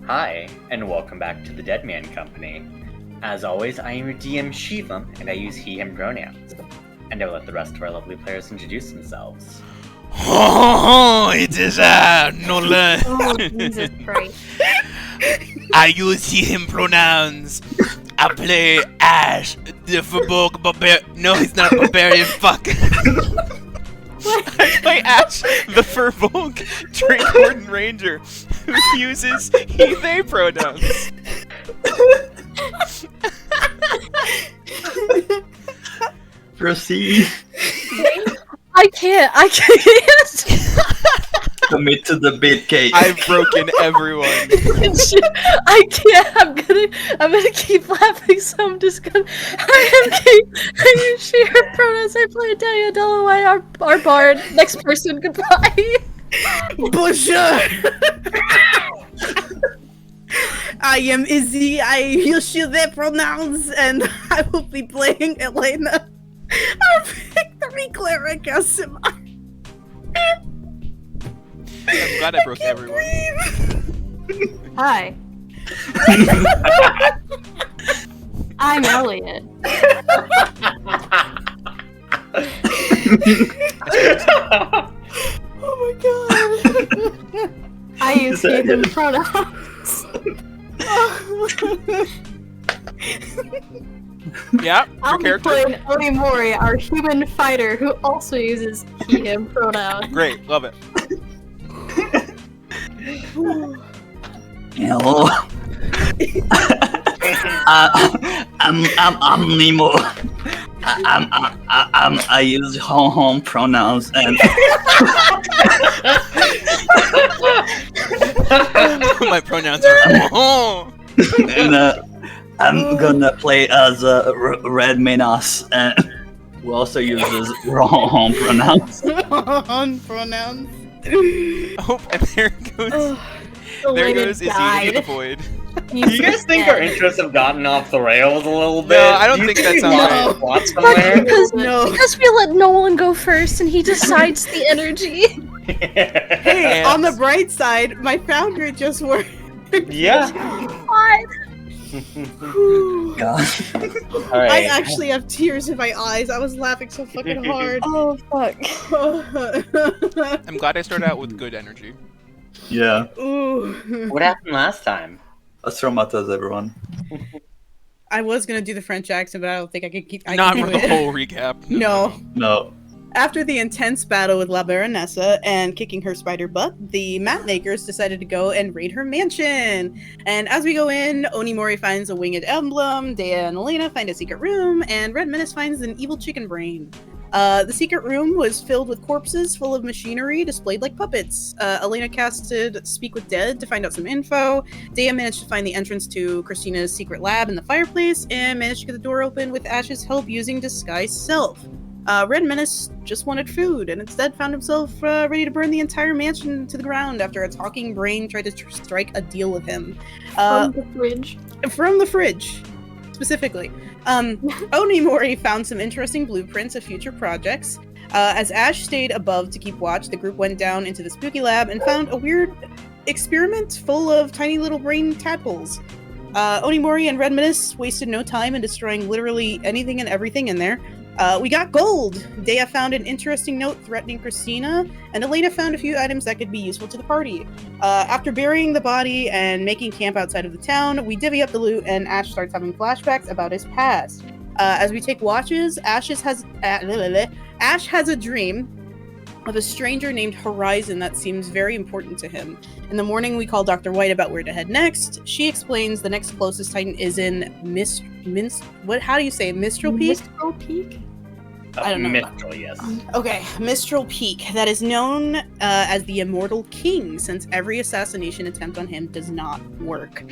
Hi, and welcome back to the Deadman Company. As always, I am your DM Shivam, and I use he, him pronouns. And I will let the rest of our lovely players introduce themselves. It is Nolan. Oh, Jesus Christ. I use he, him pronouns. I play Ash, the Verborg barbarian. No, he's not a barbarian, fuck. I play Ash, the Verborg Drink Warden Ranger, who uses he, they pronouns. Proceed. I can't. Commit to the bit, Kate. I've broken everyone. I can't. I'm gonna keep laughing, so I'm just gonna. I am Kate. I use she, her pronouns. I play Daya Delaware, our bard. Next person, goodbye. Bonjour. I am Izzy. I use she, their pronouns, and I will be playing Elena, our victory cleric, Asimar. I'm glad I broke everyone. Hi. I'm Elliot. Oh my god. I use he, him pronouns. Yeah, I'll your be character? playing Onimori, our human fighter, who also uses he, him pronouns. Great, love it. Hello. I'm Nemo. I use home pronouns and My pronouns are and I'm gonna play as Red Menace and who also uses home pronouns. Pronouns. Oh, and there goes. There goes Izzy into the void. Do you guys think our interests have gotten off the rails a little bit? No, I don't think that sounds right. Plot somewhere? Because we let Nolan go first, and he decides the energy. Hey, on the bright side, my founder just worked. Yeah. What? God. All right. I actually have tears in my eyes. I was laughing so fucking hard. Oh fuck. I'm glad I started out with good energy. Yeah. Ooh. What happened last time? Let's throw matas, everyone. I was gonna do the French accent, but I don't think I could keep. Not can for do the it. whole recap. No. No. After the intense battle with La Baronessa and kicking her spider butt, the map makers decided to go and raid her mansion. And as we go in, Onimori finds a winged emblem, Dea and Elena find a secret room, and Red Menace finds an evil chicken brain. The secret room was filled with corpses full of machinery displayed like puppets. Elena casted Speak with Dead to find out some info. Dea managed to find the entrance to Christina's secret lab in the fireplace, and managed to get the door open with Ash's help using Disguise Self. Red Menace just wanted food, and instead found himself ready to burn the entire mansion to the ground after a talking brain tried to strike a deal with him. From the fridge. From the fridge, specifically. Onimori found some interesting blueprints of future projects. As Ash stayed above to keep watch, the group went down into the spooky lab and found a weird experiment full of tiny little brain tadpoles. Onimori and Red Menace wasted no time in destroying literally anything and everything in there. We got gold! Dea found an interesting note threatening Christina, and Elena found a few items that could be useful to the party. After burying the body and making camp outside of the town, we divvy up the loot, and Ash starts having flashbacks about his past. As we take watches, Ash has a dream of a stranger named Horizon that seems very important to him. In the morning, we call Dr. White about where to head next. She explains the next closest Titan is in how do you say it? Mistral Peak? Mistral Peak? I don't know. Mistral, yes. Okay, Mistral Peak, that is known as the Immortal King, since every assassination attempt on him does not work.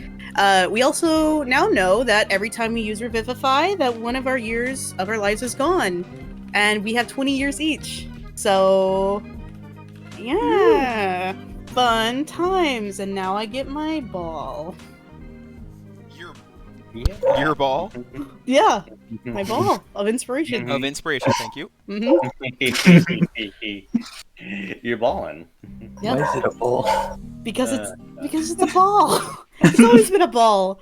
We also now know that every time we use Revivify, that one of our years of our lives is gone, and we have 20 years each. So, yeah, fun times, and now I get my ball. Your ball Yeah, my ball of inspiration. of inspiration. Thank you. You're balling. Yeah. Why is it a ball? Because it's a ball. It's always been a ball.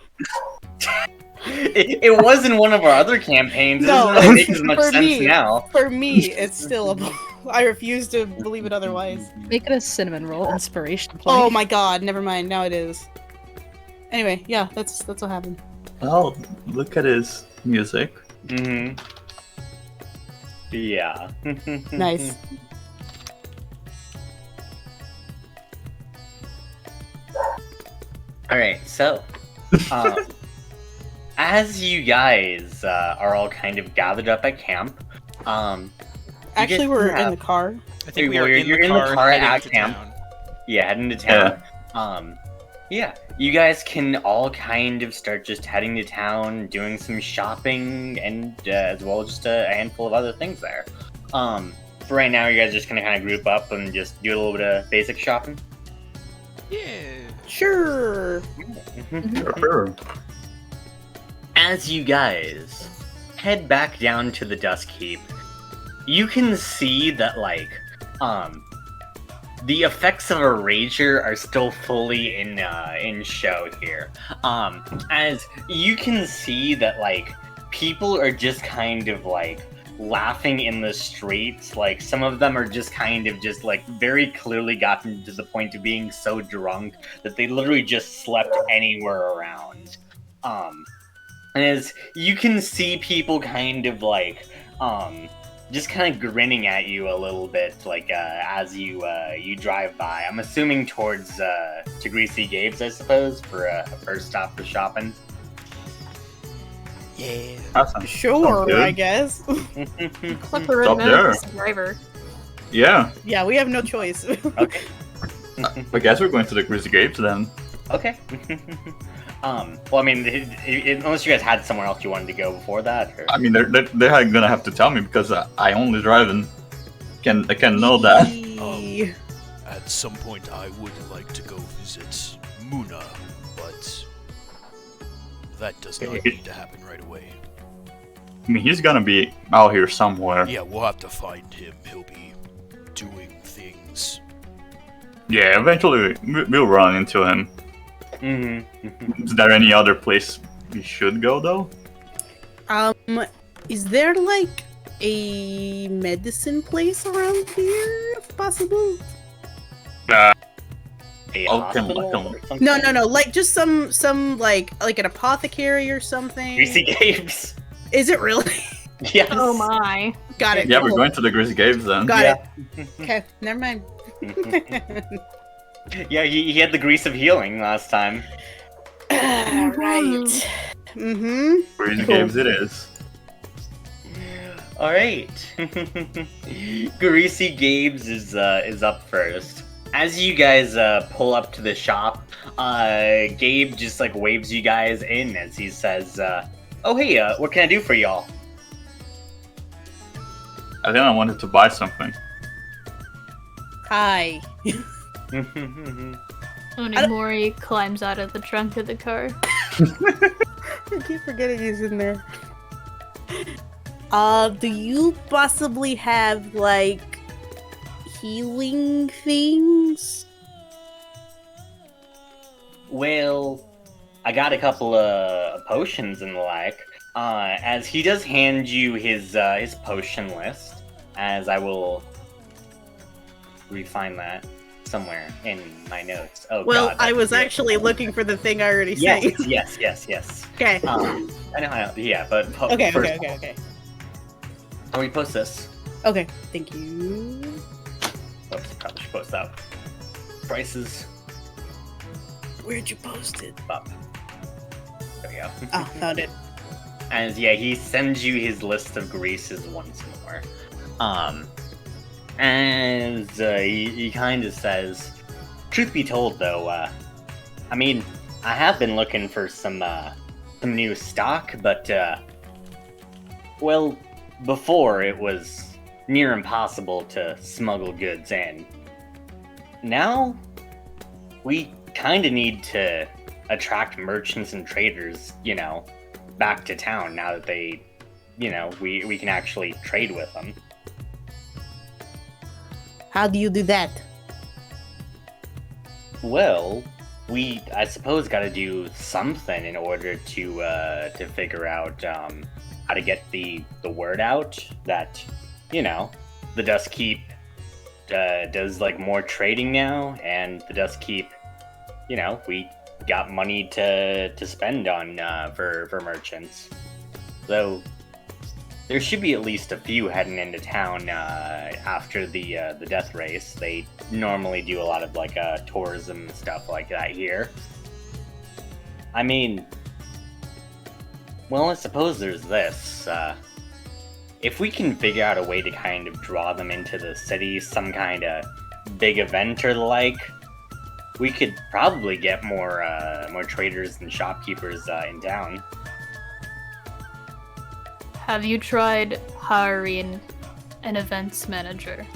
It was in one of our other campaigns. It No, doesn't really make as much for sense me. now. For me, it's still a ball. I refuse to believe it otherwise. Make it a cinnamon roll inspiration point. Oh my god, never mind. Now it is. Anyway, yeah, that's what happened. Oh, look at his music. Mm-hmm. Yeah. Nice. Alright, so, as you guys are all kind of gathered up at camp, Actually, get we're to in the car. I think we Well, are you're in the car at heading to camp. town. Yeah, heading to town. Yeah, you guys can all kind of start just heading to town, doing some shopping, and as well as just a handful of other things there. For right now, you guys are just gonna kind of group up and just do a little bit of basic shopping. Yeah. Sure. Sure. As you guys head back down to the Dusk Heap, you can see that, like, the effects of a rager are still fully in show here. As you can see that, like, people are just kind of, like, laughing in the streets. Like, some of them are just kind of just, like, very clearly gotten to the point of being so drunk that they literally just slept anywhere around. And as you can see people kind of, like, just kind of grinning at you a little bit, like, as you drive by. I'm assuming towards to Greasy Gabe's, I suppose, for a first stop for shopping. Yeah. Awesome. Sure, Sounds good. I guess. Clipper Stop and there. the driver. Yeah, Yeah, we have no choice. Okay. I guess we're going to the Grizzly Gates then. Okay. Well, I mean, unless you guys had somewhere else you wanted to go before that, or... I mean, they're gonna have to tell me because I only drive and I can know that. Yee. At some point, I would like to go visit Muna, but that does not need to happen right away. I mean, he's gonna be out here somewhere. Yeah, we'll have to find him. He'll be doing things. Yeah, eventually we'll run into him. Mm-hmm. Is there any other place we should go though? Is there like a medicine place around here, if possible? A Oh, hospital come on. or something? No, like just some like an apothecary or something. Greasy Gabe's. Is it really? Yes. Oh my. Got it. Yeah, we're cool. going to the Grizzly Gates then. Got Yeah. it. Okay, never mind. Yeah, he had the grease of healing last time. Right. Mm-hmm. Grizzly Cool. Gates it is. All right. Greasy Gabe's is up first. As you guys pull up to the shop, Gabe just like waves you guys in as he says, "Oh hey, what can I do for y'all?" I think I wanted to buy something. Hi. Onimori climbs out of the trunk of the car. I keep forgetting he's in there. Do you possibly have like healing things? Well, I got a couple of potions and the like. As he does hand you his potion list, as I will refine that somewhere in my notes. Oh, Well, God, I that's was good. actually looking for the thing I already Yes, said. yes. Okay. I know. Yeah, but Okay. I'll repost this. Okay. Thank you. Whoops, probably should post that. Prices Where'd you post it? up. There we go. Oh, found it. And yeah, he sends you his list of greases once more. And he kind of says, truth be told though, I mean, I have been looking for some new stock, but, well, before it was near impossible to smuggle goods in. Now, we kind of need to attract merchants and traders, back to town now that they, we can actually trade with them. How do you do that? Well, I suppose, got to do something in order to figure out how to get the word out that, the Dust Keep does like more trading now, and the Dust Keep, we got money to spend on for merchants. So there should be at least a few heading into town after the death race. They normally do a lot of like tourism stuff like that here. I mean, well, I suppose there's this. If we can figure out a way to kind of draw them into the city, some kind of big event or the like, we could probably get more traders and shopkeepers in town. Have you tried hiring an events manager?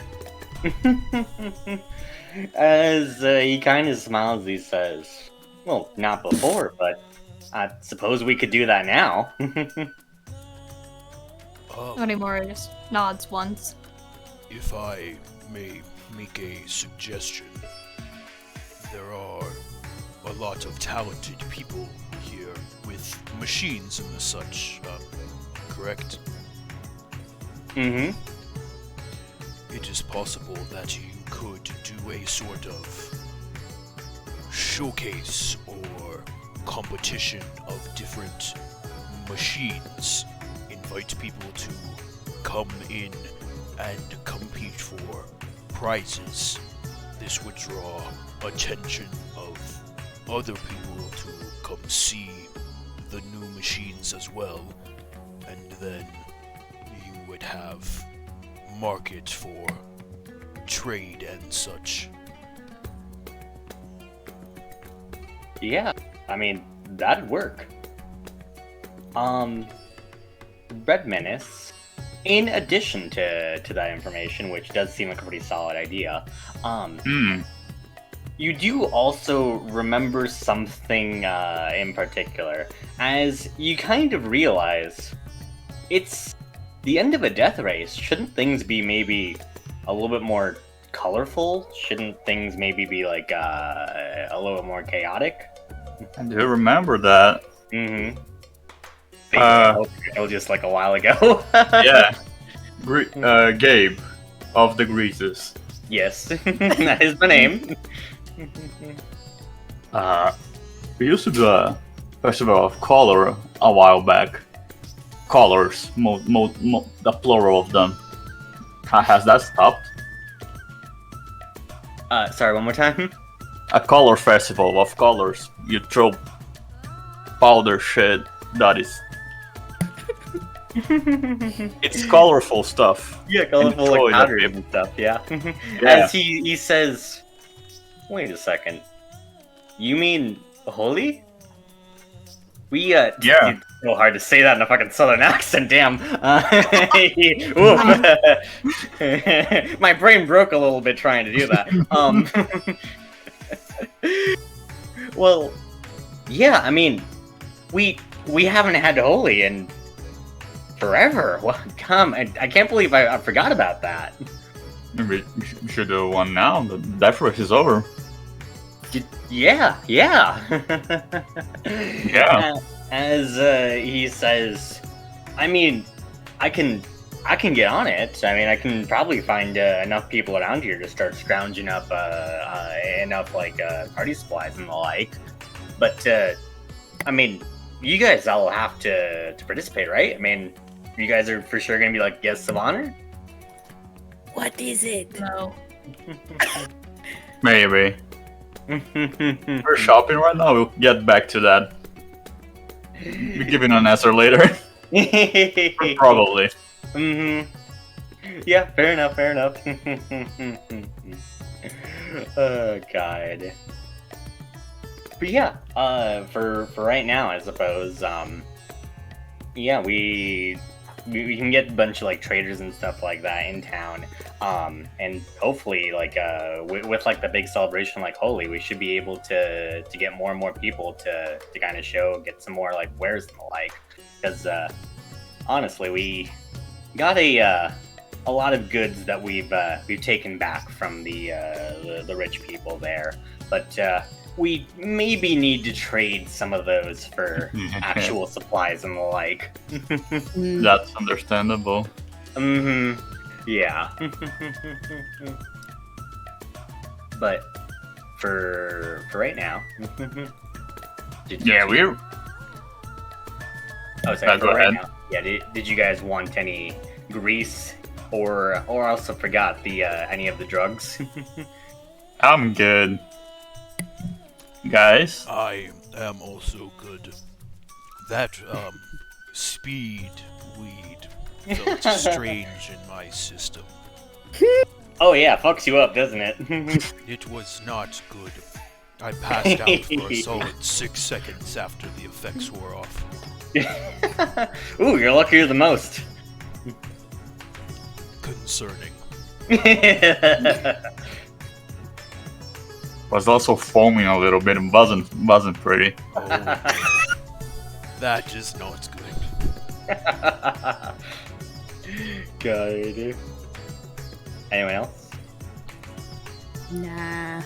As he kind of smiles, he says, well, not before, but I suppose we could do that now. Onimori just nods once. If I may make a suggestion, there are a lot of talented people here with machines and the such, correct? Mm-hmm. It is possible that you could do a sort of showcase or competition of different machines. Invite people to come in and compete for prizes. This would draw attention of other people to come see the new machines as well, and then you would have market for trade and such. Yeah, I mean, that'd work. Red Menace, in addition to that information, which does seem like a pretty solid idea, you do also remember something in particular, as you kind of realize it's the end of a death race. Shouldn't things be maybe a little bit more colorful? Shouldn't things maybe be like a little bit more chaotic? I do remember that. Mm-hmm. I told just like a while ago. Yeah. Gabe of the Greases. Yes, that is the name. We used to do a festival of color a while back. Colors, the plural of them. Has that stopped? Sorry, one more time. A color festival of colors. You throw powder shit that is. It's colorful stuff. Yeah, colorful Enjoy like powder that. and stuff. Yeah. Yeah. As he says, wait a second. You mean holy? We Yeah. It's so hard to say that in a fucking southern accent. Damn. My brain broke a little bit trying to do that. Well, yeah. I mean, we haven't had holy in forever. Well, I can't believe I forgot about that. We should do one now. The death race is over. Yeah. Yeah. As he says, I mean, I can get on it. I mean, I can probably find enough people around here to start scrounging up enough like party supplies and the like. But I mean, you guys all have to participate, right? I mean, you guys are for sure gonna be like guests of honor. What is it? No. Maybe. We're shopping right now. We'll get back to that. We're giving an answer later. Probably. Yeah, fair enough, fair enough. Oh god. But yeah, for right now, I suppose, yeah, we can get a bunch of like traders and stuff like that in town, and hopefully, like, with like the big celebration like Holy, we should be able to get more and more people to kind of get some more like wares and the like, because honestly, we got a lot of goods that we've taken back from the rich people there, but we maybe need to trade some of those for actual supplies and the like. That's understandable. Yeah. But for right now. Yeah, we're. Oh, sorry. Go For right ahead. now. Yeah. Did you guys want any grease or I also forgot the any of the drugs? I'm good. Guys, I am also good. That, speed weed felt strange in my system. Oh yeah, fucks you up, doesn't it? It was not good. I passed out for a solid 6 seconds after the effects wore off. Ooh, you're luckier than most. Concerning. was also foaming a little bit and wasn't pretty. Oh, that is not good. God. Anyone else? Nah.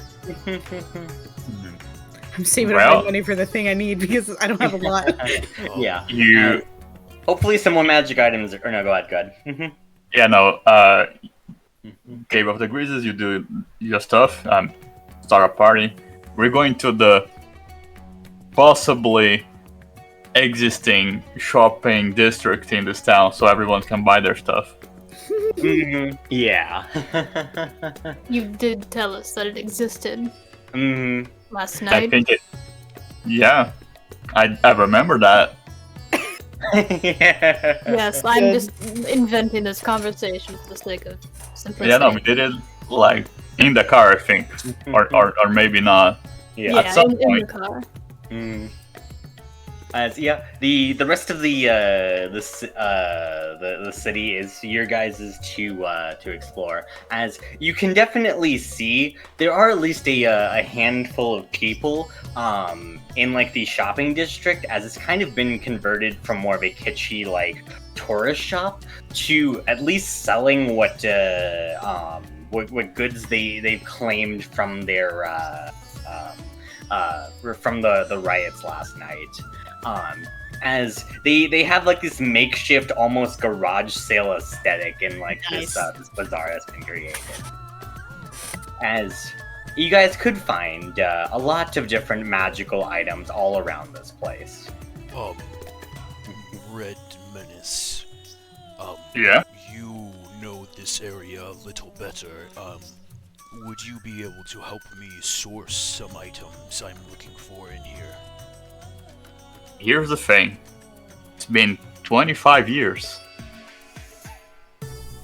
I'm saving up Well- my money for the thing I need because I don't have a lot. Yeah. You, Hopefully some more magic items. Or no, go ahead. yeah, no. Cave of the Greases. You do your stuff. Start a party. We're going to the possibly existing shopping district in this town, so everyone can buy their stuff. Yeah. You did tell us that it existed last I night. think it. Yeah, I remember that. Yes, I'm Good. just inventing this conversation for the sake of simplicity. Yeah, no, we did it like in the car, I think, or maybe not. Yeah. Yeah, at some in the point. car. Yeah, the rest of the city is your guys' to explore. As you can definitely see, there are at least a handful of people in like the shopping district, as it's kind of been converted from more of a kitschy like tourist shop to at least selling what goods they've claimed from their from the riots last night. As they have like this makeshift, almost garage sale aesthetic in like Nice. this bazaar that's been created. As you guys could find a lot of different magical items all around this place. Red Menace. Yeah. You know this area a little better. Would you be able to help me source some items I'm looking for in here? Here's the thing. It's been 25 years.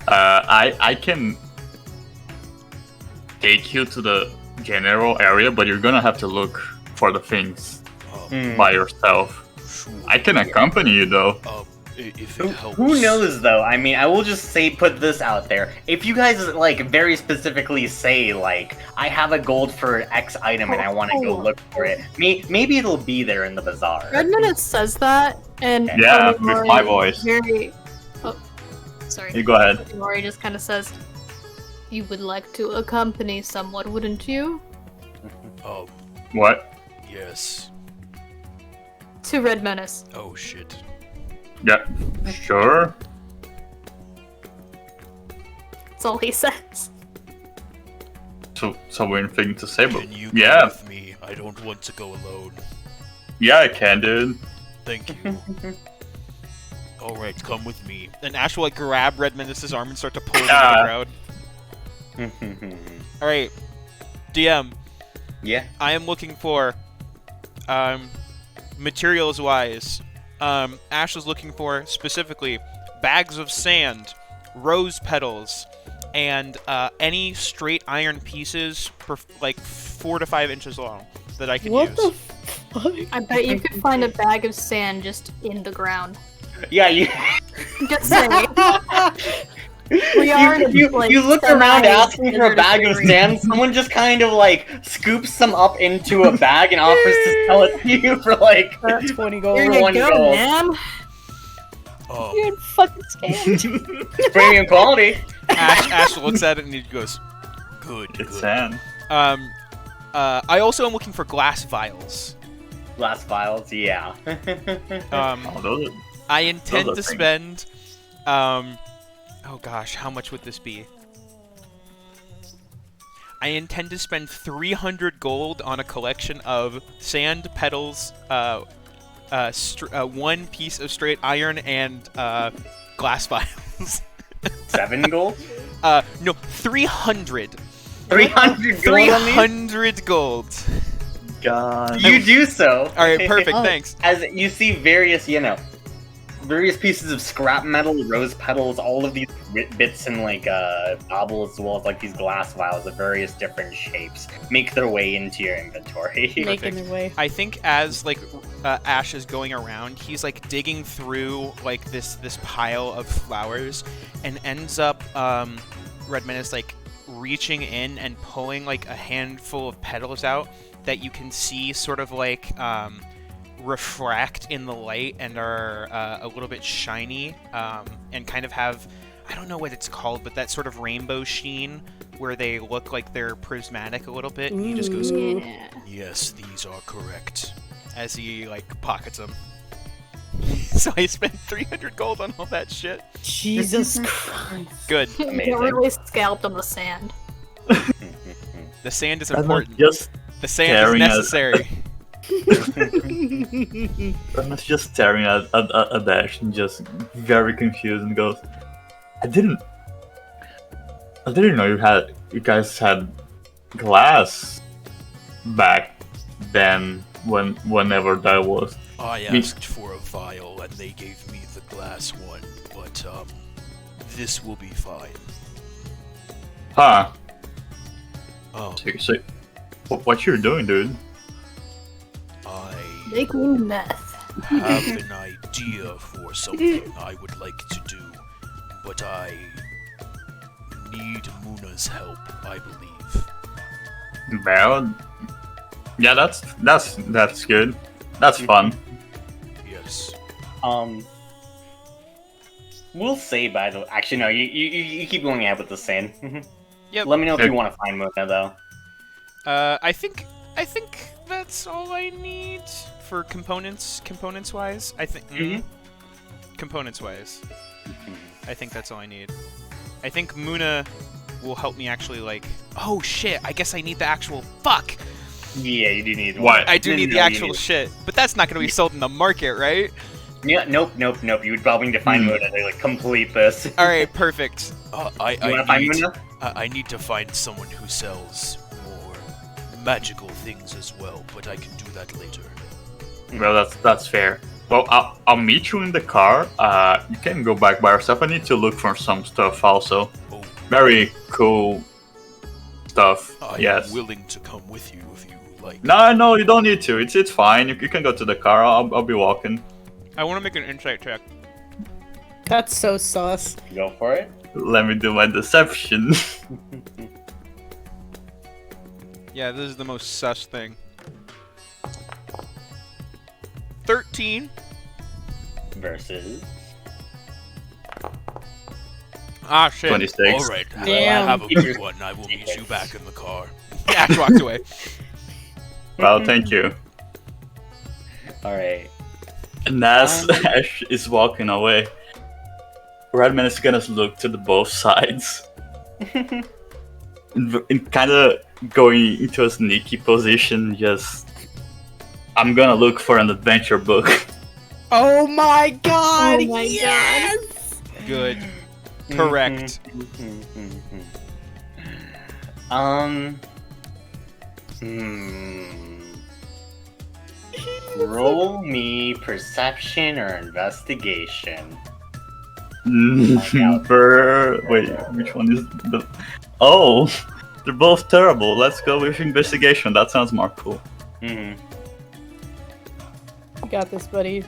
I can take you to the general area, but you're gonna have to look for the things by yourself. Sure. I can accompany you though. If it helps. Who knows though? I mean, I will just put this out there. If you guys like very specifically say like, I have a gold for X item and I want to go look for it, maybe it'll be there in the bazaar. Red Minute says that, and Yeah, with Mori my voice. Very. Oh, sorry. You go ahead. Mori just kind of says, "You would like to accompany someone, wouldn't you?" What? Yes. To Red Menace. Oh shit. Yeah, sure. That's all he says. So weird thing to say, but Can you come yeah, with me? I don't want to go alone. yeah, I can, dude. Thank you. Alright, come with me. And Ash will like grab Red Menace's arm and start to pull him into the crowd. All right, DM. Yeah. I am looking for, materials wise. Ash is looking for specifically bags of sand, rose petals, and any straight iron pieces, like 4 to 5 inches long, that I can What use. the fuck? I bet you could find a bag of sand just in the ground. Yeah, you Just saying. We are in a, you like, look around asking for a semi-deserted bag of area. sand, someone just kind of like scoops some up into a bag and offers to sell it to you for like 20 gold. Here For you one go, gold. ma'am. Um, You're fucking scammed. premium quality. Ash looks at it and he goes, "Good, It's good." sand. I also am looking for glass vials. Glass vials, yeah. Oh, those are, I intend Those to are spend, oh gosh, how much would this be? I intend to spend 300 gold on a collection of sand, petals, 1 piece of straight iron, and glass vials. 7 gold? No, 300. 300 gold on these? 300 gold. God. You do so. Alright, perfect, Oh. thanks. As you see various, various pieces of scrap metal, rose petals, all of these bits and like baubles, as well as like these glass vials of various different shapes, make their way into your inventory. Making their way. I think as like Ash is going around, he's like digging through like this pile of flowers, and ends up Redman is like reaching in and pulling like a handful of petals out that you can see sort of like refract in the light and are a little bit shiny, and kind of have, I don't know what it's called, but that sort of rainbow sheen where they look like they're prismatic a little bit. And he just goes, Ooh. Yeah. yes, these are correct. as he like pockets them. So I spent 300 gold on all that shit. Jesus Christ. Good. You Amazing. get really scalped on the sand. The sand is I'm important. just The sand is staring at- necessary. I'm just staring at Dash and just very confused and goes, I didn't know you guys had glass back then whenever that was. I Me- asked for a vial and they gave me the glass one, but this will be fine. Huh. Oh, So, what you're doing, dude? I Making meth. have an idea for something I would like to do, but I need Muna's help, I believe. Well, yeah, that's good. That's fun. Yes. We'll say by the actually no, you keep going ahead with the sand. Yep. Let me know if Okay. you want to find Muna though. I think that's all I need for components wise. I think Mhm. components wise, I think that's all I need. I think Muna will help me actually like. Oh shit! I guess I need the actual fuck. Yeah, you do need one. What? I do No, need the no, you actual need- shit, but that's not gonna be sold in the market, right? Yeah, nope. You would probably need to find Muna to like complete this. All right, perfect. You want to find Muna? I need to find someone who sells more magical things as well, but I can do that later. Well, that's fair. Well, I'll meet you in the car. You can go back by yourself. I need to look for some stuff also. Oh, Very cool stuff. I Yes. am willing to come with you if you like. No, you don't need to. It's fine. You can go to the car. I'll be walking. I want to make an insight check. That's so sus. Go for it. Let me do my deception. Yeah, this is the most sus thing. 13. Versus. Ah, shit. 26. All right, Damn. have a good one. I will meet you back in the car. Ash walks away. Well, thank you. All right. And as Ash is walking away, Redman is gonna look to the both sides. and kind of going into a sneaky position, just... I'm gonna look for an adventure book. Oh my god! Oh my yes! Good. Correct. Roll me perception or investigation. Wait, which one is the? Oh, they're both terrible. Let's go with investigation. That sounds more cool. Mhm. You got this, buddy.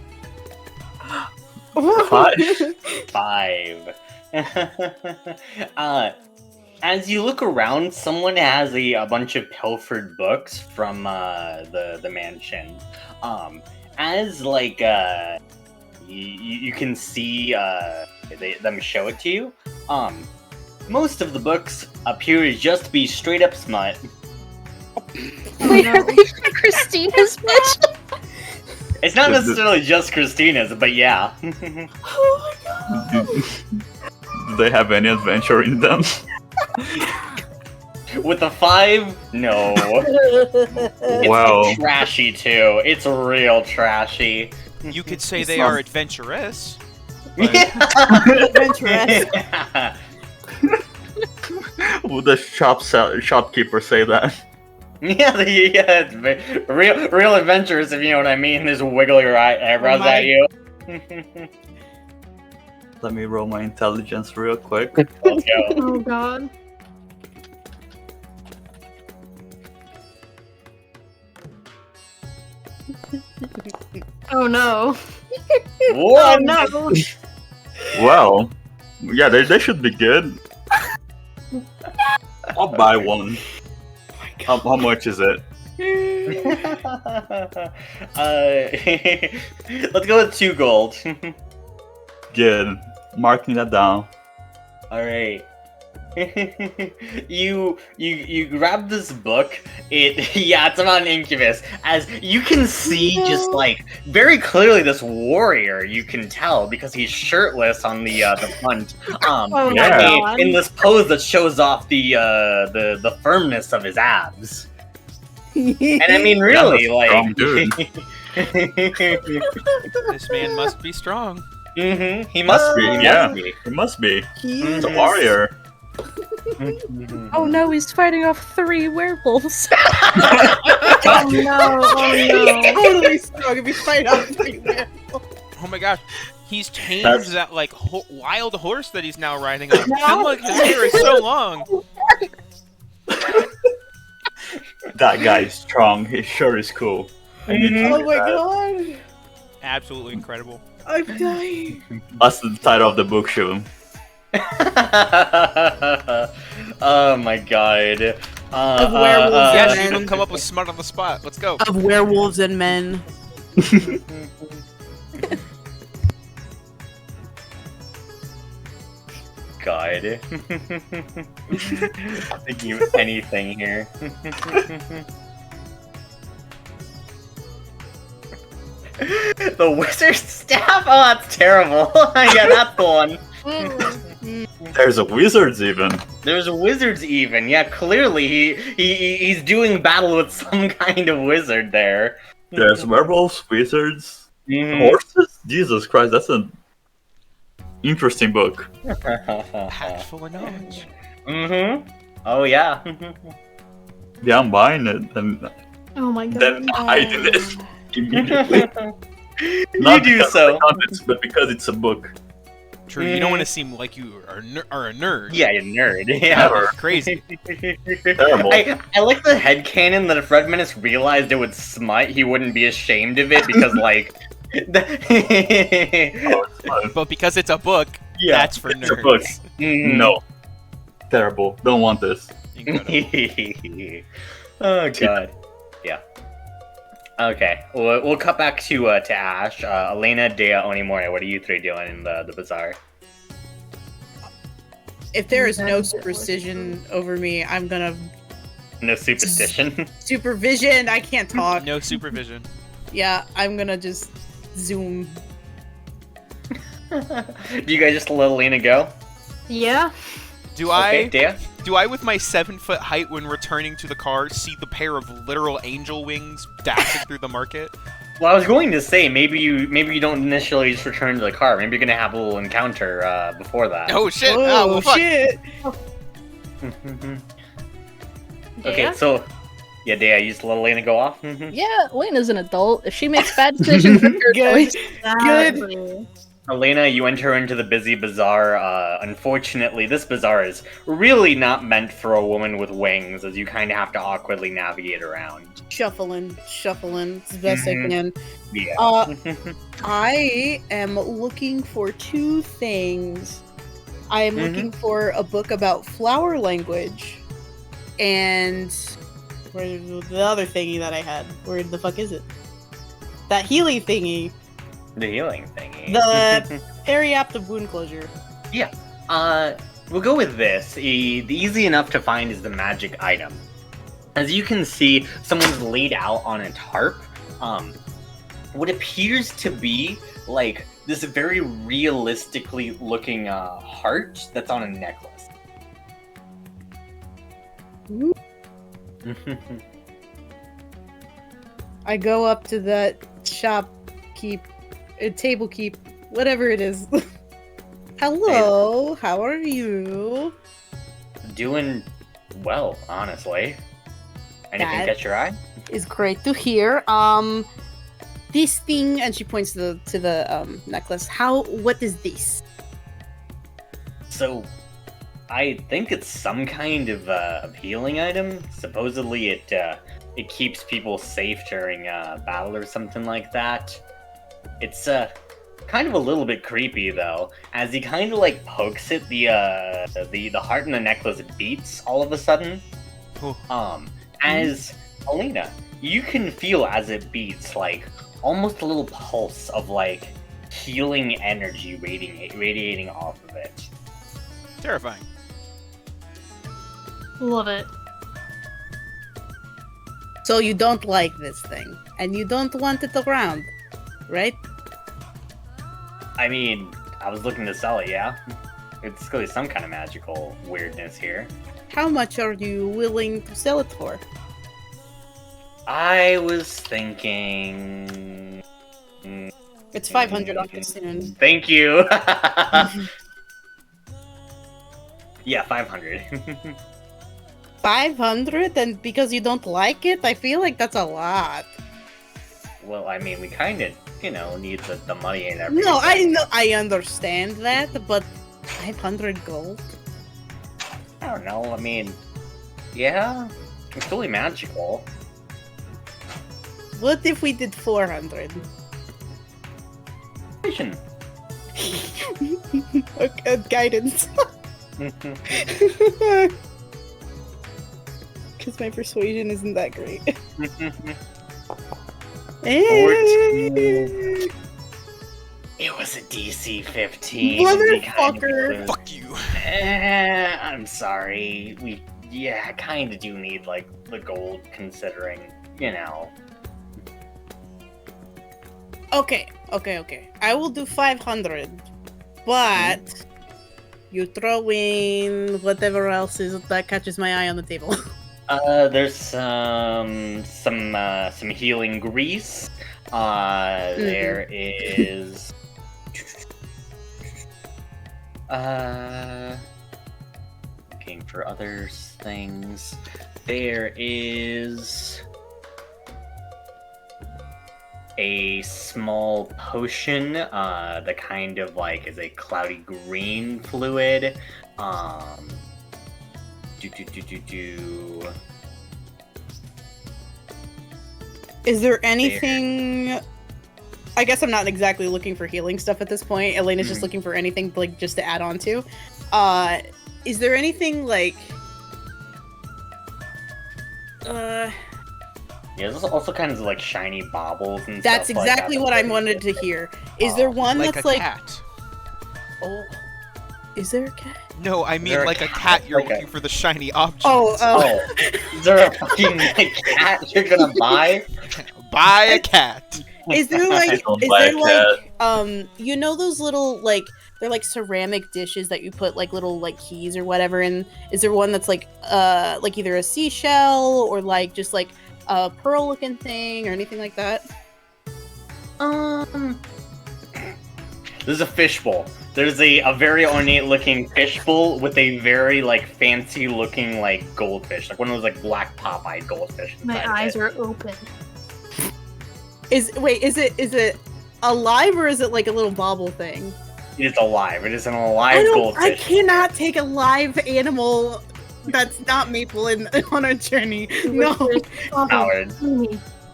5. 5. As you look around, someone has a bunch of pilfered books from the mansion. As like you can see them show it to you. Most of the books appear to just be straight up smut. Wait, are they for Christina's bitch? It's not necessarily just Christina's, but yeah. Oh my god. Do they have any adventure in them? With a 5, no. It's Wow. trashy too. It's real trashy. You could say they are adventurous. Adventurous. Would the shopkeeper say that? Yeah, it's real adventurous, if you know what I mean. Just wiggle your eyebrows at you. Let me roll my intelligence real quick. Let's go. Oh god. Oh no. Oh One. no. Well, yeah, they should be good. I'll buy one. How much is it? Let's go with 2 gold. Good. Marking that down. All right. you grab this book. It's about an incubus. As you can see, just like very clearly, this warrior. You can tell because he's shirtless on the front. Oh Yeah. my god. In this pose that shows off the firmness of his abs. And I mean, really, That's a strong like. dude. This man must be strong. Mm-hmm. He Must be, He yeah. must be. It must be. He It's a is- warrior. Oh no, he's fighting off 3 werewolves. Oh no, oh no. Totally strong if you fight off 3 werewolves. Oh my gosh. He's tamed That's- that like wild horse that he's now riding on. No. And look, his hair is so long. That guy is strong. He sure is cool. I need to Oh do my that. god. Absolutely incredible. I'm dying. That's the title of the book, Shivam. Oh my god. Of werewolves Yeah, and she men. will come up with smart on the spot. Let's go. Of werewolves and men. God. I'm thinking of anything here. The wizard's staff? Oh, that's terrible. Yeah, that's the one. There's a wizards even. There's wizards even. Yeah, clearly he's doing battle with some kind of wizard there. There's werewolves, wizards, Mhm. horses. Jesus Christ, that's an interesting book. Packed full of knowledge. Mm-hmm. Oh yeah. Yeah, I'm buying it and Oh my god. then hiding it immediately. You Not do because so. of the contents, but because it's a book. True, you don't want to seem like you are a nerd. Yeah, you nerd. Yeah. Never. Crazy. Terrible. I like the headcanon that if Red Menace realized it would smite, he wouldn't be ashamed of it because, like. Oh, it's fine. But because it's a book, Yeah. that's for It's a nerds. book. Mhm. No. Terrible. Don't want this. Incredible. Oh god. Yeah. Okay. We'll cut back to Ash. Elena, Dea, Onimori, what are you 3 doing in the bazaar? If there is no superstition over me, I'm gonna No superstition. supervision. I can't talk. No supervision. Yeah, I'm gonna just zoom. Do you guys just let Elena go? Yeah. Do Okay, I Dea? do I with my 7-foot height when returning to the car see the pair of literal angel wings dashing through the market? Well, I was going to say maybe you don't initially just return to the car. Maybe you're gonna have a little encounter before that. Oh shit! Oh, well, fuck. shit! Okay, so yeah, Dea, you just let Elena go off. Mhm. Yeah, Lena's an adult. If she makes bad decisions, that's her Good. choice. Exactly. Elena, you enter into the busy bazaar. Unfortunately, this bazaar is really not meant for a woman with wings, as you kind of have to awkwardly navigate around. Shuffling. It's the best I Mhm. can. Yeah. I am looking for two things. I am looking for a book about flower language, and where the other thingy that I had. Where the fuck is it? That healing thingy. The healing thingy. The periaptive wound closure. We'll go with this. The easy enough to find is the magic item. As you can see, someone's laid out on a tarp. What appears to be like this very realistically looking heart that's on a necklace. Ooh. I go up to that table keep, whatever it is. Hello, how are you? Doing well, honestly. Anything That- catch your eye? It's great to hear. This thing, and she points to the necklace. What is this? So, I think it's some kind of healing item. Supposedly, it keeps people safe during battle or something like that. It's kind of a little bit creepy though, as he kind of like pokes it. The heart in the necklace beats all of a sudden. As Alina, you can feel as it beats like almost a little pulse of like healing energy radiating off of it. Terrifying. Love it. So you don't like this thing, and you don't want it around, right? I mean, I was looking to sell it, yeah? It's clearly some kind of magical weirdness here. How much are you willing to sell it for? I was thinking... It's 500 on it soon. Thank you! Yeah, 500. 500, and because you don't like it, I feel like that's a lot. Well, I mean, we kind of, need the money and everything. No, I understand that, but 500 gold. I don't know, I mean... Yeah, it's totally magical. What if we did 400? Vision. Okay, guidance. Because my persuasion isn't that great. 14. It was a DC 15. Motherfucker. Fuck you. I'm sorry. I kind of do need, like, the gold, considering, Okay. I will do 500, but you throw in whatever else is that catches my eye on the table. There's some healing grease. There is... Looking for other things. There is... a small potion, that kind of like is a cloudy green fluid. Is there anything? I guess I'm not exactly looking for healing stuff at this point. Elena's just looking for anything like just to add on to. Is there anything like? Yeah, there's also kind of like shiny baubles and That's stuff exactly like what that. I wanted to hear. Is there one Like that's a like? cat. Oh, is there a cat? No, I mean there a like a cat? cat. You're Like a- looking for the shiny object. Oh, is there a fucking cat you're gonna buy? Buy a cat. Is there like? Don't Is buy a there like? You know those little like they're like ceramic dishes that you put like little like keys or whatever in. Is there one that's like either a seashell or like just like a pearl looking thing or anything like that? This is a fishbowl. There's a very ornate looking fishbowl with a very like fancy looking like goldfish, like one of those like black pop-eyed goldfish. My inside of eyes it. are open. Is it alive or is it like a little bobble thing? It is alive. It is an alive I goldfish. cannot take a live animal that's not Maple on a journey. No. Howard.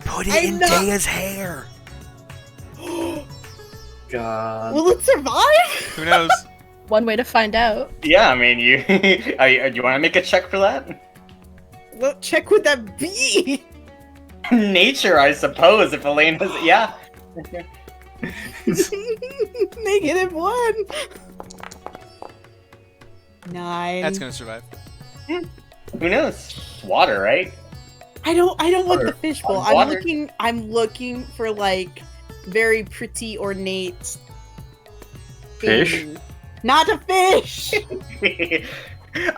Put it I'm in not- Daya's hair. God. Will it survive? Who knows? One way to find out. Yeah, I mean, you. Do you want to make a check for that? What check would that be? Nature, I suppose. If Elena's, yeah. -1. 9. That's gonna survive. Who knows? Water, right? I don't want Water. the fishbowl. Water. I'm looking for like very pretty ornate Fish? thing. Not a fish.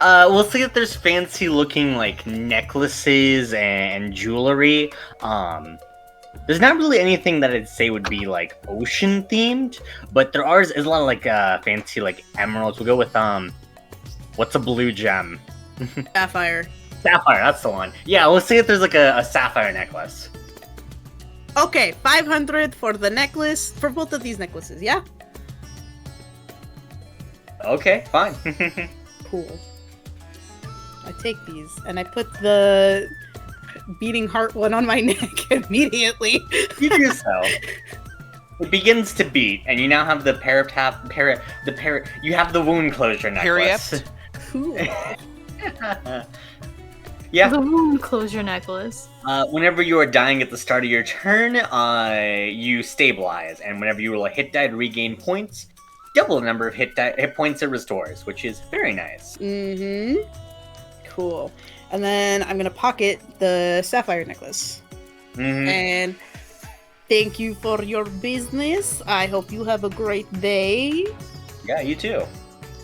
We'll see if there's fancy looking like necklaces and jewelry. There's not really anything that I'd say would be like ocean themed, but there is a lot of like fancy like emeralds. We'll go with what's a blue gem? Sapphire. Sapphire, that's the one. Yeah, we'll see if there's like a sapphire necklace. Okay, 500 for the necklace for both of these necklaces. Yeah. Okay, fine. Cool. I take these and I put the beating heart one on my neck immediately. You do so. It begins to beat, and you now have the you have the wound closure necklace. Cool. Yeah. The wound closure necklace. Whenever you are dying at the start of your turn, you stabilize, and whenever you roll a hit die to regain points, double the number of hit points it restores, which is very nice. Mm-hmm. Cool. And then I'm gonna pocket the sapphire necklace. Mhm. And thank you for your business. I hope you have a great day. Yeah, you too.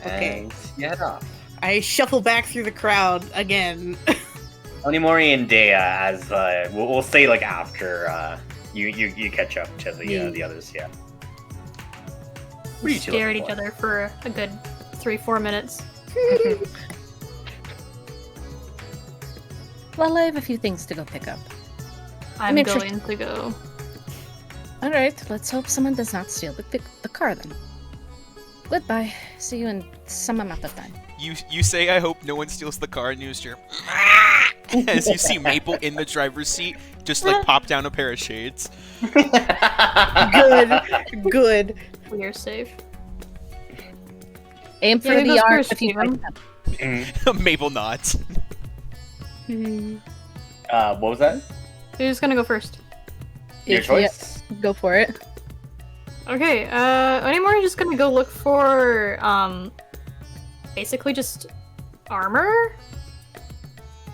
Okay. And you head off. I shuffle back through the crowd again. Onimori and Dea, as we'll say like after you catch up to the others. Yeah. What are you two Stare at looking each for? other for a good 3-4 minutes. Well, I have a few things to go pick up. I'm make sure- going to go. All right, let's hope someone does not steal the car then. Goodbye. See you in some amount of time. You say, I hope no one steals the car, and you just hear, as you see Maple in the driver's seat, just like pop down a pair of shades. Good. We are safe. Aim for Yeah, who the goes yard first, if you Steven? find them. Maple nods. What was that? Who's gonna go first? Your If- choice. yeah, go for it. Okay, Onimori is just gonna go look for, basically just armor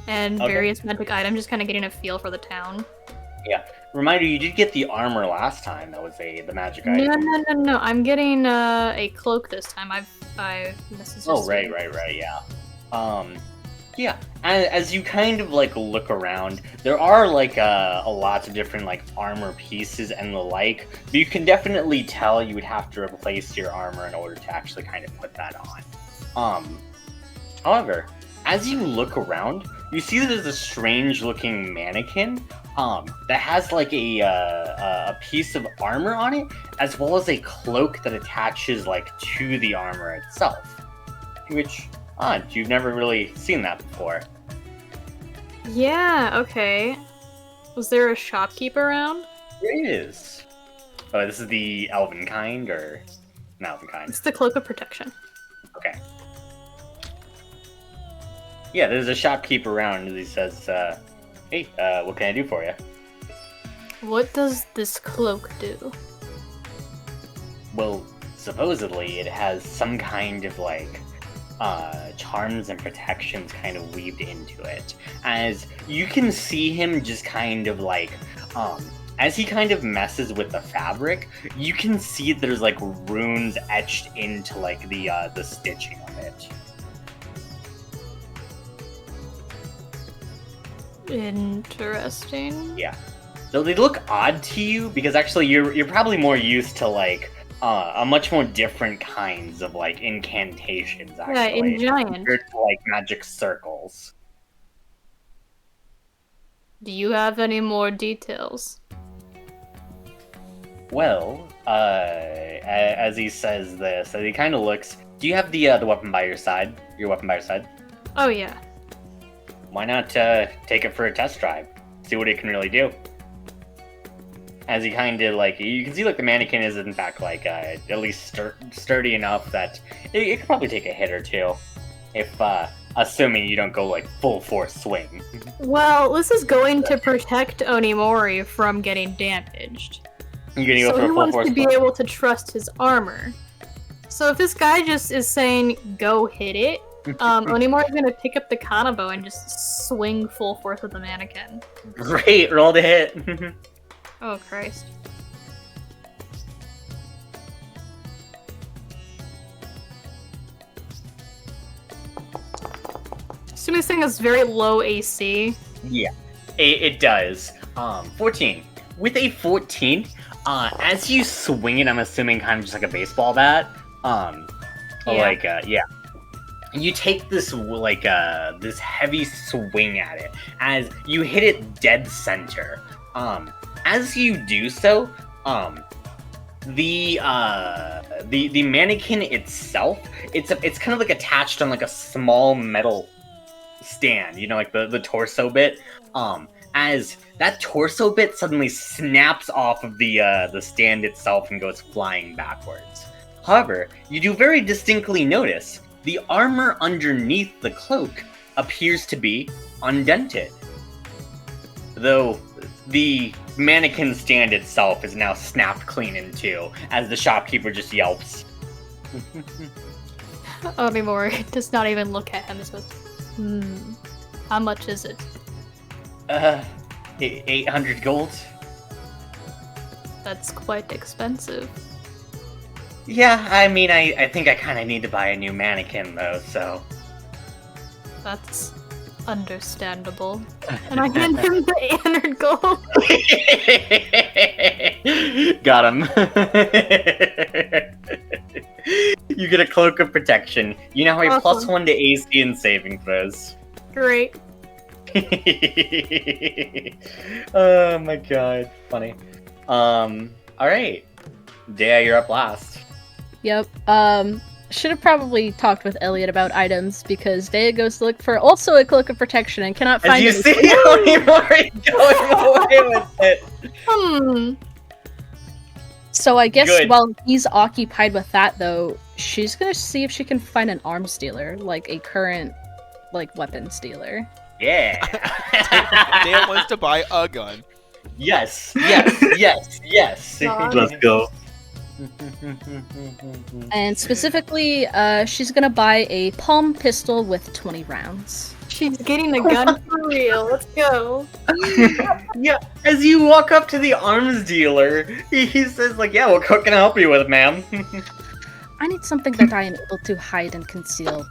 and Okay. various magic items, just kind of getting a feel for the town. Reminder, you did get the armor last time. That was the magic No, item. no. I'm getting a cloak this time. This is Oh, just right, yeah. Yeah. As you kind of like look around, there are like a lot of different like armor pieces and the like, but you can definitely tell you would have to replace your armor in order to actually kind of put that on. However, as you look around, you see that there's a strange looking mannequin that has like a piece of armor on it, as well as a cloak that attaches like to the armor itself. Which, odd, you've never really seen that before. Yeah, okay. Was there a shopkeep around? There is. Oh, this is the elven kind, or not elven kind? It's the cloak of protection. Okay. Yeah, there's a shopkeep around, and he says, "Hey, what can I do for you?" What does this cloak do? Well, supposedly it has some kind of like charms and protections kind of weaved into it. As you can see him just kind of like as he kind of messes with the fabric, you can see there's like runes etched into like the stitching of it. Interesting. So they look odd to you because actually you're probably more used to like a much more different kinds of like incantations. Yeah, Actually, in giant. compared to like magic circles. Do you have any more details? Well, as he says this, as he kind of looks, do you have the weapon by your side? Your weapon by your side? Oh yeah. Why not take it for a test drive? See what it can really do. As he kind of like, you can see like the mannequin is in fact like at least sturdy enough that it could probably take a hit or two, if assuming you don't go like full force swing. Well, this is going to protect Onimori from getting damaged. You're gonna go So for he a full wants force to be swing. able to trust his armor. So if this guy just is saying, go hit it, Onimori's gonna pick up the kanabo and just swing full force with the mannequin. Great, roll the hit. Oh, Christ. Assuming this thing has very low AC. Yeah, it does. 14. With a 14, as you swing it, I'm assuming kind of just like a baseball bat. Yeah. You take this like this heavy swing at it as you hit it dead center. As you do so, the mannequin itself, it's kind of like attached on like a small metal stand, you know, like the torso bit. As that torso bit suddenly snaps off of the stand itself and goes flying backwards. However, you do very distinctly notice the armor underneath the cloak appears to be undented, though the mannequin stand itself is now snapped clean in two as the shopkeeper just yelps. Onimori does not even look at him and says, how much is it? 800 gold? That's quite expensive. Yeah, I mean, I think I kind of need to buy a new mannequin, though, so... That's understandable. And I hand him the 800 gold. Got him. You get a cloak of protection. You now have a Awesome. +1 to AC and saving throws. Great. Oh my god, funny. Alright. Dea, you're up last. Yep. Should have probably talked with Elliot about items because Dea goes to look for also a cloak of protection and cannot As find you it. see Onimori going away with it. So I guess Good. while he's occupied with that, though, she's gonna see if she can find an arms dealer, like a current, like weapons dealer. Yeah. Dan wants to buy a gun. Yes. God. Let's go. And specifically, she's gonna buy a palm pistol with 20 rounds. She's getting a gun for real. Let's go. Yeah, as you walk up to the arms dealer, he says like, yeah, what can I help you with, ma'am? I need something that I am able to hide and conceal,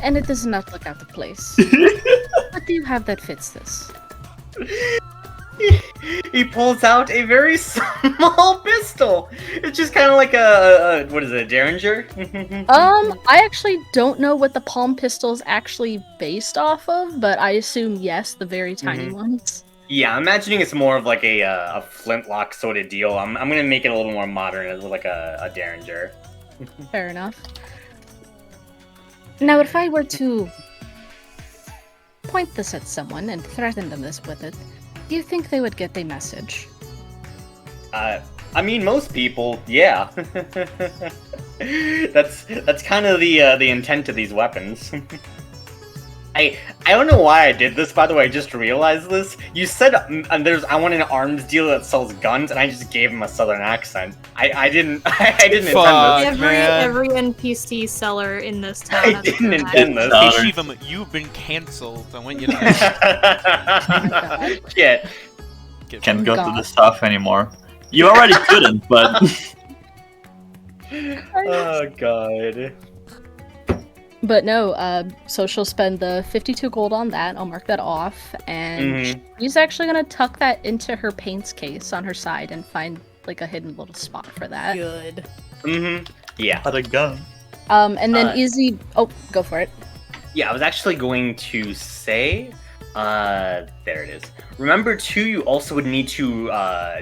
and it does not look out of place. What do you have that fits this? He pulls out a very small pistol. It's just kind of like a what is it, a Derringer? I actually don't know what the palm pistol is actually based off of, but I assume yes, the very tiny ones. Yeah, I'm imagining it's more of like a flintlock sort of deal. I'm gonna make it a little more modern as like a Derringer. Fair enough. Now, if I were to point this at someone and threaten them with it, do you think they would get the message? I mean, most people, yeah. That's kind of the intent of these weapons. I don't know why I did this, by the way, I just realized this. You said I want an arms dealer that sells guns, and I just gave him a southern accent. I didn't intend Fuck. this. Man. Every NPC seller in this town I has didn't an intend accent. this. Hey, Shivam, you've been cancelled. I want you to know. Shit. Get Can't fucked. go to God. the stuff anymore. You already couldn't, but Oh god. But no, so she'll spend the 52 gold on that. I'll mark that off. And she's actually going to tuck that into her paints case on her side and find like a hidden little spot for that. Good. Yeah. Had a gun. And then Izzy. Oh, go for it. Yeah, I was actually going to say, there it is. Remember too, you also would need to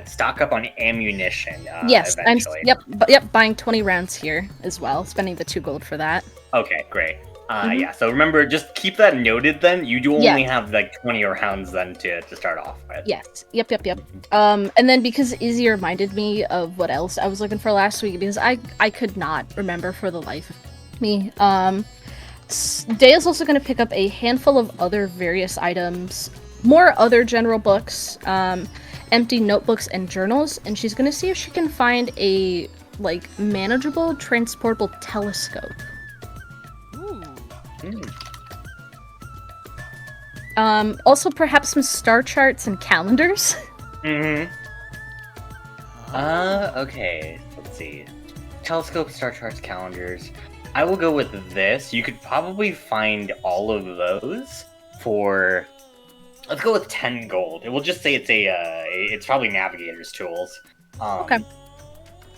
stock up on ammunition. Yes, eventually. yep, buying 20 rounds here as well, spending the 2 gold for that. Okay, great. Yeah, so remember, just keep that noted then. You do only have like 20 rounds then to start off with. Yes, yep. And then because Izzy reminded me of what else I was looking for last week, because I could not remember for the life of me. Day is also going to pick up a handful of other various items, more other general books, empty notebooks and journals, and she's going to see if she can find a like manageable transportable telescope. Also perhaps some star charts and calendars. Okay, let's see. Telescope, star charts, calendars. I will go with this. You could probably find all of those for... Let's go with 10 gold. It will just say it's probably navigator's tools. Okay.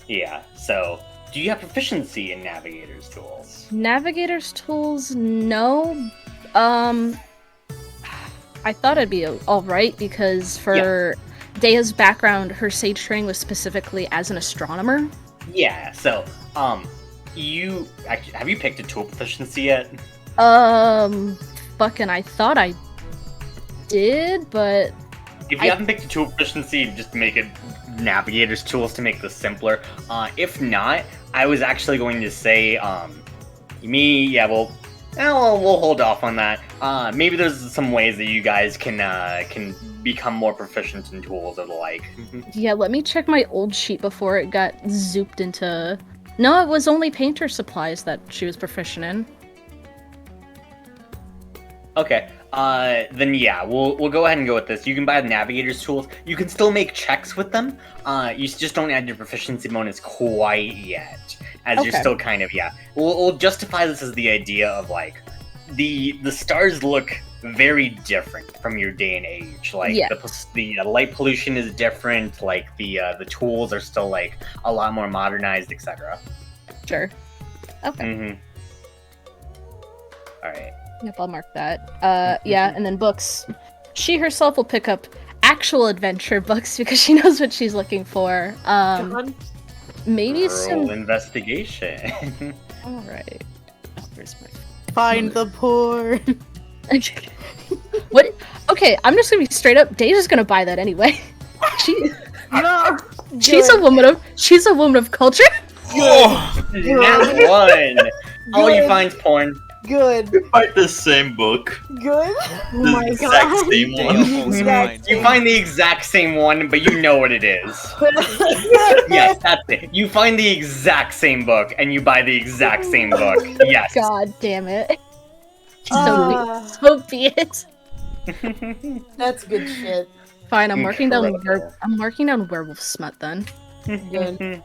Yeah, so... Do you have proficiency in navigator's tools? Navigator's tools, no. I thought it'd be alright because for Dea's background, her sage training was specifically as an astronomer. Yeah, so, have you picked a tool proficiency yet? Fucking, I thought I did, but... If you haven't picked a tool proficiency, just make it navigator's tools to make this simpler. If not, I was actually going to say, we'll hold off on that. Maybe there's some ways that you guys can become more proficient in tools or the like. Yeah, let me check my old sheet before it got zooped into... No, it was only painter supplies that she was proficient in. Okay, then yeah, we'll go ahead and go with this. You can buy the navigator's tools. You can still make checks with them. You just don't add your proficiency bonus quite yet, as you're still kind of We'll justify this as the idea of like the stars look very different from your day and age. Like the light pollution is different. Like the tools are still like a lot more modernized, etc. Sure. Okay. All right. Yep, I'll mark that. And then books. She herself will pick up actual adventure books because she knows what she's looking for. Maybe some investigation. All right. Oh, where's my... Find the porn. What? Okay, I'm just gonna be straight up. Deja's gonna buy that anyway. She's a woman of culture. That one. All you find is porn. Good. You find the same book. Good. Oh my god. Same one. You find the exact same one, but you know what it is. Yes, that's it. You find the exact same book, and you buy the exact same book. Yes. God damn it. So be it. That's good shit. Fine, I'm marking down werewolf smut then. Good.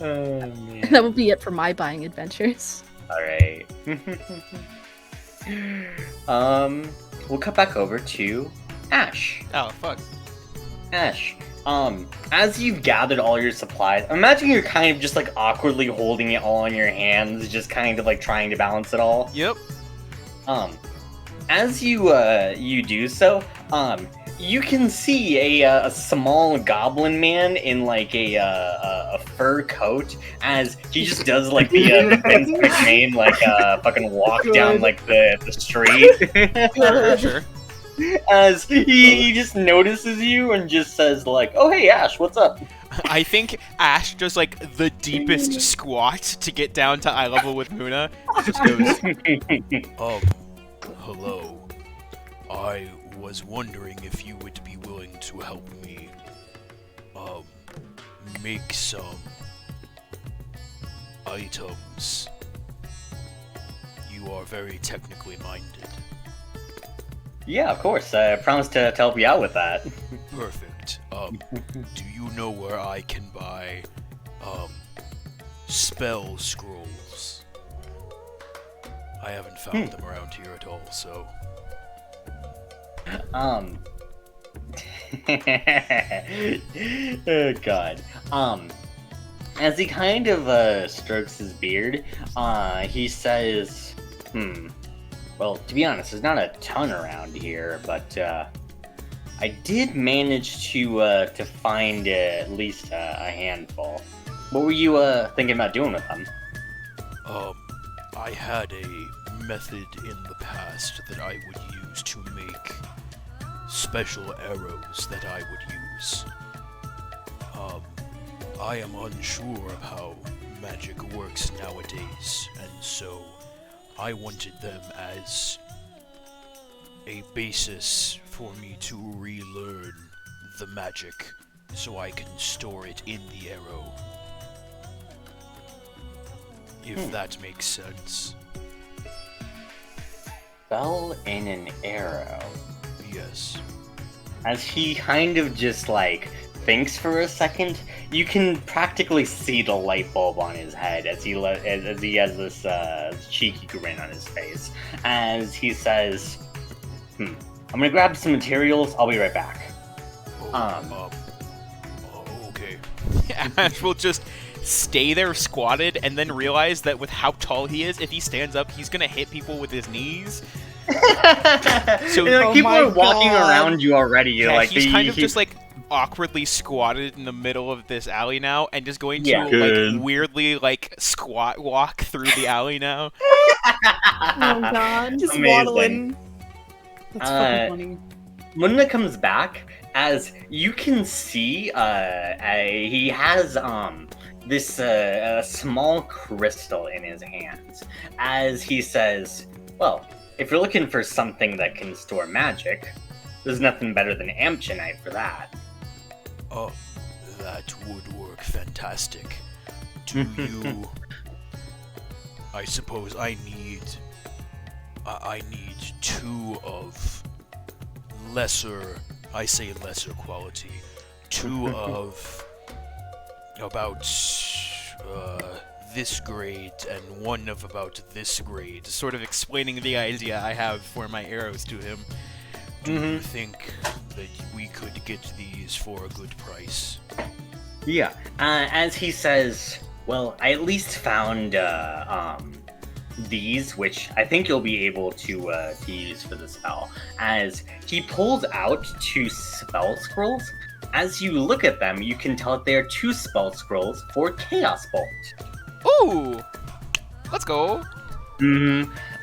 Oh, man. That will be it for my buying adventures. Alright. We'll cut back over to Ash. Oh, fuck. Ash, as you've gathered all your supplies, imagine you're kind of just like awkwardly holding it all in your hands, just kind of like trying to balance it all. Yep. As you do so, you can see a small goblin man in like a fur coat as he just does like the Vince McMahon like fucking walk down like the street. Sure. As he just notices you and just says like, "Oh hey Ash, what's up?" I think Ash does like the deepest squat to get down to eye level with Muna. Just goes, hello. I was wondering if you would be willing to help me, make some items. You are very technically minded. Yeah, of course. I promise to help you out with that. Perfect. Do you know where I can buy, spell scrolls? I haven't found them around here at all, so... Oh god. As he kind of strokes his beard, he says, well, to be honest, there's not a ton around here, but I did manage to find at least a handful. What were you thinking about doing with them? I had a method in the past that I would use to make special arrows that I would use. I am unsure of how magic works nowadays, and so I wanted them as a basis for me to relearn the magic so I can store it in the arrow. If that makes sense. Spell in an arrow. Yes. As he kind of just like thinks for a second, you can practically see the light bulb on his head as he has this cheeky grin on his face. As he says, I'm gonna grab some materials. I'll be right back. Okay. Ash will just stay there squatted and then realize that with how tall he is, if he stands up, he's gonna hit people with his knees. So people are walking around you already. Yeah, like he's kind of just like awkwardly squatted in the middle of this alley now, and just going to like weirdly like squat walk through the alley now. Oh god. Just Amazing. waddling. That's fucking funny. Muna comes back, as you can see, he has this small crystal in his hands. As he says, well, if you're looking for something that can store magic, there's nothing better than Amchinite for that. Oh, that would work fantastic. Do you... I suppose I need 2 of lesser quality. 2 of about this grade and 1 of about this grade. Sort of explaining the idea I have for my arrows to him. Do you think that we could get these for a good price? Yeah, as he says, well, I at least found these, which I think you'll be able to use for the spell. As he pulls out 2 spell scrolls. As you look at them, you can tell that they are 2 spell scrolls for Chaos Bolt. Ooh! Let's go!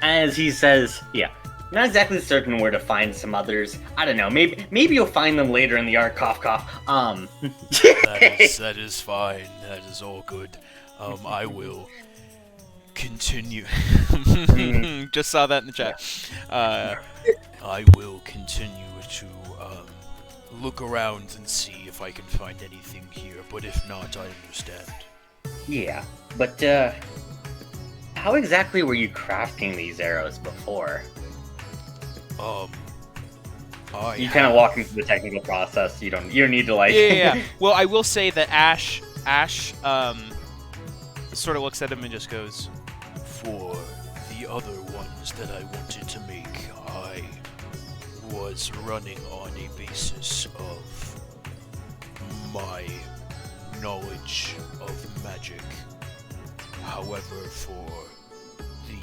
As he says, yeah, not exactly certain where to find some others. I don't know, maybe you'll find them later in the arc, cough cough. That is fine. That is all good. I will continue. Just saw that in the chat. I will continue to look around and see if I can find anything here, but if not, I understand. Yeah, but how exactly were you crafting these arrows before? You kind of walking through the technical process. You don't need to like. Yeah. Well, I will say that Ash, sort of looks at him and just goes, For the other ones that I wanted to make, I was running on a basis of my knowledge of magic. However, for the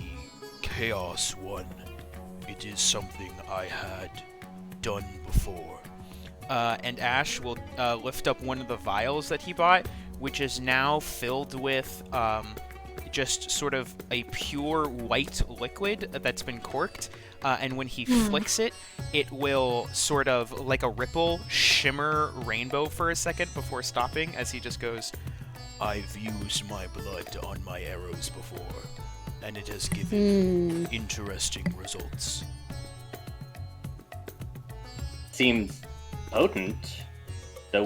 Chaos one, it is something I had done before. And Ash will lift up one of the vials that he bought, which is now filled with just sort of a pure white liquid that's been corked. And when he flicks it, it will sort of, like a ripple, shimmer rainbow for a second before stopping, as he just goes, I've used my blood on my arrows before, and it has given interesting results. Seems potent. So,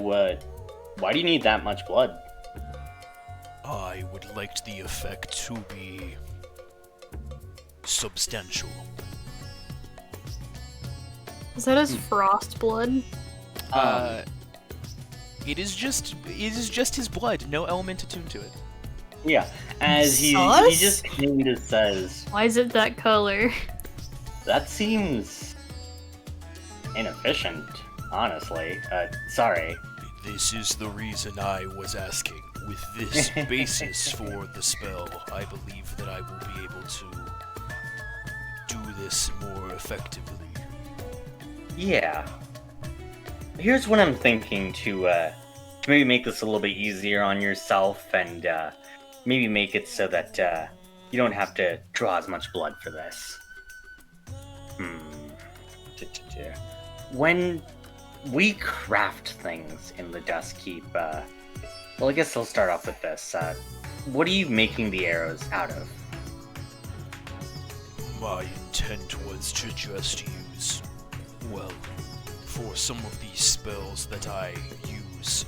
why do you need that much blood? I would like the effect to be substantial. Is that his frost blood? It is just his blood, no element attuned to it. Yeah, as he Sauce? just kind of says, Why is it that color? that seems inefficient. honestly. Sorry. This is the reason I was asking. With this basis for the spell, I believe that I will be able to do this more effectively. Yeah. Here's what I'm thinking to maybe make this a little bit easier on yourself and maybe make it so that you don't have to draw as much blood for this. When we craft things in the Dust Keep, well, I guess I'll start off with this. What are you making the arrows out of? My intent was to just use, well, for some of these spells that I use,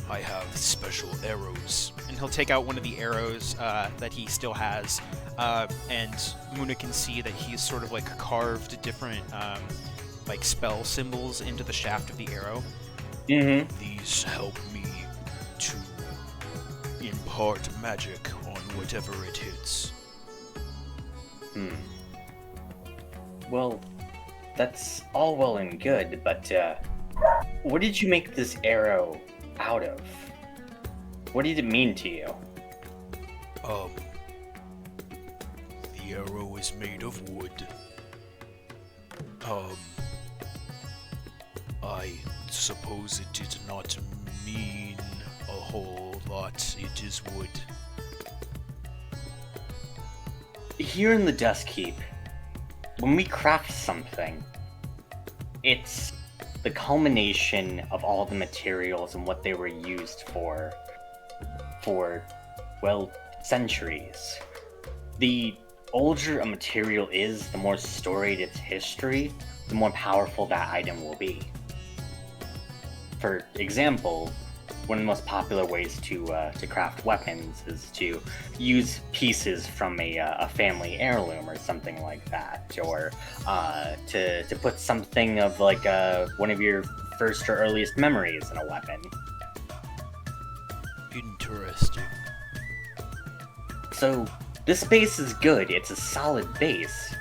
I have special arrows. And he'll take out one of the arrows that he still has, and Muna can see that he's sort of like carved different like spell symbols into the shaft of the arrow. Mm-hmm. These help me to impart magic on whatever it hits. Well, that's all well and good, but what did you make this arrow out of? What did it mean to you? The arrow is made of wood. I suppose it did not mean a whole lot. It is wood. Here in the Dust Keep, when we craft something, it's the culmination of all the materials and what they were used for, well, centuries. The older a material is, the more storied its history, the more powerful that item will be. For example, one of the most popular ways to craft weapons is to use pieces from a family heirloom or something like that, or to put something of like one of your first or earliest memories in a weapon. Interesting. So this base is good, it's a solid base,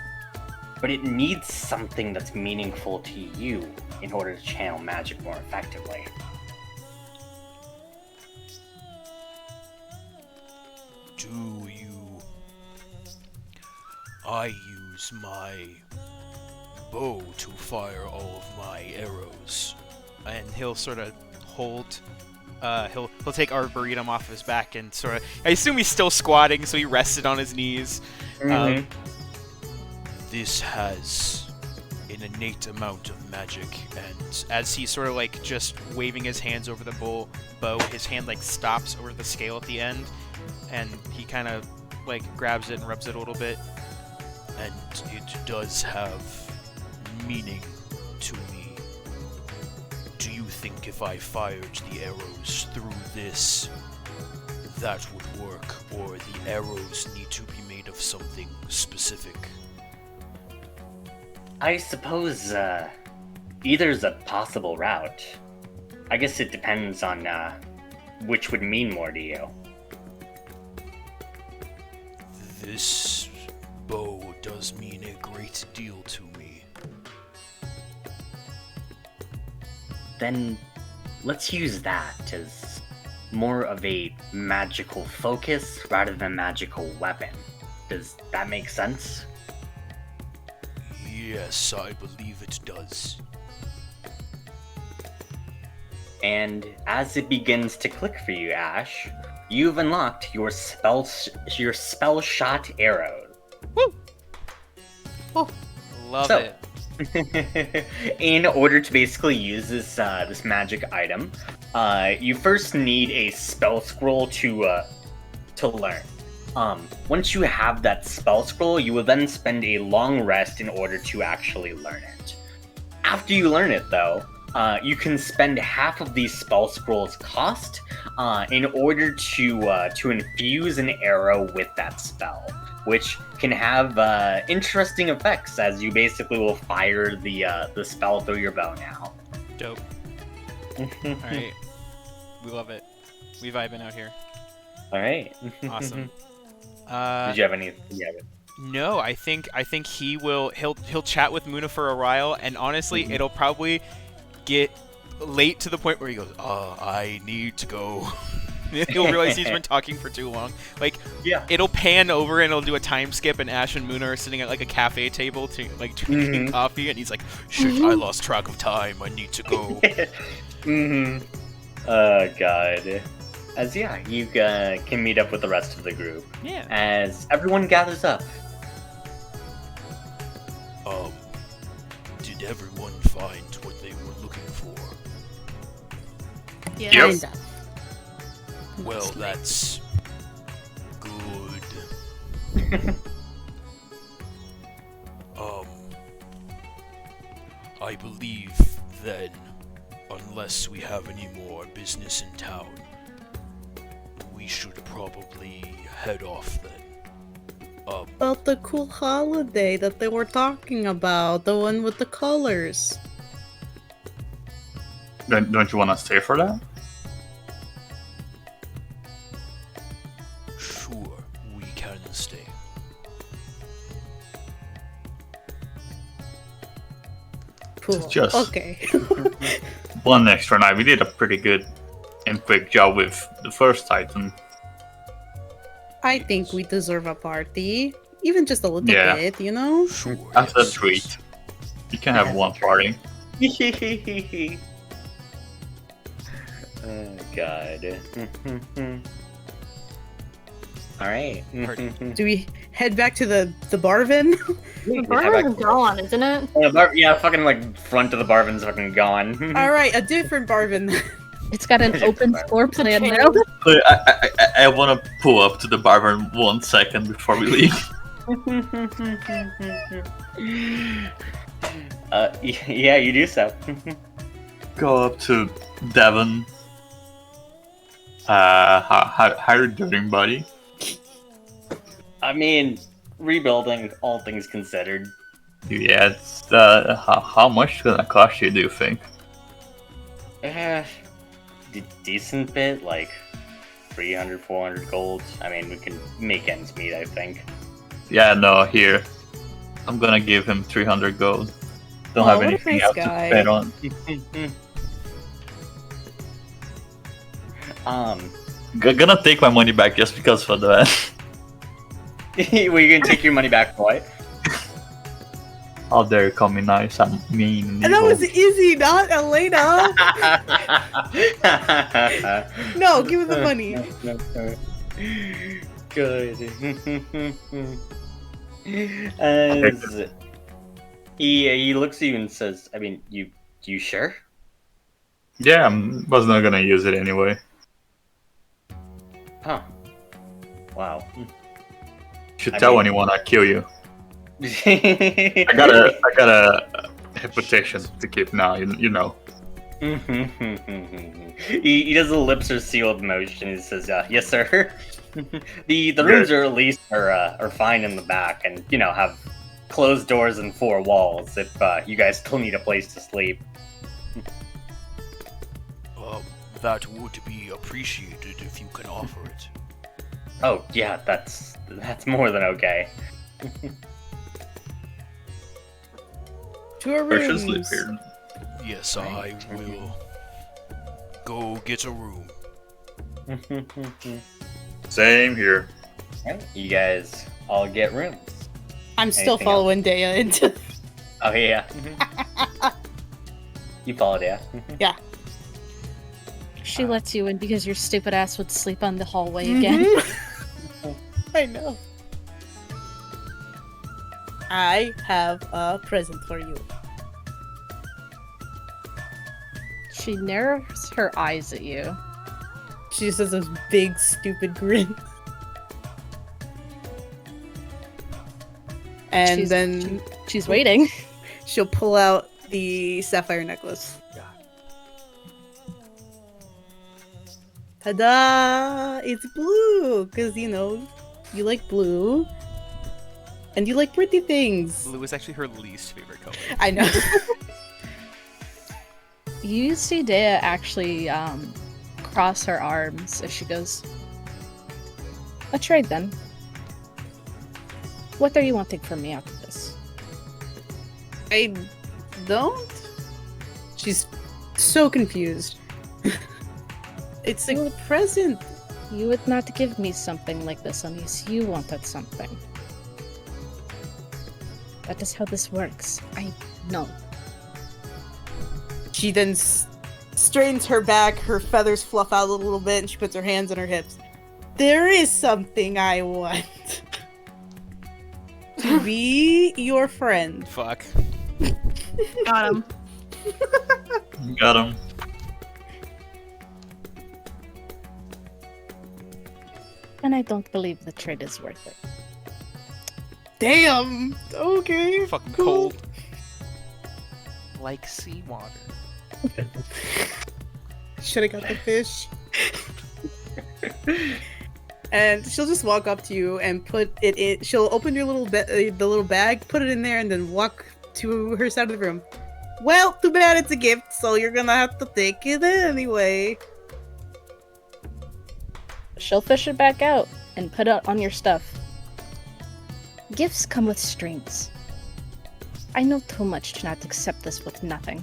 but it needs something that's meaningful to you in order to channel magic more effectively. Do you... I use my bow to fire all of my arrows. And he'll sort of hold. He'll take Arboretum off his back and sort of. I assume he's still squatting, so he rested on his knees. This has an innate amount of magic, and As he's sort of like just waving his hands over the bow, his hand like stops over the scale at the end, and he kind of like grabs it and rubs it a little bit. and it does have meaning to me. Do you think if I fired the arrows through this, that would work, or the arrows need to be made of something specific? I suppose either's a possible route. I guess it depends on which would mean more to you. This bow does mean a great deal to me. Then let's use that as more of a magical focus rather than magical weapon. Does that make sense? Yes, I believe it does. And as it begins to click for you, Ash, you've unlocked your spell shot arrow. Woo! Love So- it. In order to basically use this this magic item, you first need a spell scroll to learn. Once you have that spell scroll, you will then spend a long rest in order to actually learn it. After you learn it, though, you can spend half of these spell scrolls cost in order to infuse an arrow with that spell, which can have interesting effects as you basically will fire the spell through your bow now. Dope. Alright. We love it. We vibing out here. All right. Awesome. Did you have any? Yeah. No, I think he'll chat with Muna for a while, and honestly, it'll probably get late to the point where he goes, I need to go. You'll realize he's been talking for too long. Like, Yeah. it'll pan over and it'll do a time skip, and Ash and Moon are sitting at like a cafe table to like drinking coffee, and he's like, shit, I lost track of time. I need to go. Oh god. As you can meet up with the rest of the group. Yeah. As everyone gathers up. Did everyone find what they were looking for? Yeah. Yep. Kinda. Well, that's good. I believe then, unless we have any more business in town, we should probably head off then. About the cool holiday that they were talking about, the one with the colors. Don't you want to stay for that? Sure, we can stay. Cool. Just- Okay. One extra night. We did a pretty good and quick job with the first Titan. I think we deserve a party. Even just a little Yeah. bit, you know? Sure. That's a yes. treat. You can have one party. Oh god. Alright. Do we head back to the Barvin? The bar is gone, isn't it? Yeah, fucking like front of the Barvin's fucking gone. Alright, a different Barvin. It's got an open floor plan chain. now. I want to pull up to the barber in 1 second before we leave. Yeah, you do so. Go up to Devon. How you doing, buddy? I mean, rebuilding, all things considered. Yeah, it's how much gonna cost you? Do you think? Decent bit, like 300, 400 gold. I mean, we can make ends meet, I think. Yeah, no. Here, I'm gonna give him 300 gold. Don't Aw, have what a anything nice else guy. to spend on. Gonna take my money back just because for that. Were you gonna take your money back, boy? How dare you call me nice? I'm mean. And And that evil. was easy, not Elena. No, give me the money. Good. As he looks at you and says, "I mean, you sure?" Yeah, I was not gonna use it anyway. Huh. Wow. Should I tell mean- anyone I kill you. I I got a reputation to keep now. You know. he does a lips are sealed motion. He says, "Yes, sir." The rooms are at least are fine in the back, and have closed doors and 4 walls. If you guys still need a place to sleep. That would be appreciated if you can offer it. Oh yeah, that's more than okay. To our Precious live rooms. here. Yes, I will go get a room. Same here. Right, you guys all get rooms. I'm still Anything following Dea into. Oh yeah. You followed, yeah. She lets you in because your stupid ass would sleep on the hallway again. Mhm. I know. I have a present for you. She narrows her eyes at you. She just has this big, stupid grin. And She's- then She's waiting. she'll pull out the sapphire necklace. Ta-da! It's blue! Because, you like blue. And you like pretty things. Blue is actually her least favorite color. I know. You see Dea actually cross her arms as she goes, "A trade then. What are you wanting from me after this?" I don't? She's so confused. It's a present. You would not give me something like this unless you wanted something. That is how this works. I know. She then straightens her back, her feathers fluff out a little bit, and she puts her hands on her hips. There is something I want. To be your friend. Fuck. Got him. Got him. And I don't believe the trade is worth it. Damn! Okay. Fucking cool. cold. Like seawater. Should've got the fish. And she'll just walk up to you and put it in. She'll open your the little bag, put it in there, and then walk to her side of the room. Well, too bad it's a gift, so you're gonna have to take it anyway. She'll fish it back out and put it on your stuff. Gifts come with strings. I know too much to not accept this with nothing.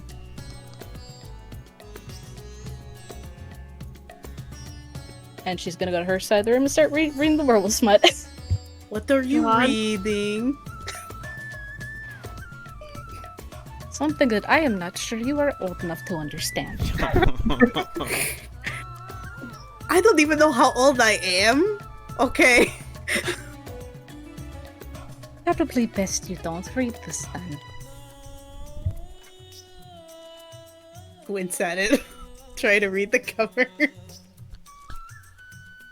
And she's gonna go to her side of the room and start reading the werewolf smut. What are you God. reading? Something that I am not sure you are old enough to understand. I don't even know how old I am. Okay. Probably best you don't read this then. Wince at it. Try to read the cover.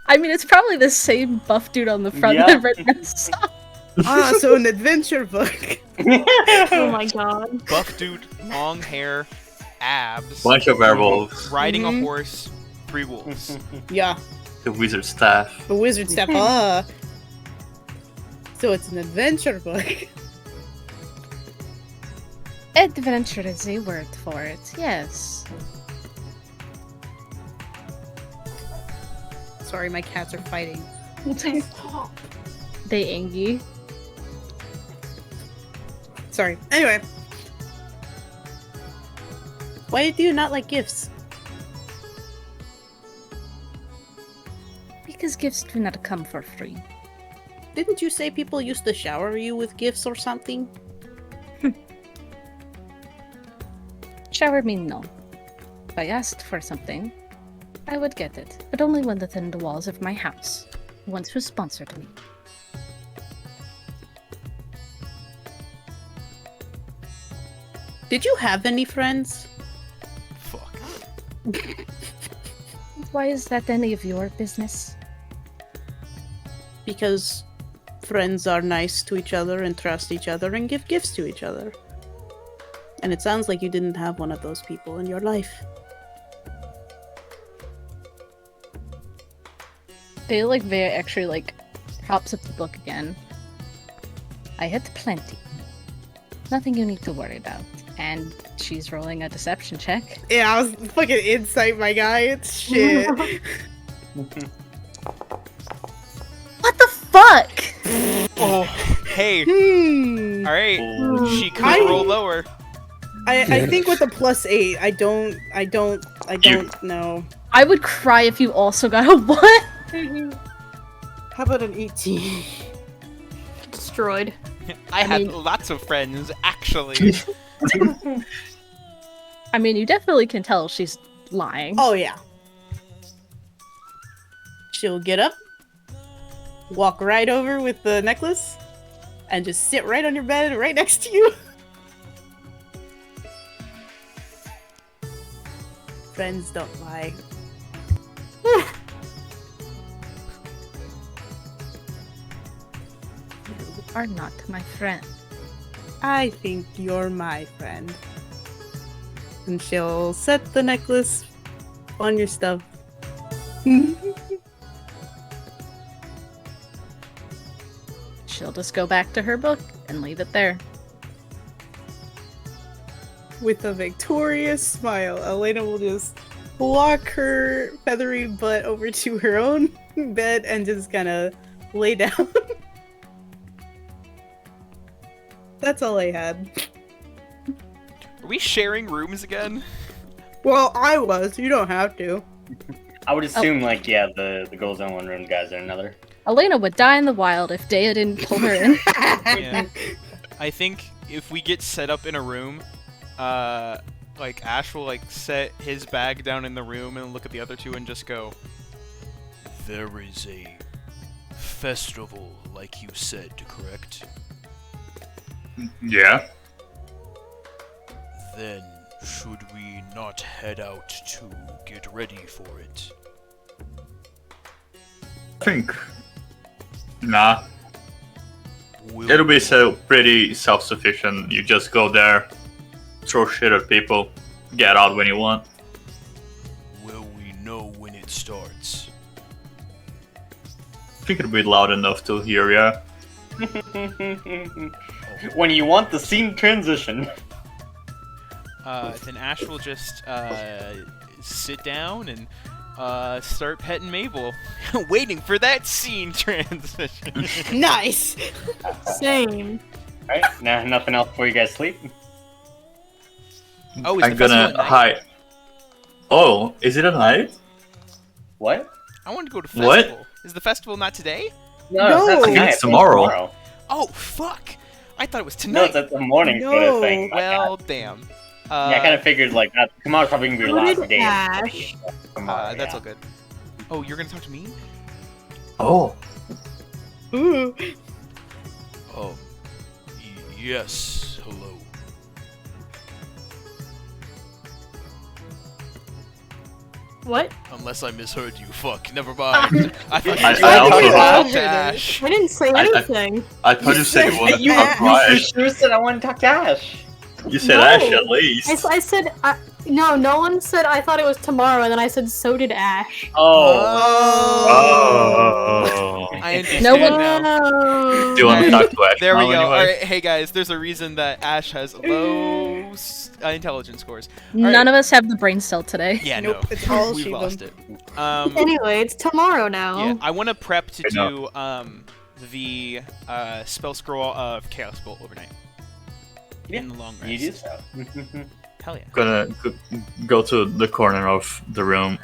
I mean, it's probably the same buff dude on the front Yeah. that I've read saw. Ah, so an adventure book. Oh my god. Buff dude, long hair, abs, Bunch of werewolves. riding Mhm. a horse, 3 wolves. Yeah, The wizard staff. the wizard step. Ah. So it's an adventure book. Adventure is a word for it, yes. Sorry, my cats are fighting. They angry. Sorry. Anyway. Why do you not like gifts? Because gifts do not come for free. Didn't you say people used to shower you with gifts or something? Shower me no. If I asked for something, I would get it, but only when within the walls of my house, once who sponsored me. Did you have any friends? Fuck. Why is that any of your business? Because friends are nice to each other and trust each other and give gifts to each other. And it sounds like you didn't have one of those people in your life. They like very actually like props up the book again. I had plenty. Nothing you need to worry about. And she's rolling a deception check. Yeah, I was fucking insight, my guy. It's shit. What the fuck? Oh, hey. Hmm. All right. Oh, She could I- roll lower. I think with the +8, I don't know. I would cry if you also got a 1. How about an 18? Destroyed. I had mean- lots of friends, actually. I mean, you definitely can tell she's lying. Oh yeah. She'll get up, walk right over with the necklace, and just sit right on your bed, right next to you. Friends don't lie. You are not my friend. I think you're my friend. And she'll set the necklace on your stuff. She'll just go back to her book and leave it there. With a victorious smile, Elena will just walk her feathery butt over to her own bed and just kind of lay down. That's all I had. Are we sharing rooms again? Well, I was. You don't have to. I would assume, like, yeah, the girls in one room, guys in another. Elena would die in the wild if Dea didn't pull her in. Yeah. I think if we get set up in a room, like Ash will like set his bag down in the room and look at the other two and just go, There is a festival, like you said, correct? Yeah. Then should we not head out to get ready for it? I think. Nah. Will It'll be so pretty self-sufficient. You just go there, throw shit at people, get out when you want. Will we know when it starts? I think it'll be loud enough to hear, yeah. When you want the scene transition. then Ash will just sit down and start petting Mabel, waiting for that scene transition. Nice. Same. Alright, now nothing else before you guys sleep? Oh, is I'm the festival gonna at night? hide. Oh, is it a night? What? I wanted to go to What? festival. Is the festival not today? No. that's I think tonight, it's tomorrow. Oh, fuck! I thought it was No, tonight. that's the morning sort of thing. No. Well, damn. Yeah, I kind of figured like that. Tomorrow's probably gonna be your What last did day. Ash? Tomorrow, That's yeah. all good. Oh, you're gonna talk to me? Oh, Ooh. Oh, yes, hello. What? Unless I misheard you, fuck, never mind. I thought I- you I were also- talking about Ash. I didn't say I- anything. I thought you said you wanted to You talk to for Ash. sure said I want to talk to Ash. You said No. Ash at least. I said, no, Nolan said I thought it was tomorrow, and then I said so did Ash. Oh. Oh. I understand No one- now. Do you want to talk to Ash There we now go. anyway? Alright, hey guys, there's a reason that Ash has low intelligence scores. None of us have the brain cell today. Yeah, Nope, no. it's all We've Shiva. lost it. Anyway, it's tomorrow now. Yeah, I want to prep to I know. do the spell scroll of Chaos Bolt overnight. In the long rest. You do so. Hell yeah. Gonna go to the corner of the room,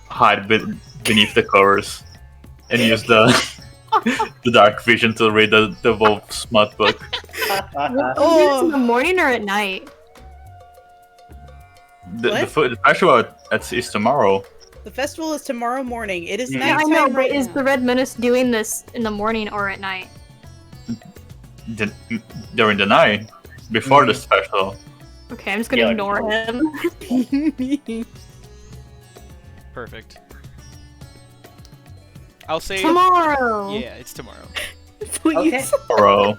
hide beneath the covers, and use the dark vision to read the Wolf Smut book. Oh, it's in the morning or at night? The festival is tomorrow. The festival is tomorrow morning. It is Yeah, Yeah, I nighttime know, but right is now. the Red Menace doing this in the morning or at night? During the night, before the festival. Okay, I'm just gonna Yeah, ignore him. Perfect. I'll say Tomorrow! Yeah, it's tomorrow. Please. Tomorrow.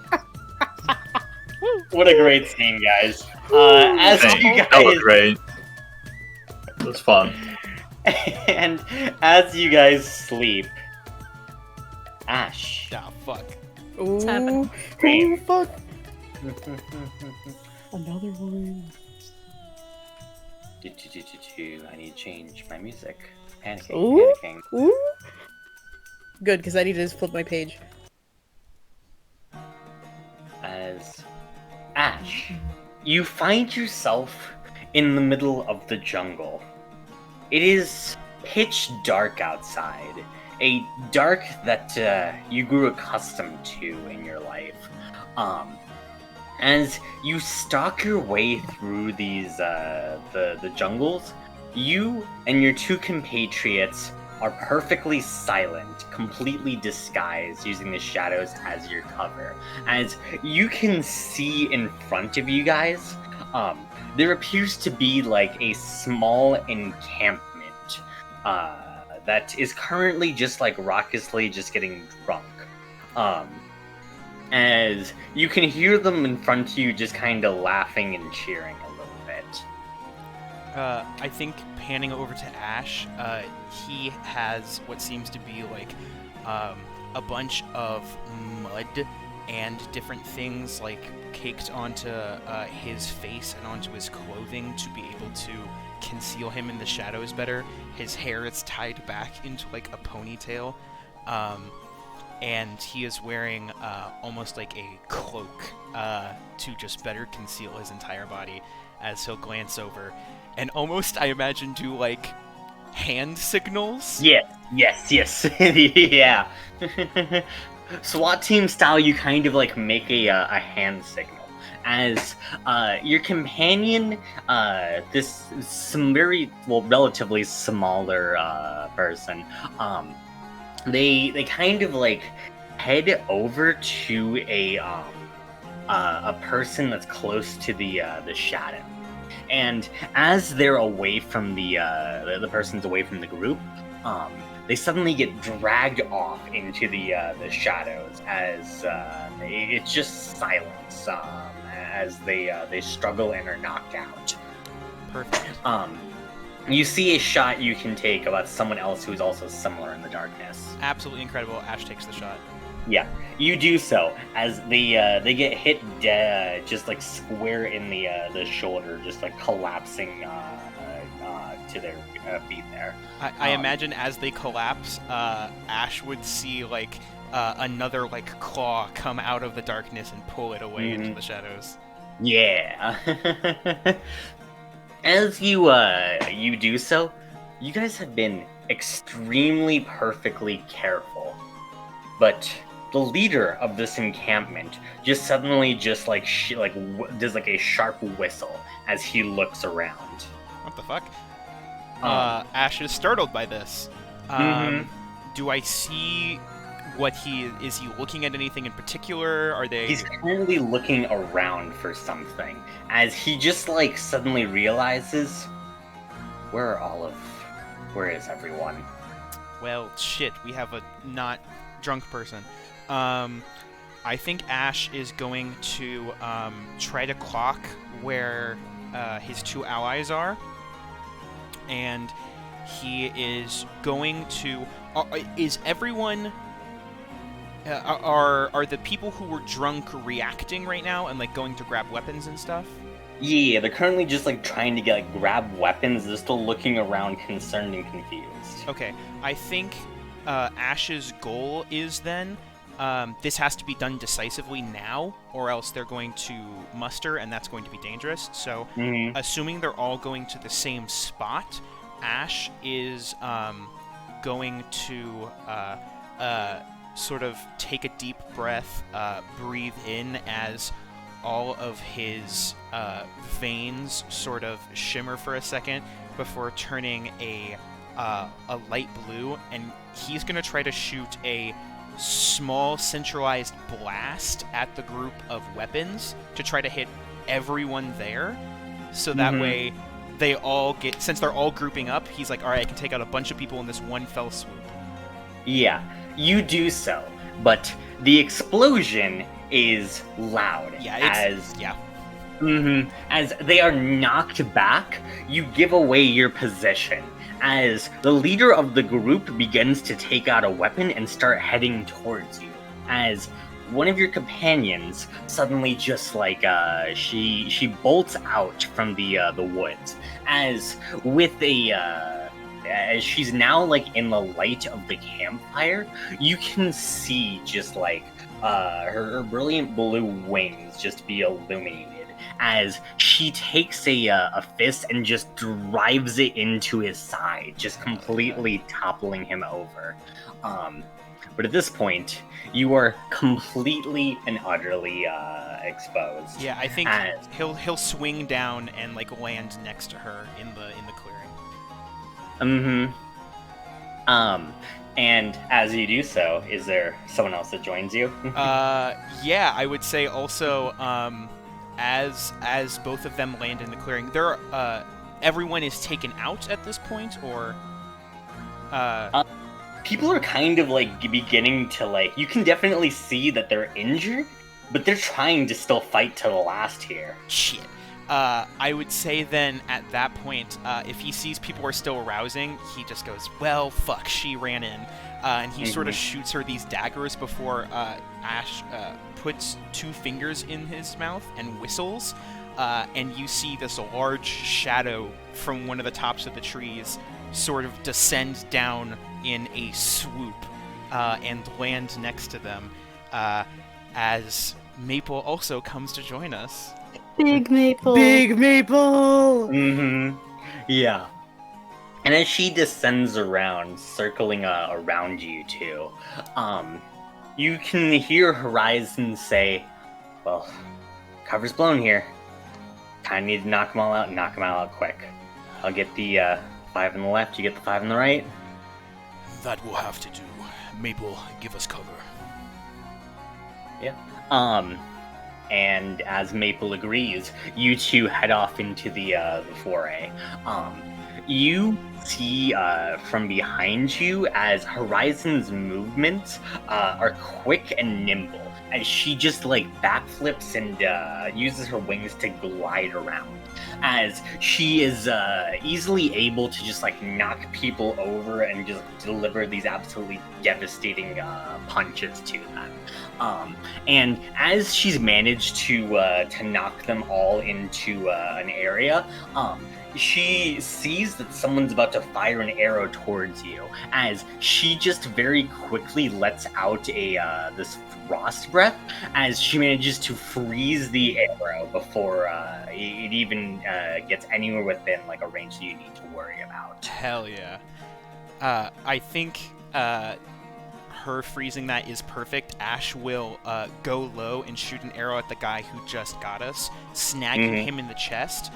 What a great scene, guys. As Thank you you. That was guys great. It was fun. and as you guys sleep, Ash. Ah, fuck. Ooh. happening? Ooh, fuck. Another one. I need to change my music. Panicking, Ooh. panicking. Ooh. Good, because I need to just flip my page. As Ash, you find yourself in the middle of the jungle. It is pitch dark outside, a dark that you grew accustomed to in your life. As you stalk your way through these the jungles, you and your two compatriots are perfectly silent, completely disguised, using the shadows as your cover. As you can see in front of you guys, there appears to be like a small encampment that is currently just like raucously just getting drunk. As you can hear them in front of you just kind of laughing and cheering a little bit. I think panning over to Ash, he has what seems to be like a bunch of mud and different things like caked onto his face and onto his clothing to be able to conceal him in the shadows better. His hair is tied back into like a ponytail, and he is wearing almost like a cloak to just better conceal his entire body. as he'll glance over and almost, I imagine, do like hand signals. Yes, yeah. SWAT team style, you kind of like make a hand signal as your companion, some very relatively smaller person, they kind of like head over to a person that's close to the shadow. And as they're away from the person's away from the group, they suddenly get dragged off into the shadows as it's just silence as they struggle and are knocked out. Perfect. You see a shot you can take about someone else who's also similar in the darkness. Absolutely incredible. Ash takes the shot. Yeah, you do so as they get hit just like square in the shoulder, just like collapsing to their feet there. I imagine as they collapse, Ash would see like another like claw come out of the darkness and pull it away into the shadows. Yeah. As you do so, you guys have been extremely perfectly careful, but the leader of this encampment just suddenly does like a sharp whistle as he looks around. What the fuck? Ash is startled by this. Do I see what is he looking at anything in particular? Are they... He's currently looking around for something as he just like suddenly realizes, where is everyone? Well, shit, we have a not drunk person. I think Ash is going to try to clock where his two allies are, and he is going to... is everyone... Are the people who were drunk reacting right now and like going to grab weapons and stuff? Yeah, they're currently just like trying to grab weapons. They're still looking around, concerned and confused. Okay, I think Ash's goal is then this has to be done decisively now, or else they're going to muster, and that's going to be dangerous. So, assuming they're all going to the same spot, Ash is going to sort of take a deep breath, breathe in as all of his veins sort of shimmer for a second before turning a light blue, and he's going to try to shoot a small centralized blast at the group of weapons to try to hit everyone there, so that way they all get, since they're all grouping up, he's like, all right, I can take out a bunch of people in this one fell swoop. Yeah, you do so, but the explosion is loud. As they are knocked back, you give away your position as the leader of the group begins to take out a weapon and start heading towards you, as one of your companions suddenly just like she bolts out from the woods, as with as she's now like in the light of the campfire, you can see just like her brilliant blue wings just be illuminated as she takes a fist and just drives it into his side, just completely toppling him over. But at this point, you are completely and utterly exposed. Yeah, I think he'll swing down and like land next to her in the clearing. And as you do so, is there someone else that joins you? Yeah, I would say also, as both of them land in the clearing, everyone is taken out at this point, or people are kind of like beginning to like, you can definitely see that they're injured, but they're trying to still fight to the last here. Shit. I would say then at that point, if he sees people are still arousing, he just goes, well, fuck, she ran in. And he sort of shoots her these daggers before Ash puts two fingers in his mouth and whistles. And you see this large shadow from one of the tops of the trees sort of descend down in a swoop and land next to them, as Maple also comes to join us. Big Maple. Big Maple. Mm-hmm. Yeah. And as she descends around, circling around you two, you can hear Horizon say, "Well, cover's blown here. Kinda need to knock them all out and knock them out quick. I'll get the 5 on the left, you get the 5 on the right." That will have to do. Maple, give us cover. Yeah. And as Maple agrees, you two head off into the foray. You see from behind you as Horizon's movements are quick and nimble, as she just like backflips and uses her wings to glide around, as she is easily able to just like knock people over and just deliver these absolutely devastating punches to them. And as she's managed to knock them all into an area, she sees that someone's about to fire an arrow towards you, as she just very quickly lets out a this frost breath, as she manages to freeze the arrow before it even gets anywhere within like a range that you need to worry about. Hell yeah. I think her freezing that is perfect. Ash will go low and shoot an arrow at the guy who just got us, snagging him in the chest.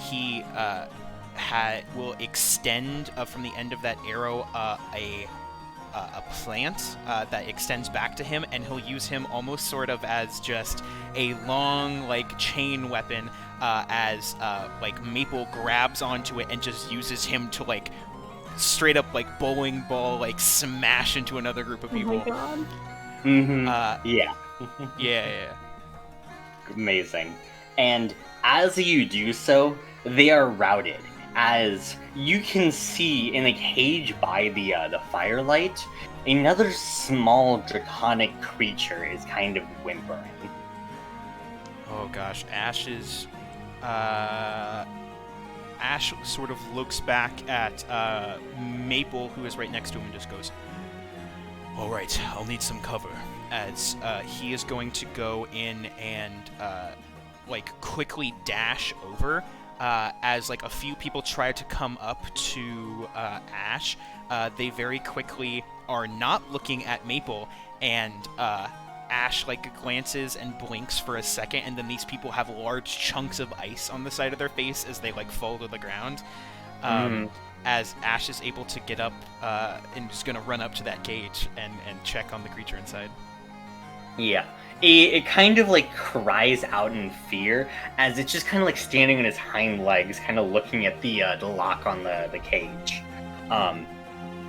He will extend from the end of that arrow a plant that extends back to him, and he'll use him almost sort of as just a long like chain weapon as like Maple grabs onto it and just uses him to like straight up like bowling ball like smash into another group of people. Oh my god. Yeah. Yeah. Amazing. And as you do so, they are routed. As you can see in a cage by the firelight, another small draconic creature is kind of whimpering. Oh gosh, Ash sort of looks back at Maple, who is right next to him, and just goes, All right, I'll need some cover. as he is going to go in and like quickly dash over as like a few people try to come up to Ash. They very quickly are not looking at Maple, and Ash like glances and blinks for a second, and then these people have large chunks of ice on the side of their face as they like fall to the ground. As Ash is able to get up and is going to run up to that cage and check on the creature inside. Yeah. It kind of like cries out in fear as it's just kind of like standing on its hind legs, kind of looking at the lock on the cage. I'm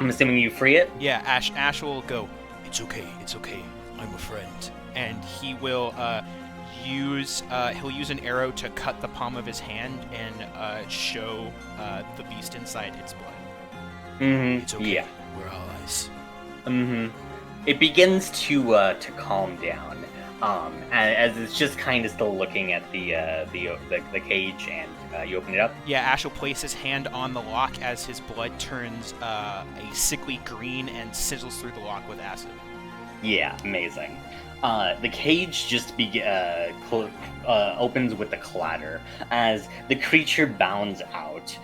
assuming you free it? Yeah, Ash will go, It's okay, I'm a friend. and he will he'll use an arrow to cut the palm of his hand and show the beast inside its blood. It's okay, Yeah. we're allies. It begins to calm down. As it's just kind of still looking at the cage, and you open it up. Yeah, Ash will place his hand on the lock as his blood turns a sickly green and sizzles through the lock with acid. Yeah, amazing. The cage just opens with a clatter as the creature bounds out.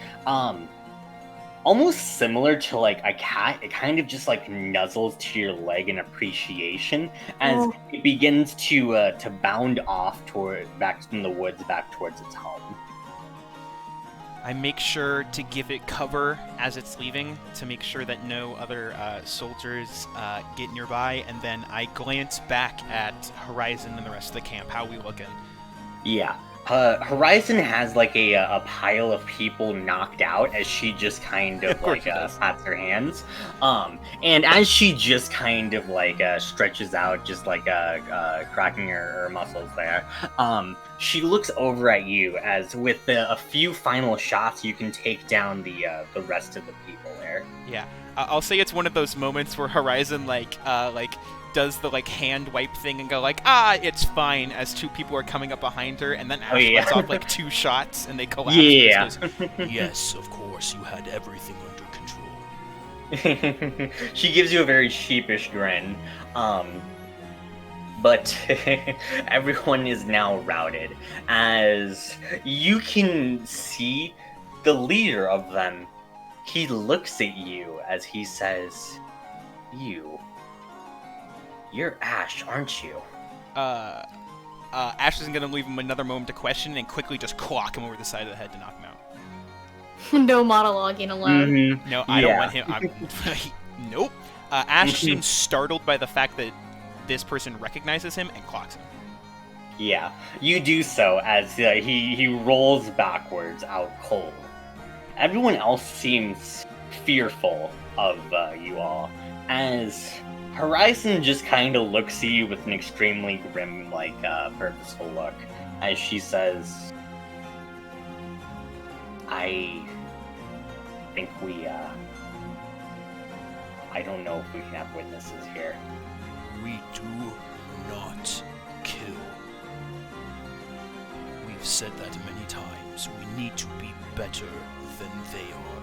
Almost similar to like a cat, it kind of just like nuzzles to your leg in appreciation as it begins to bound off back from the woods back towards its home. I make sure to give it cover as it's leaving to make sure that no other soldiers get nearby, and then I glance back at Horizon and the rest of the camp. How we looking? Yeah. Horizon has like a pile of people knocked out as she just kind of like pats her hands. And as she just kind of like stretches out, just like cracking her muscles there, she looks over at you as with a few final shots you can take down the rest of the people there. Yeah, I'll say it's one of those moments where Horizon like does the like hand wipe thing and go like, it's fine, as two people are coming up behind her, and then Ash lets off like two shots and they collapse. Yeah. Yes, of course, you had everything under control. She gives you a very sheepish grin. but everyone is now routed as you can see the leader of them. He looks at you as he says, You're Ash, aren't you? Ash isn't gonna leave him another moment to question and quickly just clock him over the side of the head to knock him out. No monologuing allowed. Mm-hmm. No, I don't want him. Nope. Ash seems startled by the fact that this person recognizes him and clocks him. Yeah, you do so as he rolls backwards out cold. Everyone else seems fearful of you all, as Horizon just kind of looks at you with an extremely grim, purposeful look, as she says, I think I don't know if we can have witnesses here. We do not kill. We've said that many times. We need to be better than they are.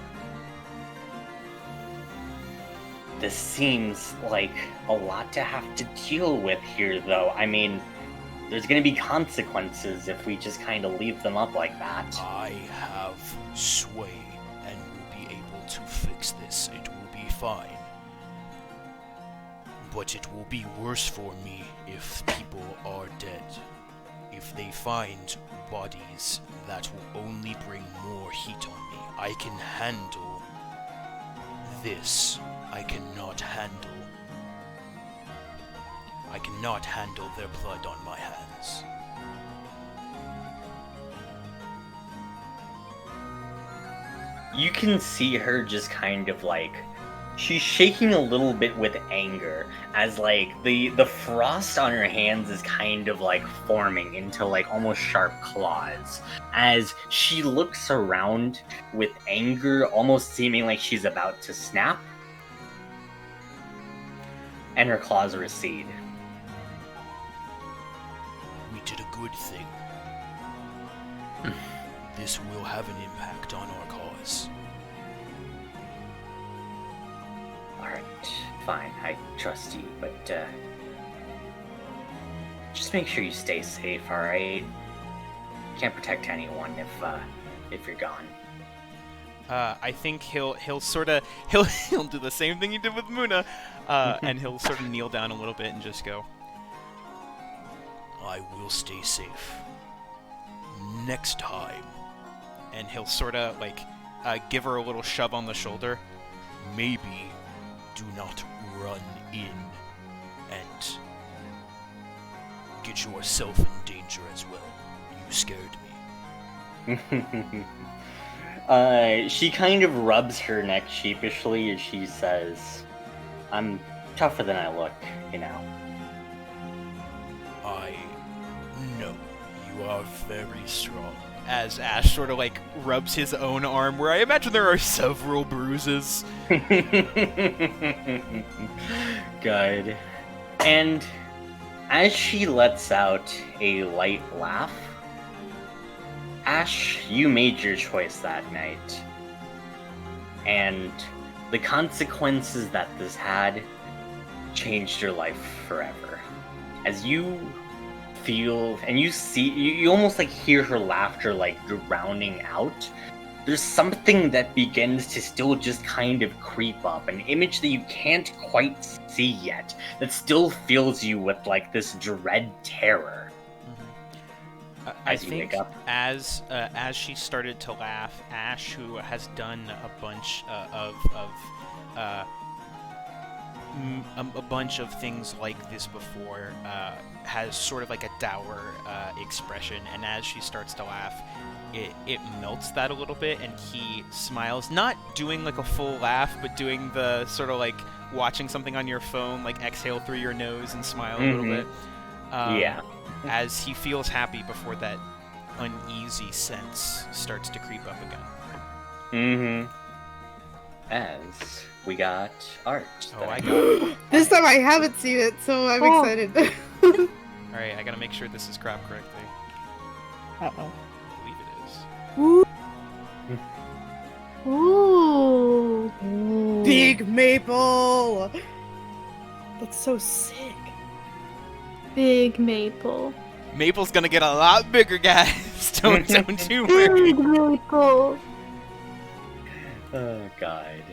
This seems like a lot to have to deal with here, though. I mean, there's gonna be consequences if we just kind of leave them up like that. I have sway and will be able to fix this. It will be fine. But it will be worse for me if people are dead. If they find bodies, that will only bring more heat on me. I can handle this. I cannot handle their blood on my hands. You can see her just kind of she's shaking a little bit with anger as the frost on her hands is kind of forming into almost sharp claws as she looks around with anger, almost seeming like she's about to snap, and her claws recede. We did a good thing. This will have an impact on our cause. Alright, fine, I trust you, but just make sure you stay safe, alright? Can't protect anyone if you're gone. I think he'll do the same thing he did with Muna, and he'll sort of kneel down a little bit and just go, I will stay safe. Next time. And he'll sort of give her a little shove on the shoulder. Maybe do not run in and get yourself in danger as well. You scared me. She kind of rubs her neck sheepishly as she says, I'm tougher than I look, you know. I know you are very strong. As Ash sort of rubs his own arm, where I imagine there are several bruises. Good. And as she lets out a light laugh, Ash, you made your choice that night. And the consequences that this had changed your life forever. As you feel and you see, you almost hear her laughter drowning out. There's something that begins to still just kind of creep up, an image that you can't quite see yet, that still fills you with this dread terror. I think as she started to laugh, Ash, who has done a bunch a bunch of things like this before, has sort of a dour expression, and as she starts to laugh, it melts that a little bit, and he smiles, not doing a full laugh, but doing the sort of watching something on your phone, exhale through your nose and smile a little bit. Yeah. As he feels happy before that uneasy sense starts to creep up again. As we got art. Oh, I got it. This time I haven't seen it, so I'm excited. Alright, I gotta make sure this is grabbed correctly. Uh-oh. I believe it is. Ooh. Big maple! That's so sick. big maple. Maple's gonna get a lot bigger, guys. Don't you worry. Big maple. Oh god.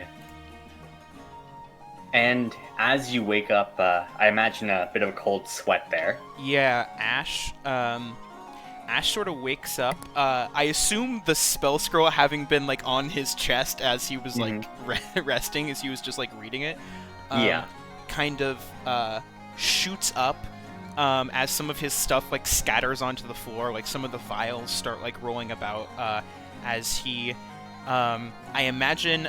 And as you wake up, I imagine a bit of a cold sweat there. Yeah, Ash. Ash sort of wakes up. I assume the spell scroll having been like on his chest as he was like resting, as he was just like reading it. Yeah. Kind of shoots up as some of his stuff like scatters onto the floor. Like some of the vials start like rolling about as he. I imagine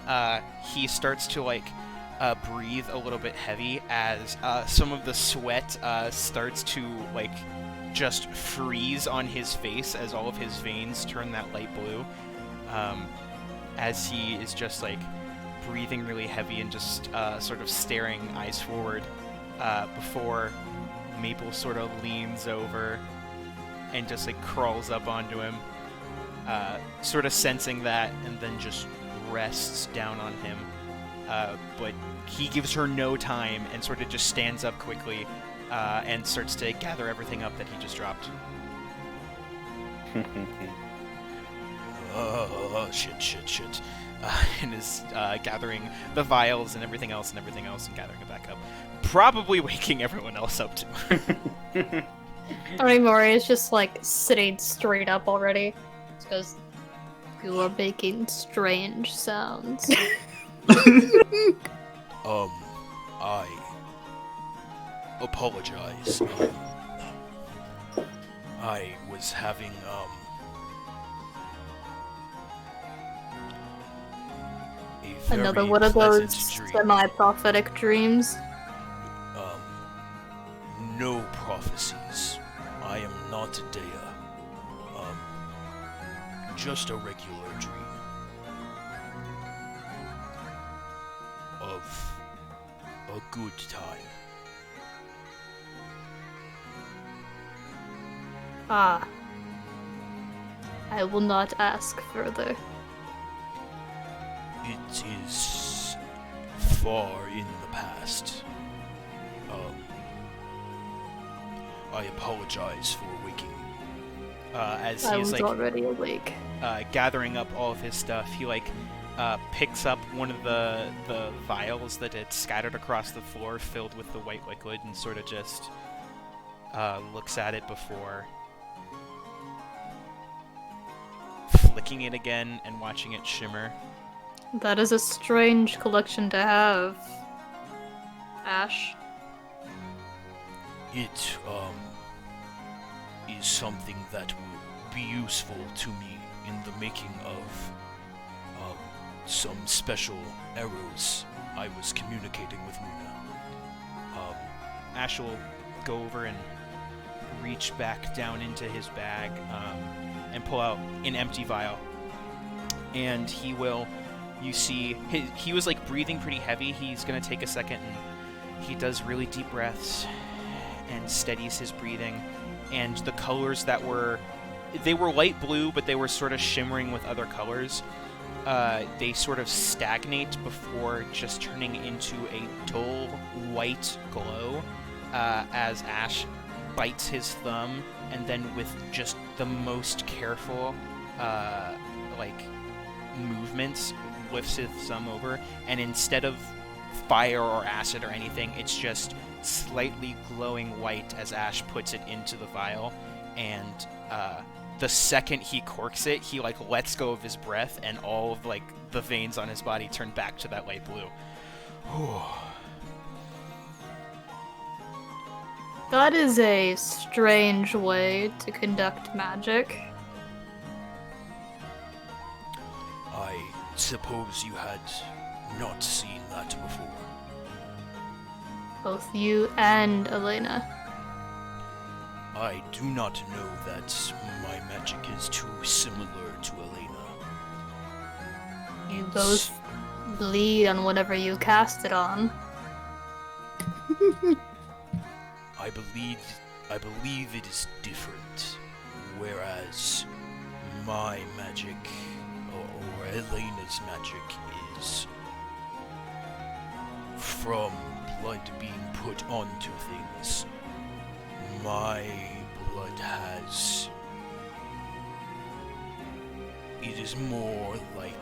he starts to like breathe a little bit heavy as some of the sweat starts to like just freeze on his face as all of his veins turn that light blue, as he is just like breathing really heavy and just sort of staring eyes forward before Maple sort of leans over and just like crawls up onto him, sort of sensing that, and then just rests down on him. But he gives her no time and sort of just stands up quickly and starts to gather everything up that he just dropped. Shit. And is gathering the vials and everything else and gathering it back up. Probably waking everyone else up too. Orimori is just like sitting straight up already. Because you are making strange sounds. I apologize. I was having, a very Another one of pleasant those dream. semi-prophetic dreams. No prophecies. I am not a Dea. Just a regular dream. Of a good time. Ah. I will not ask further. It is far in the past. I apologize for waking you. As I he was is like already awake. gathering up all of his stuff, he like picks up one of the vials that had scattered across the floor filled with the white liquid and sort of just looks at it before flicking it again and watching it shimmer. That is a strange collection to have, Ash. It, is something that will be useful to me in the making of, some special arrows I was communicating with Luna. Ash will go over and reach back down into his bag and pull out an empty vial. And he will, you see, he was like breathing pretty heavy. He's going to take a second and he does really deep breaths and steadies his breathing. And the colors that they were light blue, but they were sort of shimmering with other colors. They sort of stagnate before just turning into a dull white glow as Ash bites his thumb and then with just the most careful movements lifts his thumb over, and instead of fire or acid or anything, it's just slightly glowing white as Ash puts it into the vial. And the second he corks it, he like lets go of his breath, and all of like the veins on his body turn back to that light blue. That is a strange way to conduct magic. I suppose you had not seen that before. Both you and Elena. I do not know that my magic is too similar to Elena. You both bleed on whatever you cast it on. I believe it is different, whereas my magic, or Elena's magic, is from blood being put onto things. My blood has... It is more like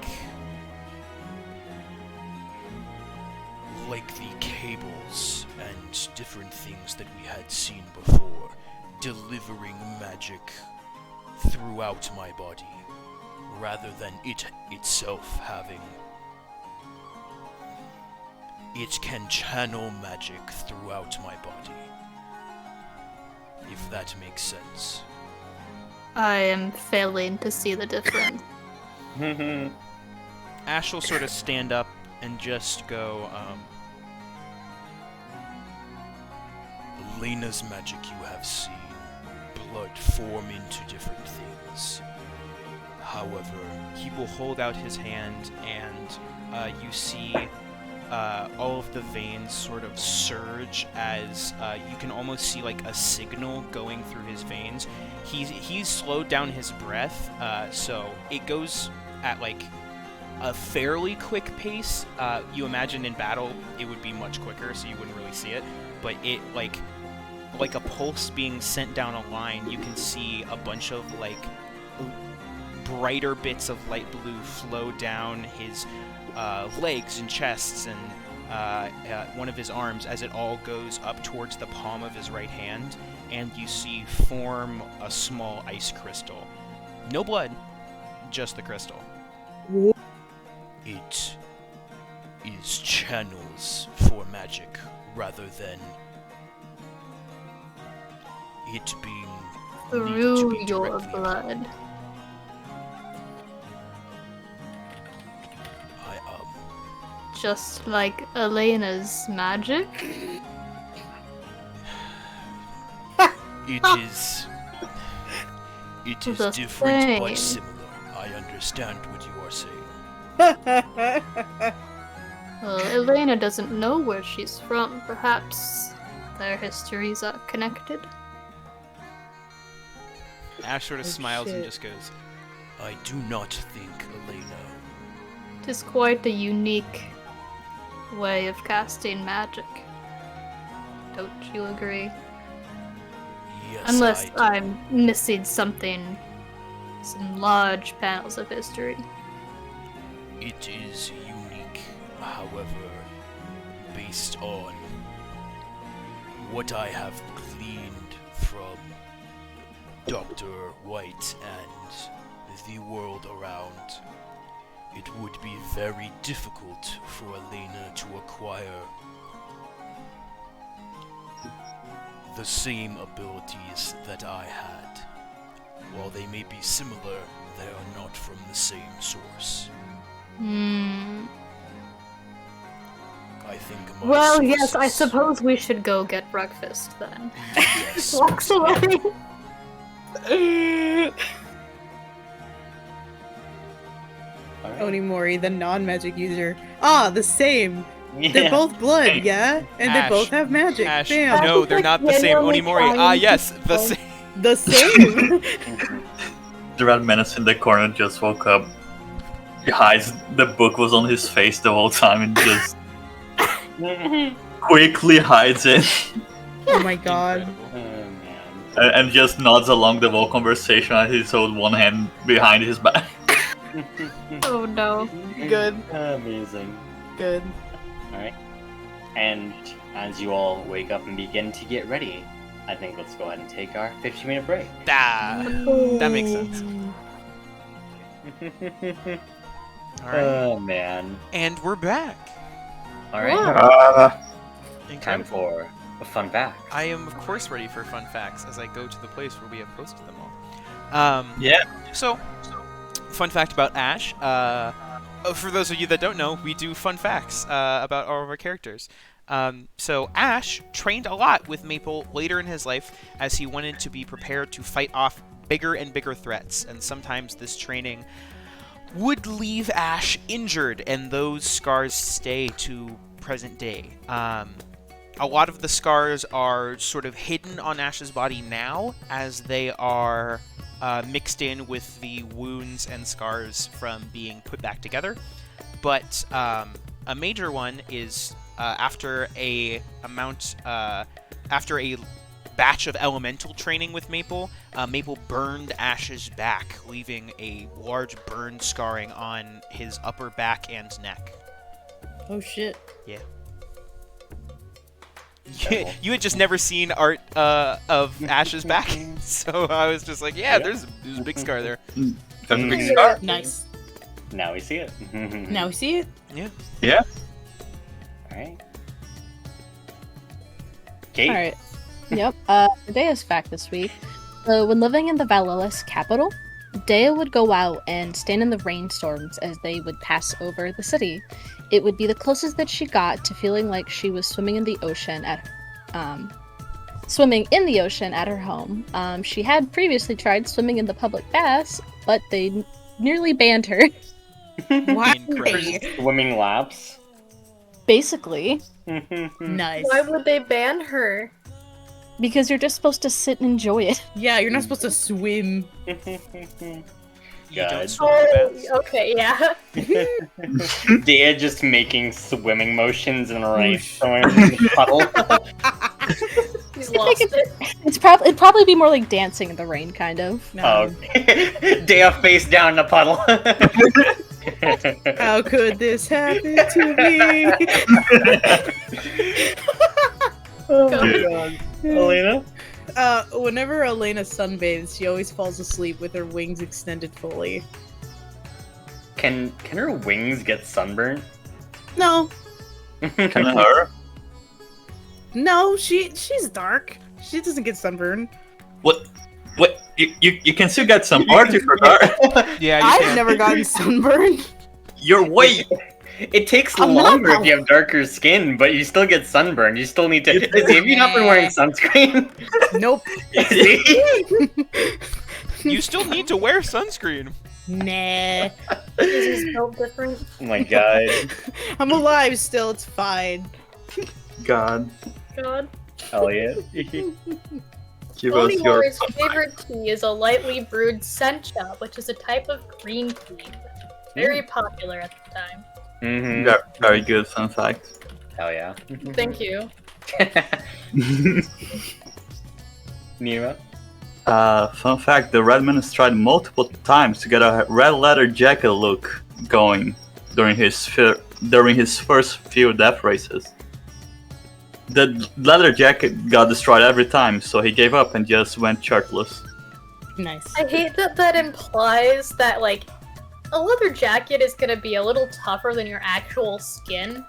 the cables and different things that we had seen before, delivering magic throughout my body, rather than it itself having... It can channel magic throughout my body, if that makes sense. I am failing to see the difference. Ash will sort of stand up and just go, Lena's magic you have seen blood form into different things. However, he will hold out his hand, and you see all of the veins sort of surge as you can almost see like a signal going through his veins. He's slowed down his breath, so it goes at like a fairly quick pace. You imagine in battle it would be much quicker, so you wouldn't really see it, but it like a pulse being sent down a line, you can see a bunch of like brighter bits of light blue flow down his legs and chests and one of his arms as it all goes up towards the palm of his right hand, and you see form a small ice crystal. No blood, just the crystal. it is channels for magic rather than it being needed to Through be your directly blood. Just like Elena's magic? It is The different but same. similar. I understand what you are saying. Well, Elena doesn't know where she's from. Perhaps their histories are connected. Ash sort of Oh, smiles and shit. just goes, I do not think Elena. It is quite a unique way of casting magic. Don't you agree? Yes, Unless I I'm missing something. Some large panels of history. It is unique, however, based on what I have gleaned from Dr. White and the world around. It would be very difficult for Elena to acquire the same abilities that I had. While they may be similar, they are not from the same source. I think my Well, yes, I sources- suppose we should go get breakfast then. Yes, Walks away. Onimori, the non-magic user. Ah, the same. They're Yeah. both blood, yeah? And Ash. they both have magic. Ash, Bam. no, they're not the same. Genuinely Onimori, trying yes, to the find- same. The same. The red menace in the corner just woke up. He hides. The book was on his face the whole time and just quickly hides it Oh my god. Oh, man. and just nods along the whole conversation as he holds one hand behind his back. Oh no. Good. Amazing. Good. Alright. And as you all wake up and begin to get ready, I think let's go ahead and take our 15-minute break. That makes sense. All right, Oh, man. and we're back. Alright. Time Incredible. for a fun fact. I am, of course, ready for fun facts as I go to the place where we have posted them all. Yeah. So, fun fact about Ash. For those of you that don't know, we do fun facts about all of our characters. So Ash trained a lot with Maple later in his life as he wanted to be prepared to fight off bigger and bigger threats, and sometimes this training would leave Ash injured, and those scars stay to present day. A lot of the scars are sort of hidden on Ash's body now, as they are mixed in with the wounds and scars from being put back together. But a major one is after a batch of elemental training with Maple, Maple burned Ash's back, leaving a large burn scarring on his upper back and neck. Oh shit. Yeah. You had just never seen art of Ash's back, so I was just like, yeah, there's a big scar there. That's a big scar. Nice. Now we see it. Now we see it. Yeah. Alright. Kate? Alright. Yep. Dea's fact this week. So, when living in the Valillas capital, Dea would go out and stand in the rainstorms as they would pass over the city. It would be the closest that she got to feeling like she was swimming in the ocean at her home. She had previously tried swimming in the public baths, but they nearly banned her. Why? Swimming laps. Basically. Nice. Why would they ban her? Because you're just supposed to sit and enjoy it. Yeah, you're not supposed to swim. You God. don't swim in the baths. Okay, yeah. Dea just making swimming motions in a rain, throwing in the puddle. He's lost it. It'd probably be more like dancing in the rain, kind of. Oh, Dea face down in the puddle. How could this happen to me? Oh my god. Elena? Whenever Elena sunbathes, she always falls asleep with her wings extended fully. Can her wings get sunburned? No. Can her? No, she's dark. She doesn't get sunburned. What? You can still get some art if you're dark. Yeah, you I've can. never gotten sunburned. You're way. It takes I'm not longer if healthy. you have darker skin, but you still get sunburned. You still need to. Izzy, have you not been wearing sunscreen? Nope. Izzy? You still need to wear sunscreen. Nah. Is he built different? Oh my god. I'm alive still, it's fine. God, God. Elliot. give us your. Onimori's favorite tea is a lightly brewed sencha, which is a type of green tea. Very popular at the time. Mm-hmm. Very good, fun fact. Hell yeah. Thank you. Nima? Fun fact: the Redman has tried multiple times to get a red leather jacket look going during his first few death races. The leather jacket got destroyed every time, so he gave up and just went shirtless. Nice. I hate that implies that, like, a leather jacket is gonna be a little tougher than your actual skin.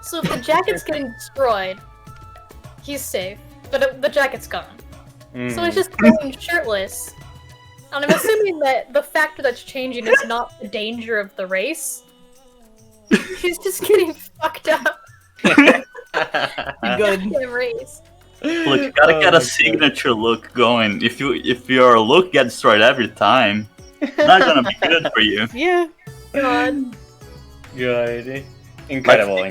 So if the jacket's getting destroyed, he's safe, but the jacket's gone. So he's just going shirtless. And I'm assuming that the factor that's changing is not the danger of the race. He's just getting fucked up Good. in the race. Look, you gotta get a signature look going. If your look gets destroyed every time, it's not gonna be good for you. Yeah. God. Good. Incredible.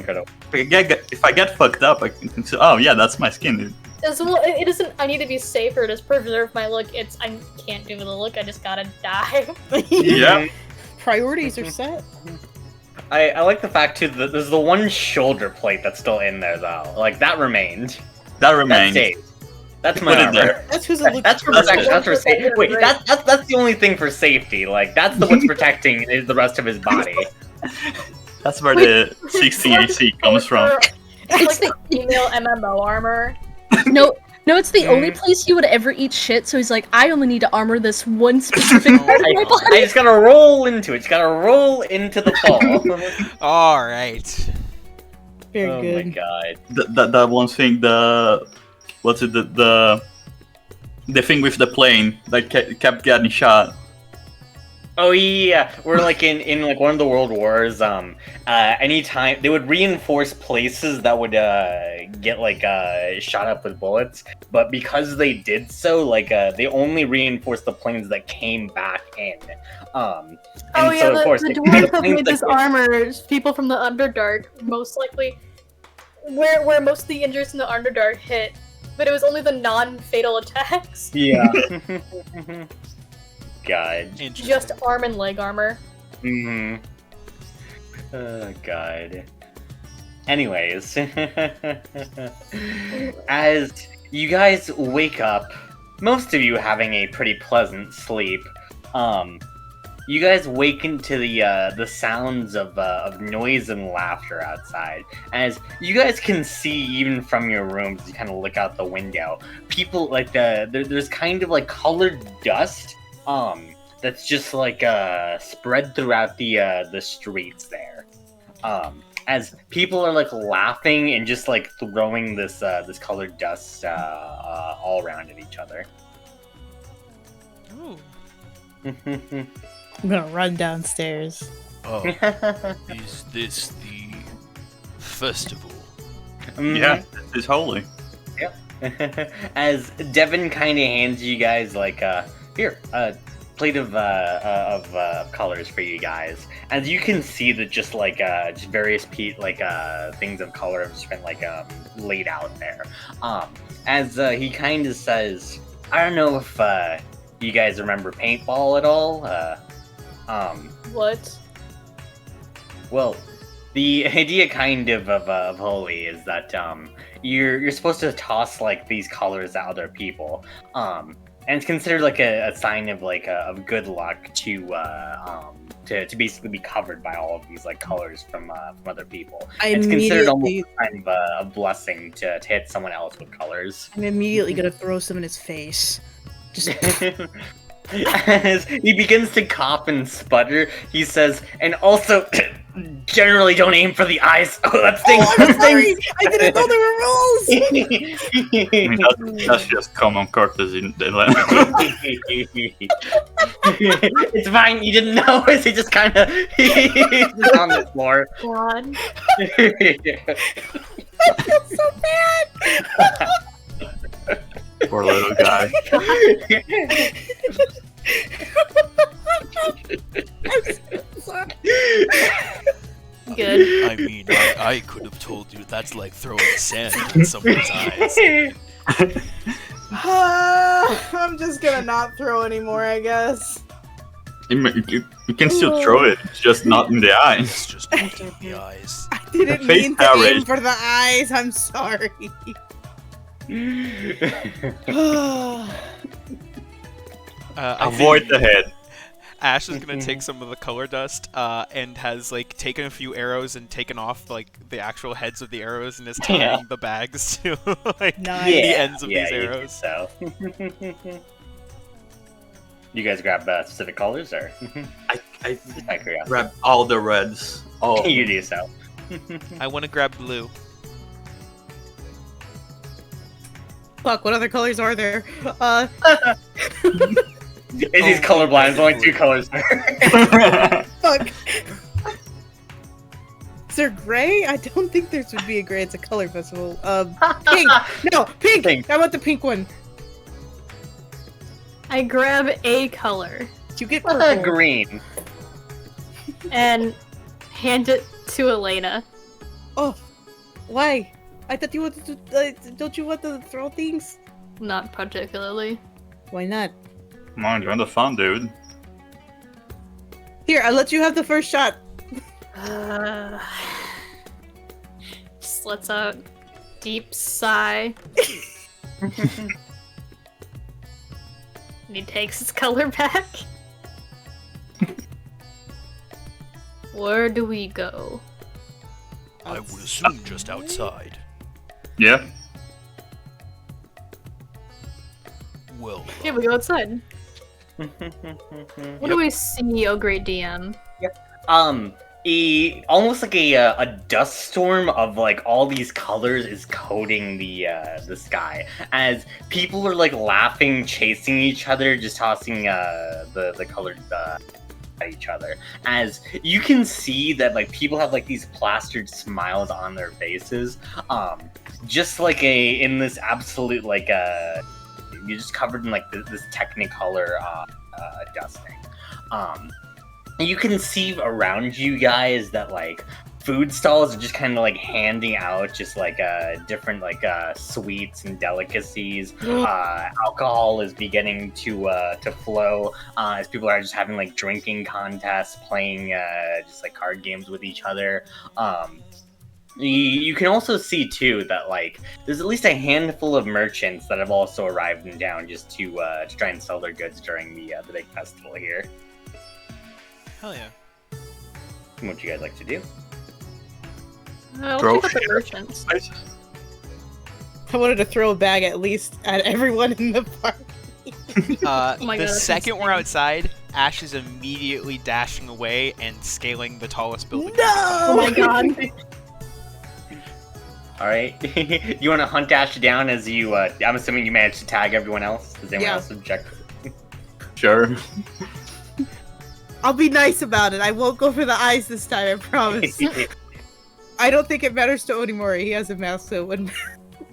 If I get fucked up, I can say, oh yeah, that's my skin. As well, it isn't, I need to be safer to preserve my look. It's, I can't do the look, I just gotta die. Yeah. Priorities are set. I like the fact too that there's the one shoulder plate that's still in there though. Like that remained. That That's remains. safe. That's my Put it armor. there. That's because it looks That's for That's protection. That's for safety. good. Wait, that's the only thing for safety. Like that's the what's protecting is the rest of his body. That's where the 16 AC comes from. It's like the female MMO armor. No, it's the only place he would ever eat shit, so he's like, I only need to armor this one specific part of my I body. just gotta roll into it. Just gotta roll into the fall. All right. very Oh good. my god. That one thing, the thing with the plane that kept getting shot. Oh yeah, we're like in like one of the world wars. Anytime they would reinforce places that would get like shot up with bullets, but because they did so, like they only reinforced the planes that came back in. Oh yeah, the dwarves that made this armor is people from the Underdark, most likely, where most of the injuries in the Underdark hit, but it was only the non-fatal attacks. Yeah. God. Just arm and leg armor. Mm-hmm. Oh god. Anyways, as you guys wake up, most of you having a pretty pleasant sleep, you guys waken to the sounds of noise and laughter outside. As you guys can see, even from your rooms, you kind of look out the window. People like there's kind of like colored dust, that's just like spread throughout the streets there. As people are like laughing and just like throwing this colored dust all around at each other. Ooh. I'm gonna run downstairs. Oh, is this the festival? Yeah, it's holy. As Devin kind of hands you guys like here plate of colors for you guys. As you can see that just like just various things of color have just been like laid out there. As he kind of says, I don't know if you guys remember paintball at all. What? Well, the idea kind of Holy is that you're supposed to toss like these colors at other people, and it's considered like a sign of like of good luck to basically be covered by all of these like colors from other people. It's considered almost kind of a blessing to hit someone else with colors. I'm immediately gonna throw some in his face. Just As he begins to cough and sputter, he says, and also, generally don't aim for the eyes. Oh, that stings! Oh, I'm sorry! I didn't know there were rules! I mean, that's just common courtesy. It's fine, you didn't know. He just kind of he's just on the floor. God. I feel so bad! Poor little guy. I'm so sorry. Good. I mean, I could have told you that's like throwing sand in someone's eyes. I'm just gonna not throw anymore, I guess. You can still throw it, it's just not in the eyes. It's just not in the eyes. I didn't Face mean to aim coverage. for the eyes. I'm sorry. Avoid the head. Ash is gonna take some of the color dust, and has like taken a few arrows and taken off like the actual heads of the arrows and is tying the bags to like Nice. the ends of these you do arrows. So, you guys grab specific colors, or I my curiosity? grab all the reds. Oh, You do so. I want to grab blue. Fuck, what other colors are there? Izzy's colorblind. There's only two colors. Fuck. Is there gray? I don't think there would be a gray. It's a color festival. Pink. No, pink. Pink. I want the pink one. I grab a color You get purple. Green. and hand it to Elena. Oh, why? I thought you wanted to. Don't you want to throw things? Not particularly. Why not? come on, join the fun, dude. Here, I'll let you have the first shot. Just lets out deep sigh. And he takes his color back. Where do we go? I would assume just outside. Yeah. Well, Yeah, we go outside. What do we see, oh great DM? Almost like a dust storm of like all these colors is coating the sky as people are like laughing, chasing each other, just tossing the colored at each other. As you can see that like people have like these plastered smiles on their faces, just like in this absolute like you're just covered in like this technicolor dusting. You can see around you guys that like food stalls are just kind of like handing out just like different like sweets and delicacies. Alcohol is beginning to flow as people are just having like drinking contests, playing just like card games with each other. You can also see too that like there's at least a handful of merchants that have also arrived in town just to try and sell their goods during the big festival here. Hell yeah. What would you guys like to do? I'll Throw pick up the merchants. I wanted to throw a bag at least at everyone in the party. my The God, that's second we're insane. outside, Ash is immediately dashing away and scaling the tallest building. Oh my god. All right, you want to hunt Ash down as you? I'm assuming you managed to tag everyone else. Does anyone Yeah. else object? Sure. I'll be nice about it. I won't go for the eyes this time, I promise. I don't think it matters to Onimori. He has a mask, so it wouldn't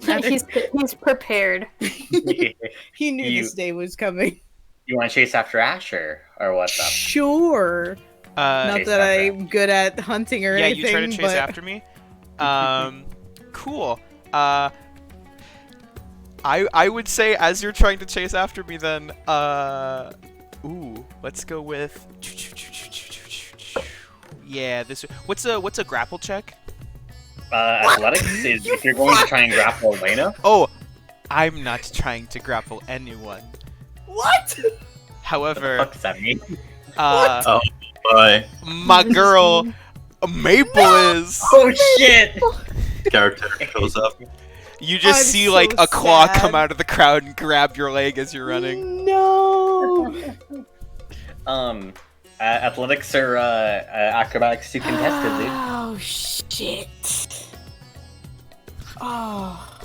matter. He's prepared. He knew You- this day was coming. You want to chase after Ash or what's up? Sure. Not Chase that after I'm good at hunting or Yeah, anything. you try to chase but... after me. Cool. I would say as you're trying to chase after me, then ooh, let's go with yeah. This what's a grapple check? Athletics is if you're going to try and grapple Elena. Oh, I'm not trying to grapple anyone. What? However, What does that mean? Boy, my girl Maple is. Oh shit! character shows up. You just I'm see so like a claw sad. come out of the crowd and grab your leg as you're running. No. Athletics or acrobatics to contested, dude. Oh shit. Oh.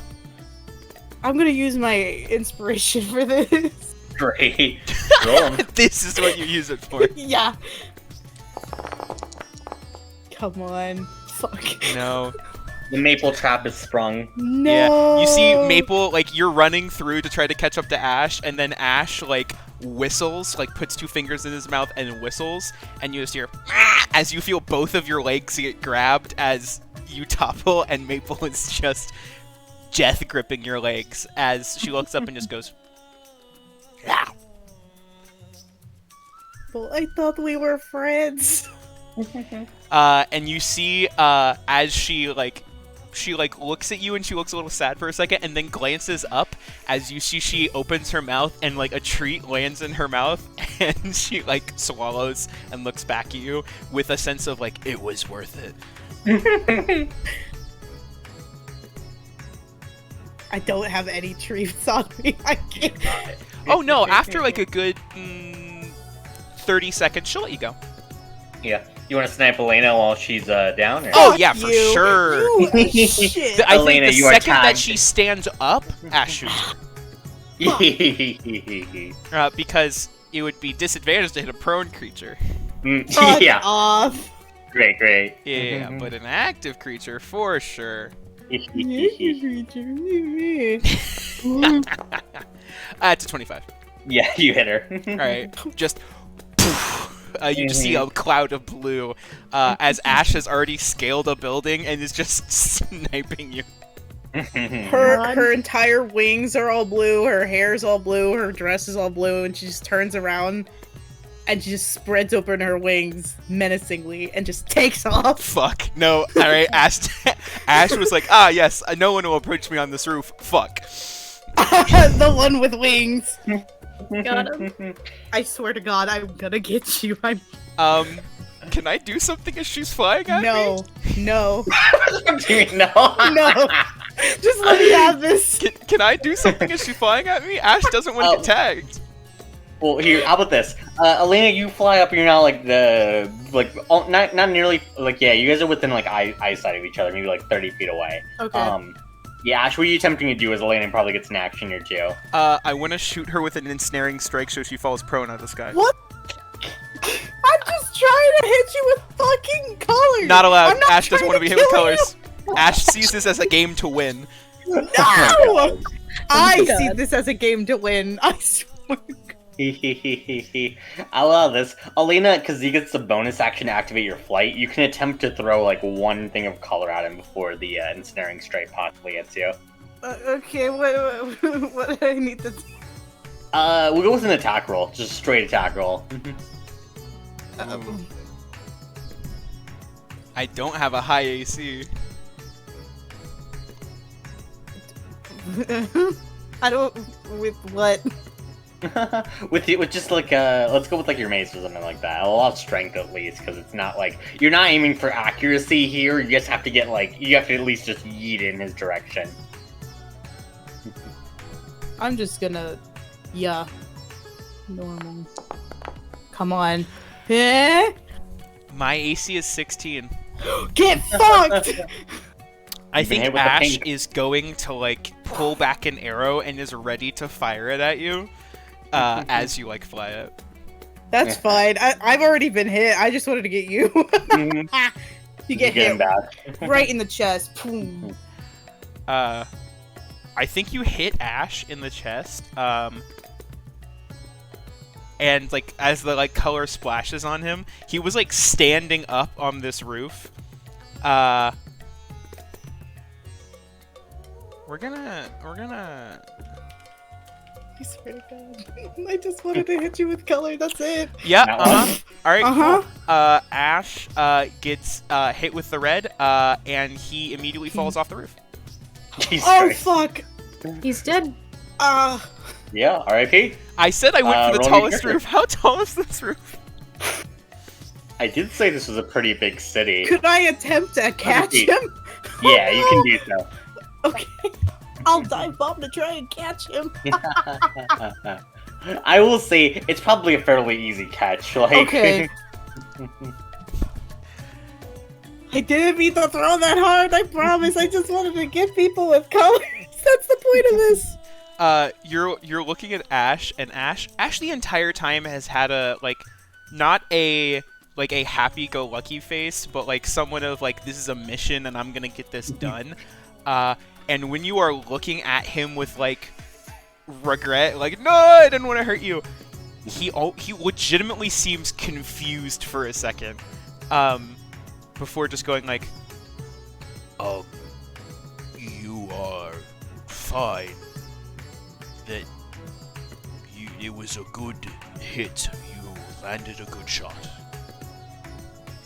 I'm gonna use my inspiration for this. Great. Roll 'em. This is what you use it for. Yeah. Come on. Fuck. No. The maple trap is sprung. No. Yeah. You see Maple, like, you're running through to try to catch up to Ash, and then Ash, like, whistles, like, puts 2 fingers in his mouth and whistles, and you just hear, "Ah!" as you feel both of your legs get grabbed as you topple, and Maple is just death gripping your legs as she looks up and just goes, "Ah." Well, I thought we were friends. And you see, as she looks at you and she looks a little sad for a second and then glances up as you see she opens her mouth and like a treat lands in her mouth and she like swallows and looks back at you with a sense of like, it was worth it. I don't have any treats on me. I can't. Oh no, after like a good 30 seconds, she'll let you go. Yeah. You want to snipe Elena while she's down? Or? Oh yeah, for You. sure. You shit. I think Elena, the you are second that tagged. she stands up, Ash shoots her. Because it would be disadvantaged to hit a prone creature. Fuck Yeah. off. Great. Yeah, but an active creature for sure. It's It's a 25. Yeah, you hit her. All right, just you just see a cloud of blue as Ash has already scaled a building and is just sniping you. her entire wings are all blue, her hair's all blue, her dress is all blue, and she just turns around and she just spreads open her wings menacingly and just takes off. Fuck no! All right, Ash was like, ah yes, no one will approach me on this roof. Fuck. The one with wings. Got him. I swear to God, I'm gonna get you. I'm Can I do something as she's flying at me? no. No. No. Just let me have this. Can I do something as she's flying at me? Ash doesn't want to get tagged. Well, here, how about this? Elena, you fly up. You're now like not nearly like yeah. You guys are within like eyesight of each other, maybe like 30 feet away. Okay. Yeah, Ash, what are you attempting to do as Elena probably gets an action or two? I want to shoot her with an ensnaring strike so she falls prone out of the sky. What? I'm just trying to hit you with fucking colors. Not allowed. I'm not Ash doesn't trying want to be hit kill with colors. Ash sees this as a game to win. You. No! I God. see this as a game to win. I swear. I'll allow this. Elena, because he gets the bonus action to activate your flight, you can attempt to throw like one thing of color at him before the ensnaring strike possibly hits you. Okay, what do I need to do? We'll go with an attack roll. Just a straight attack roll. I don't have a high AC. I don't. With what? with just like let's go with like your mace or something like that. A lot of strength at least, because it's not like you're not aiming for accuracy here. You just have to get you have to at least just yeet in his direction. I'm just gonna, yeah, normal. Come on. Eh? My AC is 16. Get fucked! I You've been think hit with the Ash pink. is going to like pull back an arrow and is ready to fire it at you as you like fly it. That's fine. I've already been hit. I just wanted to get you. Mhm. You get Getting hit bad. right in the chest. Boom. I think you hit Ash in the chest. And like as the like color splashes on him, he was like standing up on this roof. We're gonna. I swear to God. I just wanted to hit you with color. That's it. Yeah. That All right. Uh-huh. Cool. Ash gets hit with the red, and he immediately falls off the roof. Jesus Oh Christ. fuck. He's dead. Yeah, R.I.P. I said I went for the roll your tallest character. roof. How tall is this roof? I did say this was a pretty big city. Could I attempt to catch feet. him? Yeah, you can do so. Okay. I'll dive bomb to try and catch him. I will say it's probably a fairly easy catch. Like, Okay. I didn't mean to throw that hard, I promise. I just wanted to get people with colors. That's the point of this. You're looking at Ash, and Ash the entire time has had a not a happy-go-lucky face, but like someone of like, this is a mission and I'm gonna get this done. And when you are looking at him with like regret, like, no, I didn't want to hurt you, he legitimately seems confused for a second, before just going like, You are fine. It was a good hit. You landed a good shot.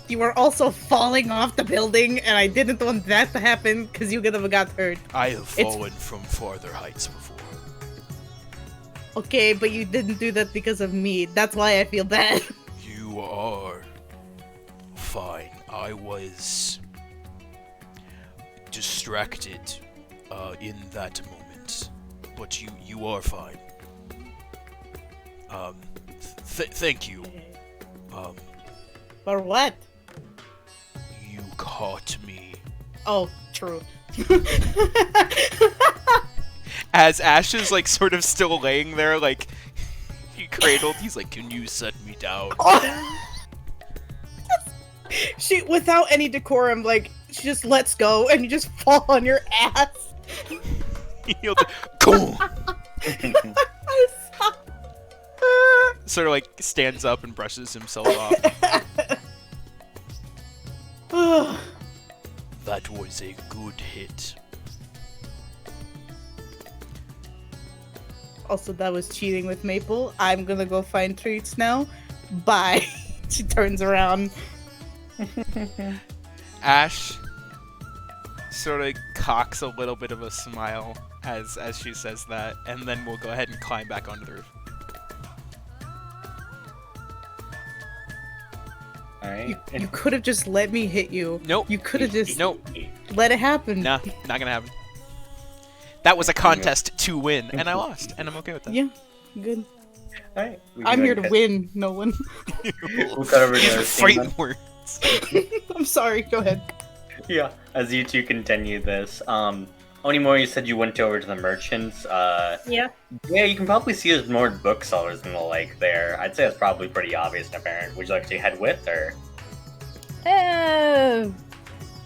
You were also falling off the building, and I didn't want that to happen because you could have got hurt. I have fallen from farther heights before. Okay, but you didn't do that because of me. That's why I feel bad. You are fine. I was distracted in that moment, but you are fine. Thank you. For what? You caught me. Oh, true. as Ash is like sort of still laying there, like he cradled, he's like, Can you set me down? She, without any decorum, like, she just lets go, and you just fall on your ass. he'll go, sort of like stands up and brushes himself off. That was a good hit. Also, that was cheating with Maple. I'm gonna go find treats now. Bye. She turns around. Ash sort of cocks a little bit of a smile as she says that, and then we'll go ahead and climb back onto the roof. Alright. You could have just let me hit you. Nope. You could have just Nope. let it happen. Nah, not gonna happen. That was a contest to win, and I lost, and I'm okay with that. Yeah, good. Alright. I'm here to win, Nolan. We'll cut over to the scene then. Fighting words. I'm sorry, go ahead. Yeah, as you two continue this, Onimori, you said you went over to the merchants. Yeah. Yeah, you can probably see there's more booksellers and the like there. I'd say that's probably pretty obvious and apparent. Would you like to head with, or?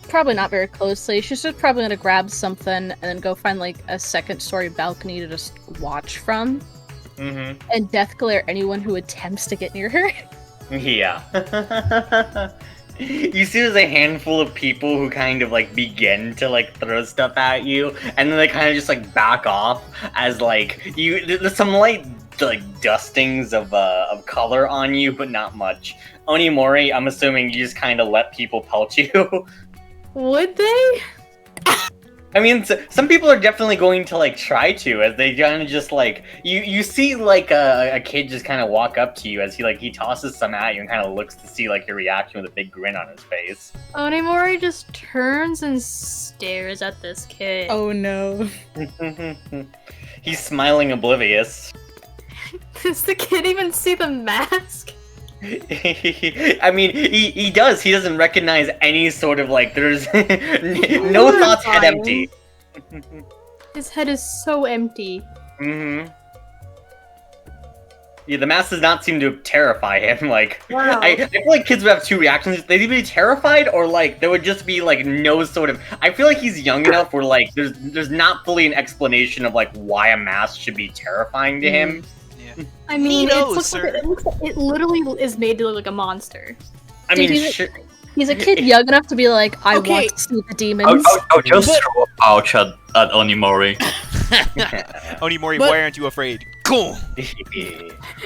Probably not very closely. She's just probably gonna grab something and then go find like a second-story balcony to just watch from, Mm-hmm. and death glare anyone who attempts to get near her. Yeah. You see there's a handful of people who kind of like begin to like throw stuff at you, and then they kind of just like back off as like there's some light like dustings of color on you, but not much. Onimori, I'm assuming you just kind of let people pelt you. Would they? I mean, some people are definitely going to like try to, as they kind of just like you see like a kid just kind of walk up to you as he tosses some at you and kind of looks to see like your reaction with a big grin on his face. Onimori just turns and stares at this kid. Oh no. He's smiling oblivious. Does the kid even see the mask? I mean, he does. He doesn't recognize any sort of like. There's no thoughts head empty. His head is so empty. Mm-hmm. Yeah, the mask does not seem to terrify him. Like, Wow. I feel like kids would have two reactions. They'd either be terrified or like there would just be like no sort of. I feel like he's young enough where like there's not fully an explanation of like why a mask should be terrifying to him. I mean, knows, it literally is made to look like a monster. I Dude, mean, he's- sure. He's a kid young enough to be like, I Okay. want to see the demons. I'll just throw a pouch at Onimori. Onimori, But- why aren't you afraid? Cool.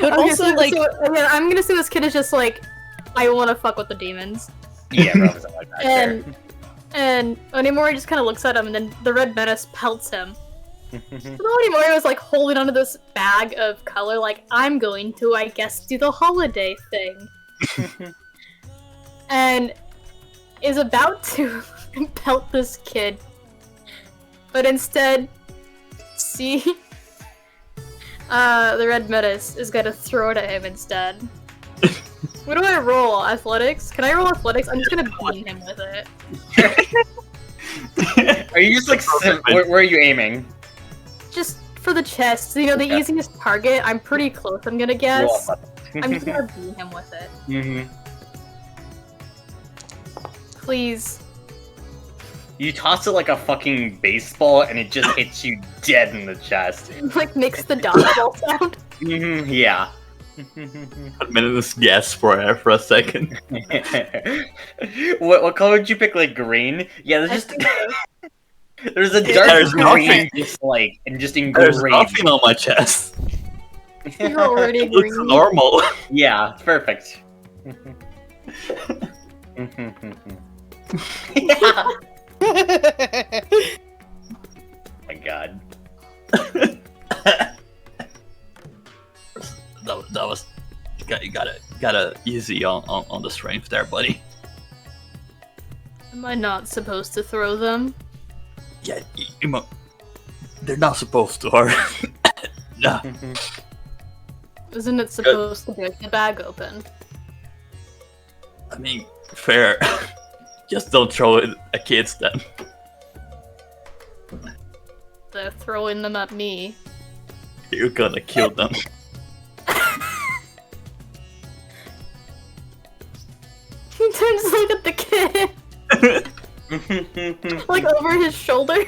But also, like, yeah, I'm gonna say this kid is just like, I want to fuck with the demons, Yeah, probably something like that. and and Onimori just kind of looks at him, and then the red menace pelts him. Sure. And Onimori was like holding onto this bag of color, like I'm going to, I guess, do the holiday thing, and is about to pelt this kid, but instead, see, the red menace is gonna throw it at him instead. What do I roll? Athletics? Can I roll athletics? I'm just gonna beat him with it. Are you just like where are you aiming? Just for the chest, you know, the Okay. easiest target. I'm pretty close, I'm gonna guess. Roll I'm just gonna beat him with it. Mhm. Please. You toss it like a fucking baseball, and it just hits you dead in the chest. Like, makes the dodgeball sound. Yeah. Minutes guess for a second. what color did you pick? Like green? Yeah, I there's just think so. there's a dark There's green, nothing. just like and just There's engraved. nothing on my chest. You're already It looks green. normal. Yeah, perfect. My God. that was you gotta easy on the strength there, buddy. Am I not supposed to throw them? Yeah, they're not supposed to, are nah. Isn't it supposed to break the bag open? I mean, fair. Just don't throw it at kids then. They're throwing them at me. You're gonna kill them. He turns to look at the kid, like over his shoulder.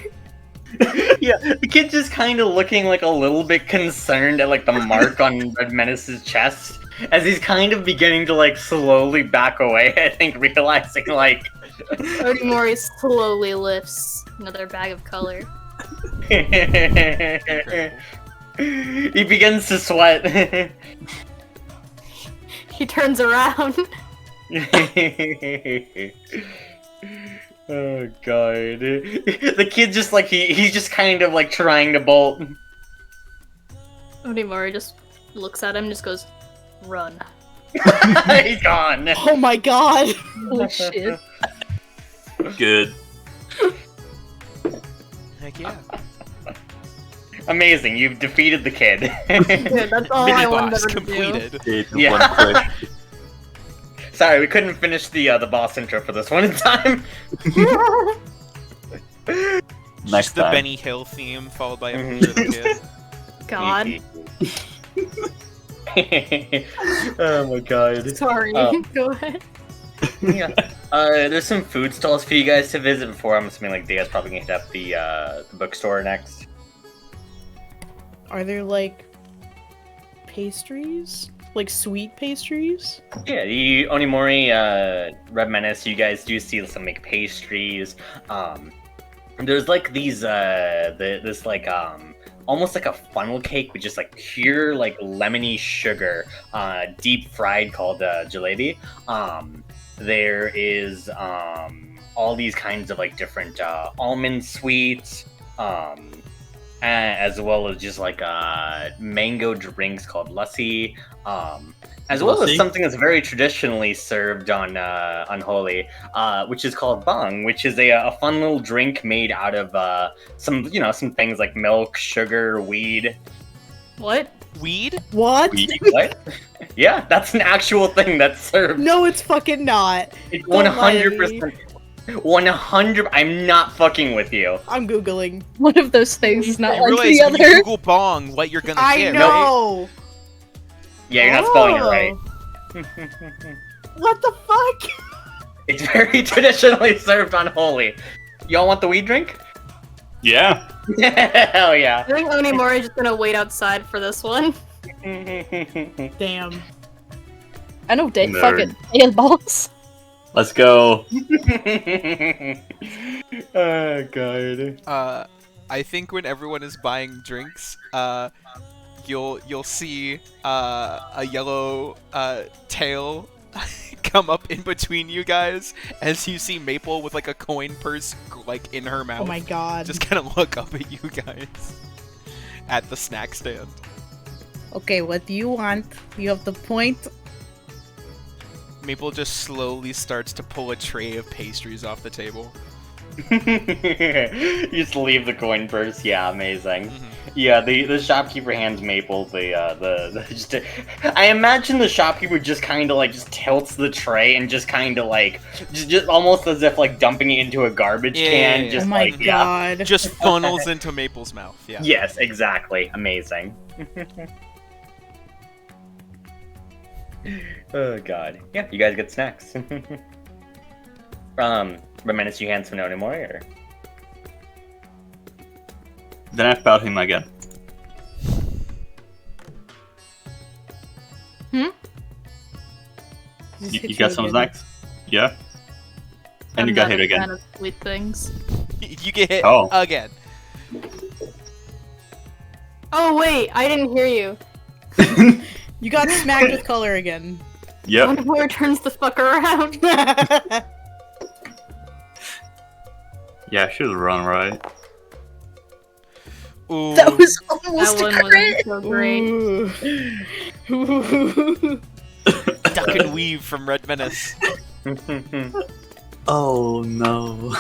Yeah, the kid just kind of looking like a little bit concerned at like the mark on Red Menace's chest as he's kind of beginning to like slowly back away. I think realizing like Onimori slowly lifts another bag of color. he begins to sweat. He turns around. Oh God! The kid just like he's just kind of like trying to bolt. Onimori just looks at him and just goes, run. He's gone. Oh my god. Holy shit. Good. Heck yeah. Amazing! You've defeated the kid. Good, that's all I Mini wanted boss to do. completed. Yeah. One question. Sorry, we couldn't finish the boss intro for this one in time. Next Just the time. Benny Hill theme followed by a Mhm. picture of the kid. God. Oh my God. Sorry. Oh. Go ahead. Yeah. There's some food stalls for you guys to visit before. I'm assuming like Dea's probably gonna hit up the bookstore next. Are there like pastries? Like sweet pastries? Yeah, the Onimori, Red Menace, you guys do see some like pastries. There's like these this like almost like a funnel cake with just like pure like lemony sugar, deep fried called jalebi. There is all these kinds of like different almond sweets, as well as just like mango drinks called lassi, as well as Lassi? something that's very traditionally served on Holy, which is called bang, which is a fun little drink made out of some things like milk, sugar, weed. What? Weed? What? What? Yeah, that's an actual thing that's served. No, it's fucking not. It's Don't lie to me. 100%. 100. I'm not fucking with you. I'm googling. One of those things is not You like realize the when you other. Google bong, what you're gonna I get, right? know. Yeah, you're not spelling it Oh. right. What the fuck? It's very traditionally served on Holy. Y'all want the weed drink? Yeah. Hell I yeah. think Onimori's just gonna wait outside for this one. Damn. I know, Nerd. fucking Daya balls. Let's go. Oh god. I think when everyone is buying drinks, you'll see a yellow tail come up in between you guys as you see Maple with like a coin purse like in her mouth. Oh my god. Just kind of look up at you guys at the snack stand. Okay, what do you want? You have the point. Maple just slowly starts to pull a tray of pastries off the table. You just leave the coin purse. Yeah, amazing. Mhm. Yeah, the shopkeeper hands Maple the just, I imagine the shopkeeper just kind of like just tilts the tray and just kind of like just almost as if like dumping it into a garbage Yeah, can. yeah, yeah. Just Oh my like yeah. god. Just funnels into Maple's mouth. Yeah. Yes, exactly. Amazing. Oh god. Yeah, you guys get snacks. Reminisce you hands from no anymore, or? Then I felt him again. Just You hit got some again. snacks? Yeah. And I'm you got not hit a again. fan of sweet things. You get hit Oh. again. Oh wait, I didn't hear you. You got smacked with color again. Yep. Onimori turns the fuck around. Yeah, I should run right. Ooh. That was That almost a one crit. wasn't so great. Ooh. Duck and weave from Red Menace. Oh no.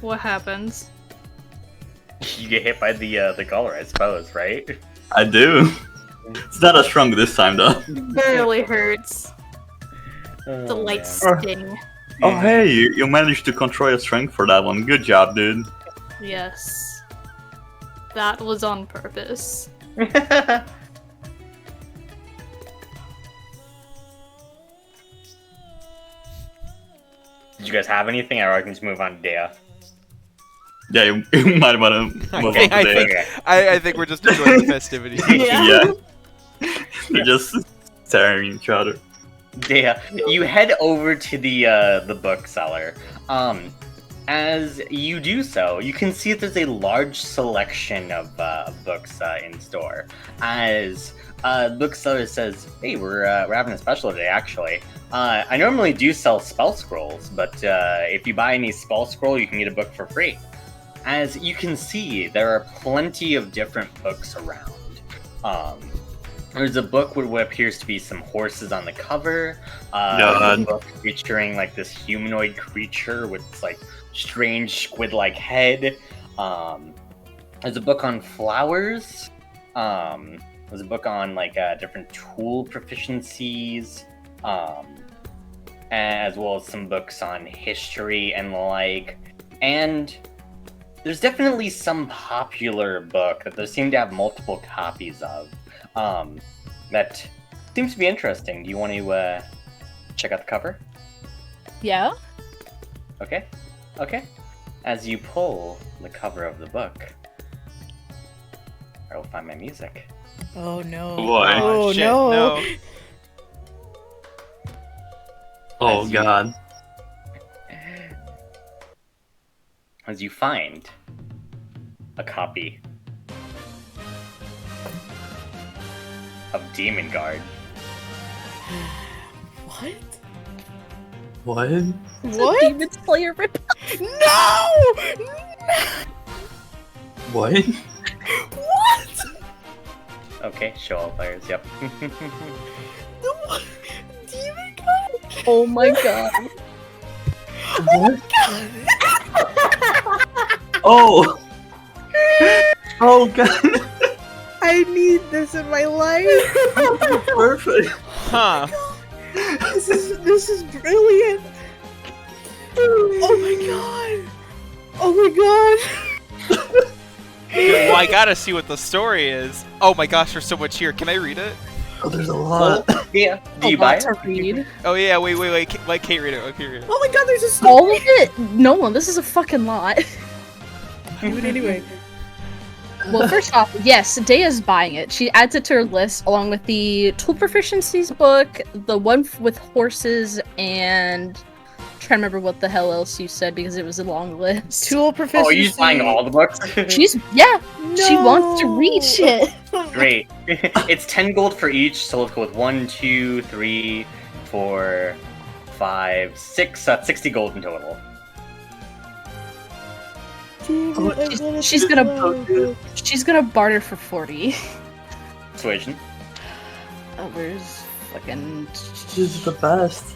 What happens? You get hit by the color, I suppose, right? I do. It's not as strong this time though. Barely hurts. Oh, The light man. sting. Oh hey, you managed to control your strength for that one. Good job, dude. Yes. That was on purpose. Did you guys have anything, or I can just move on to Dea? Yeah, you might want to move on think- I today. think- Okay. I think we're just enjoying the festivities. Yeah. They're just staring at each other. Dea, you head over to the bookseller. As you do so, you can see that there's a large selection of books in store. As the bookseller says, "Hey, we're having a special today. Actually, I normally do sell spell scrolls, but if you buy any spell scroll, you can get a book for free." As you can see, there are plenty of different books around. There's a book with what appears to be some horses on the cover. There's a book featuring like this humanoid creature with this, like strange squid-like head. There's a book on flowers. There's a book on like different tool proficiencies, as well as some books on history and the like. And there's definitely some popular book that there seem to have multiple copies of. That seems to be interesting. Do you want to check out the cover? Yeah? Okay. Okay. As you pull the cover of the book, I will find my music. Oh no. Boy. Oh shit, no. Oh As you- god. As you find a copy of Demon Guard. What? What? What? Demon Slayer rip. No! What? What? Okay, show all players. Yep. No. Demon God. Oh my god. What? Oh! Oh god! I need this in my life. Perfect! Huh. This is brilliant. Oh my god. Oh my god. Well, I gotta see what the story is. Oh my gosh, there's so much here. Can I read it? Oh, there's a lot. Yeah. Do A you buy lot it? to read. Oh yeah, wait. Let Kate read it. Let Kate read it. Oh my god, there's a story. All of it? Nolan, this is a fucking lot. Do it anyway. Well, first off, yes, Daya's buying it. She adds it to her list along with the tool proficiencies book, the one with horses, and trying to remember what the hell else you said because it was a long list. Tool proficiency. Oh, are you just buying all the books? She wants to read shit. Great. It's 10 gold for each, so let's go with 1, 2, 3, 4, 5, 6. That's 60 gold in total. She's gonna barter for 40. Persuasion. Oh, where's fucking? This is the best.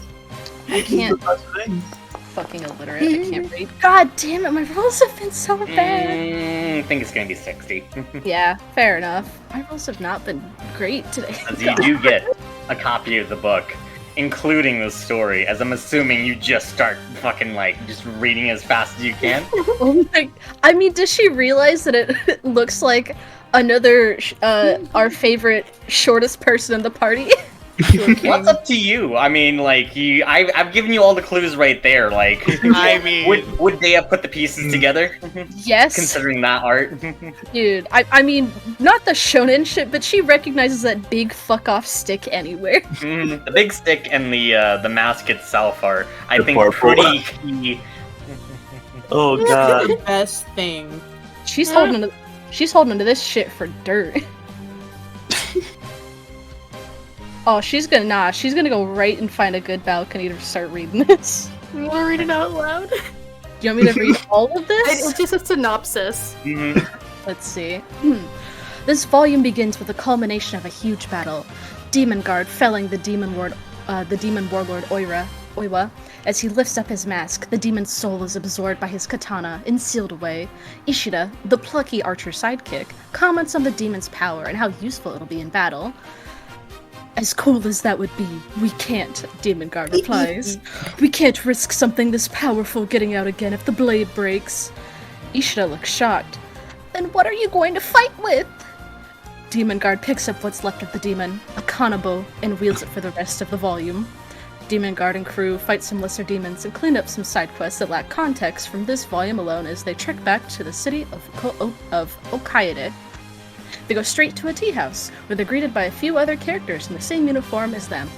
I can't. This is the best thing. Fucking illiterate. I can't read. God damn it! My rolls have been so bad. I think it's gonna be 60. Yeah, fair enough. My rolls have not been great today. As you do get a copy of the book, including the story, as I'm assuming you just start fucking just reading as fast as you can. Oh my! I mean, does she realize that it looks like another our favorite shortest person in the party? Well, it's up to you. I mean, I've given you all the clues right there. I mean, would Daya put the pieces together? Yes. Considering that art. Dude, I mean, not the shonen shit, but she recognizes that big fuck off stick anywhere. The big stick and the mask itself are, I The think, purple. pretty key. Oh The god. best thing. She's holding onto this shit for dirt. Oh, she's gonna go right and find a good balcony to start reading this. You want to read it out loud? Do you want me to read all of this? It's just a synopsis. Let's see. This volume begins with the culmination of a huge battle. Demon Guard felling the demon warlord Oiwa. As he lifts up his mask, the demon's soul is absorbed by his katana and sealed away. Ishida, the plucky archer sidekick, comments on the demon's power and how useful it'll be in battle. As cool as that would be, we can't, Demon Guard replies. We can't risk something this powerful getting out again if the blade breaks. Ishida looks shocked. Then what are you going to fight with? Demon Guard picks up what's left of the demon, a kanabo, and wields it for the rest of the volume. Demon Guard and crew fight some lesser demons and clean up some side quests that lack context from this volume alone as they trek back to the city of Okaide. They go straight to a tea house, where they're greeted by a few other characters in the same uniform as them.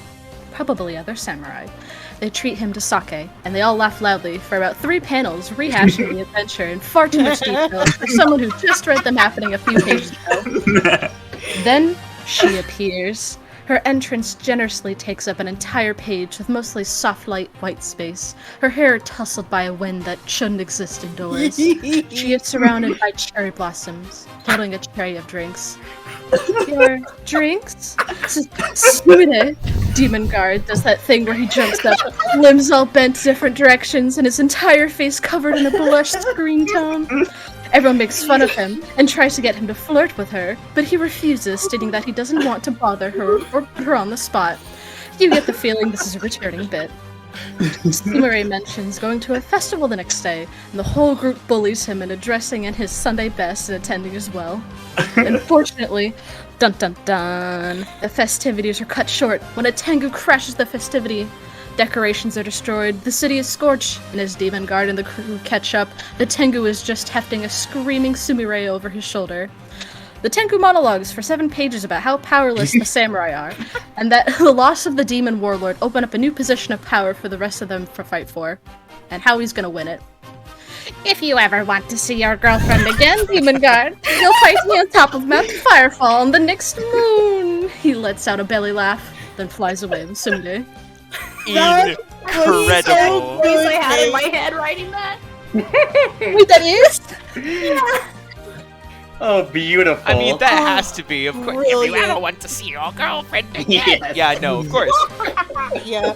Probably other samurai. They treat him to sake, and they all laugh loudly for about 3 panels rehashing the adventure in far too much detail for someone who just read them happening a few pages ago. Then she appears. Her entrance generously takes up an entire page with mostly soft light white space, her hair tousled by a wind that shouldn't exist indoors. She is surrounded by cherry blossoms, holding a tray of drinks. Your drinks? Sumine! Demon Guard does that thing where he jumps up, limbs all bent different directions, and his entire face covered in a blushed green tone. Everyone makes fun of him and tries to get him to flirt with her, but he refuses, stating that he doesn't want to bother her or put her on the spot. You get the feeling this is a returning bit. Sumire mentions going to a festival the next day, and the whole group bullies him into dressing in his Sunday best and attending as well. Unfortunately, dun dun dun, the festivities are cut short when a Tengu crashes the festivity. Decorations are destroyed, the city is scorched, and as Demon Guard and the crew catch up, the Tengu is just hefting a screaming Sumire over his shoulder. The Tengu monologues for 7 pages about how powerless the samurai are, and that the loss of the demon warlord opened up a new position of power for the rest of them to fight for, and how he's gonna win it. If you ever want to see your girlfriend again, Demon Guard, you'll fight me on top of Mount Firefall on the next moon! He lets out a belly laugh, then flies away with Sumire. That incredible. Please, I had in my head writing that. Wait, that is? Oh, beautiful. I mean, that has to be, of course. If you brilliant. ever want to see your girlfriend again. Yes. Yeah, no, of course. Yeah.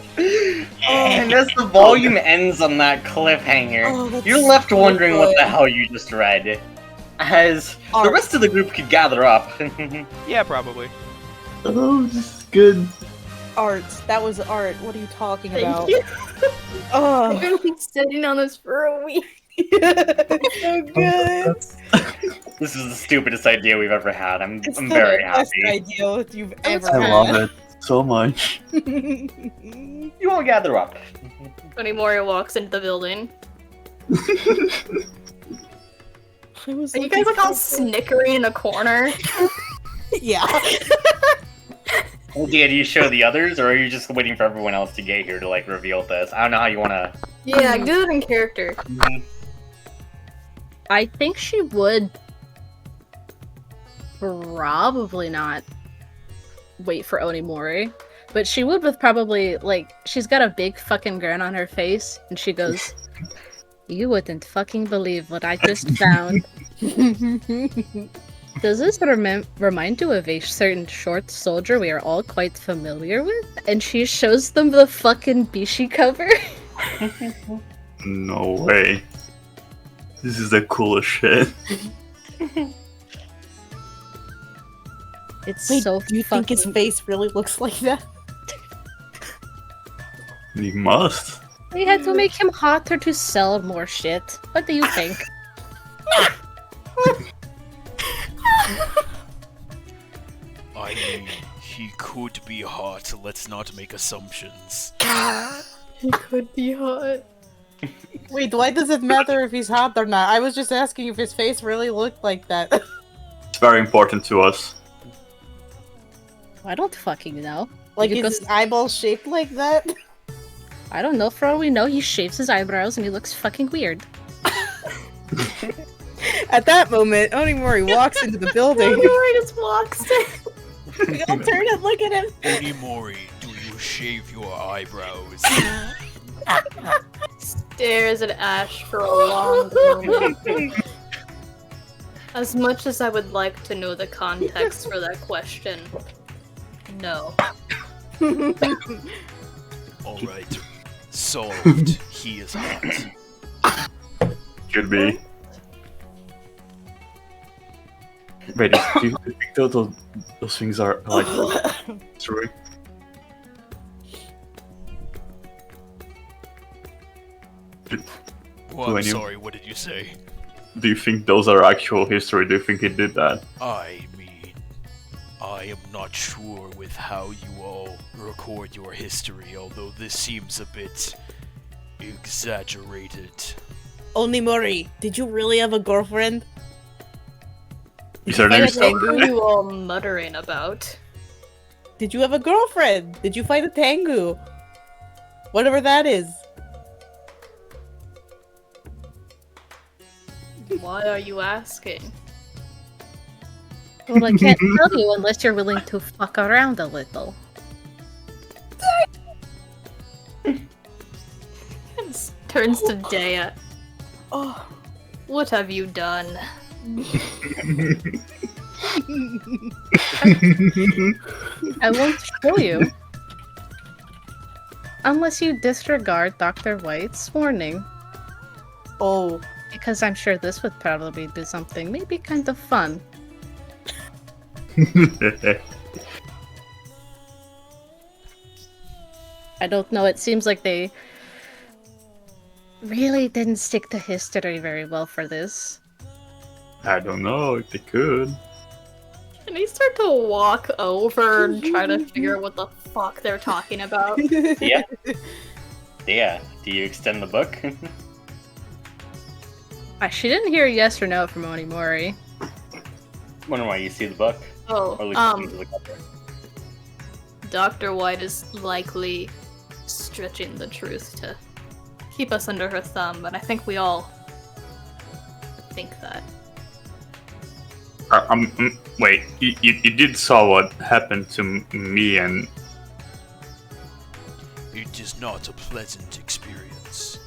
And as the volume ends on that cliffhanger, Oh, that's you're left so wondering what the good. hell you just read. As the Art. rest of the group could gather up. Yeah, probably. Oh, this is good. Art. That was art. What are you talking Thank about? you. Oh, I've been sitting on this for a week. so good. This is the stupidest idea we've ever had. I'm It's the very best happy. idea you've ever I had. love it so much. You all gather up. Onimori walks into the building. I was Are you guys like all looking for- snickering in a corner? Yeah. Well, do you show the others, or are you just waiting for everyone else to get here to like reveal this? I don't know how you want to. Yeah, do it in character. I think she would probably not wait for Onimori, but she would with probably, like, she's got a big fucking grin on her face, and she goes, "You wouldn't fucking believe what I just found." Does this remind you of a certain short soldier we are all quite familiar with? And she shows them the fucking Bishi cover. No way. This is the coolest shit. It's Wait, so do you think his fucking- face really looks like that? He must. They had to make him hotter to sell more shit. What do you think? I mean, he could be hot. Let's not make assumptions. He could be hot. Wait, why does it matter if he's hot or not? I was just asking if his face really looked like that. It's very important to us. I don't fucking know. Like, You is go- his eyeball shaped like that? I don't know. For all we know, he shaves his eyebrows and he looks fucking weird. At that moment, Onimori walks into the building. Onimori just walks in. We all turn and look at him. Onimori, do you shave your eyebrows? Stares at Ash for a long moment. As much as I would like to know the context for that question, no. Alright. Solved. He is hot. Could be. Wait, do you think those things are like true? Well, I'm When you- sorry, what did you say? Do you think those are actual history? Do you think he did that? I mean, I am not sure with how you all record your history, although this seems a bit exaggerated. Onimori, did you really have a girlfriend? Is her Fight name a so? What are Tengu? you all muttering about? Did you have a girlfriend? Did you fight a Tengu? Whatever that is. Why are you asking? Well, I can't tell you unless you're willing to fuck around a little. Turns to Dea. Oh. What have you done? I won't show you. Unless you disregard Dr. White's warning. Oh. Because I'm sure this would probably do something maybe kind of fun. I don't know, it seems like they really didn't stick to history very well for this. I don't know if they could. Can I start to walk over and try to figure out what the fuck they're talking about? Yeah. Yeah. Do you extend the book? She didn't hear a yes or no from Onimori. Wonder why you see the book. Or at least Oh, into the cover. Dr. White is likely stretching the truth to keep us under her thumb, and I think we all think that. Wait, you did saw what happened to me and... It It is not a pleasant experience.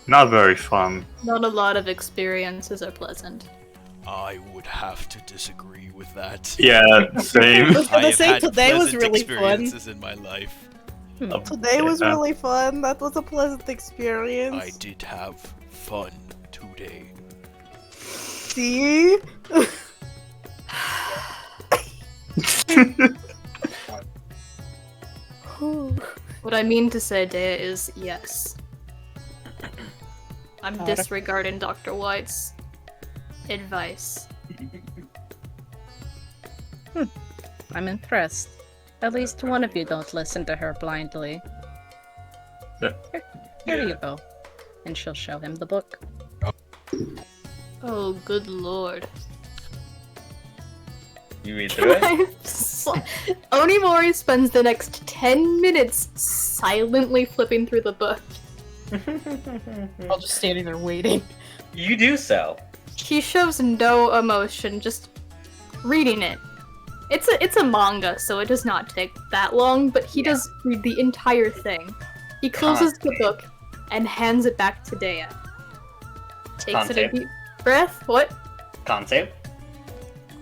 Not very fun. Not a lot of experiences are pleasant. I would have to disagree with that. Yeah, same. I was I gonna have say had today was pleasant really fun. experiences in my life. Today was Yeah. really fun. That was a pleasant experience. I did have fun today. See? What I mean to say, Dea, is yes. I'm Got it. disregarding Dr. White's advice. I'm impressed. At least one of you don't listen to her blindly. Yeah. Here you go. And she'll show him the book. Oh, good lord. You read through it? Onimori spends the next 10 minutes silently flipping through the book. I'll just standing there waiting. You do so. He shows no emotion, just reading it. It's a manga, so it does not take that long, but he does read the entire thing. He closes the book and hands it back to Dea. Takes it a deep breath. What? Concept.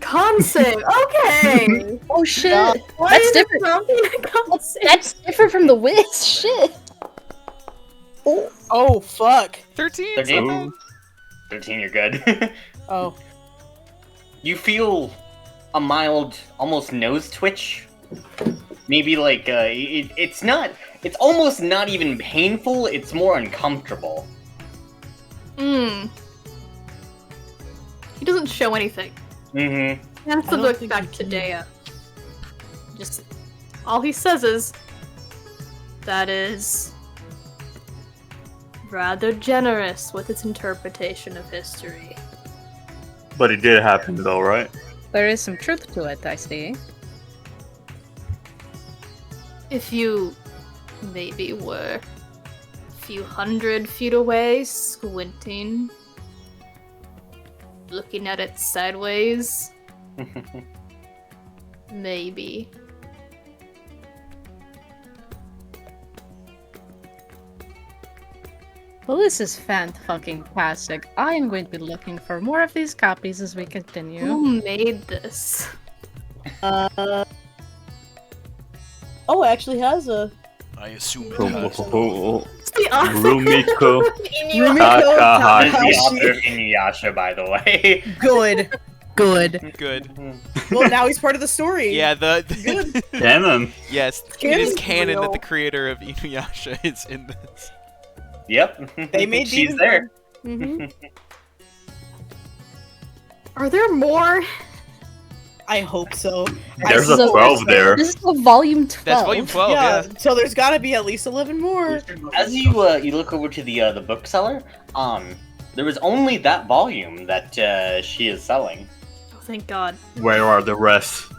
Concept. Okay. Oh shit! Why That's is it different. prompting a concept? That's different from the whiz. Shit. Oh, fuck. 13? 13? 13, you're good. Oh. You feel a mild, almost nose twitch. Maybe like, it's almost not even painful, it's more uncomfortable. He doesn't show anything. Mm-hmm. Hands the I don't book think back he to can. Dea. Just all he says is, "That is rather generous with its interpretation of history." But it did happen though, right? There is some truth to it, I see. If you maybe were a few hundred feet away, squinting, looking at it sideways, maybe. Well, this is fan-fucking-tastic. I am going to be looking for more of these copies as we continue. Who made this? Oh, it actually has a. I assume it has. It's the author Rumiko of Inuyasha. Takahashi. This is the author of Inuyasha, by the way. Good. Good. Good. Well, now he's part of the story. Yeah, Good. Canon. yes, it Canon is is canon real. that the creator of Inuyasha is in this. Yep. They made She's Demon there. Mm-hmm. Are there more? I hope so. There's a So- 12 there. This is the volume 12. That's volume 12, yeah, yeah. so there's gotta be at least 11 more. As you look over to the bookseller, there was only that volume that she is selling. Oh, thank God. Where are the rest?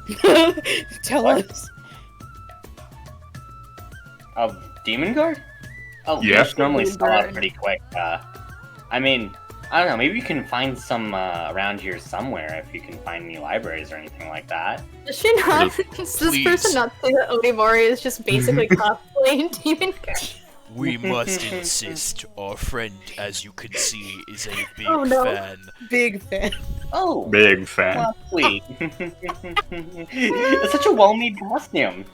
Tell What? us. Of Demon Guard? Oh, Yeah. those normally sell out Demon pretty quick. I mean, I don't know, maybe you can find some around here somewhere if you can find any libraries or anything like that. Does she not? Does this Please. person not say that Onimori is just basically cosplaying Demon Guard? We must insist. Our friend, as you can see, is a big Oh, no. fan. Big fan. Oh, Big fan. lovely. It's such a well-made costume.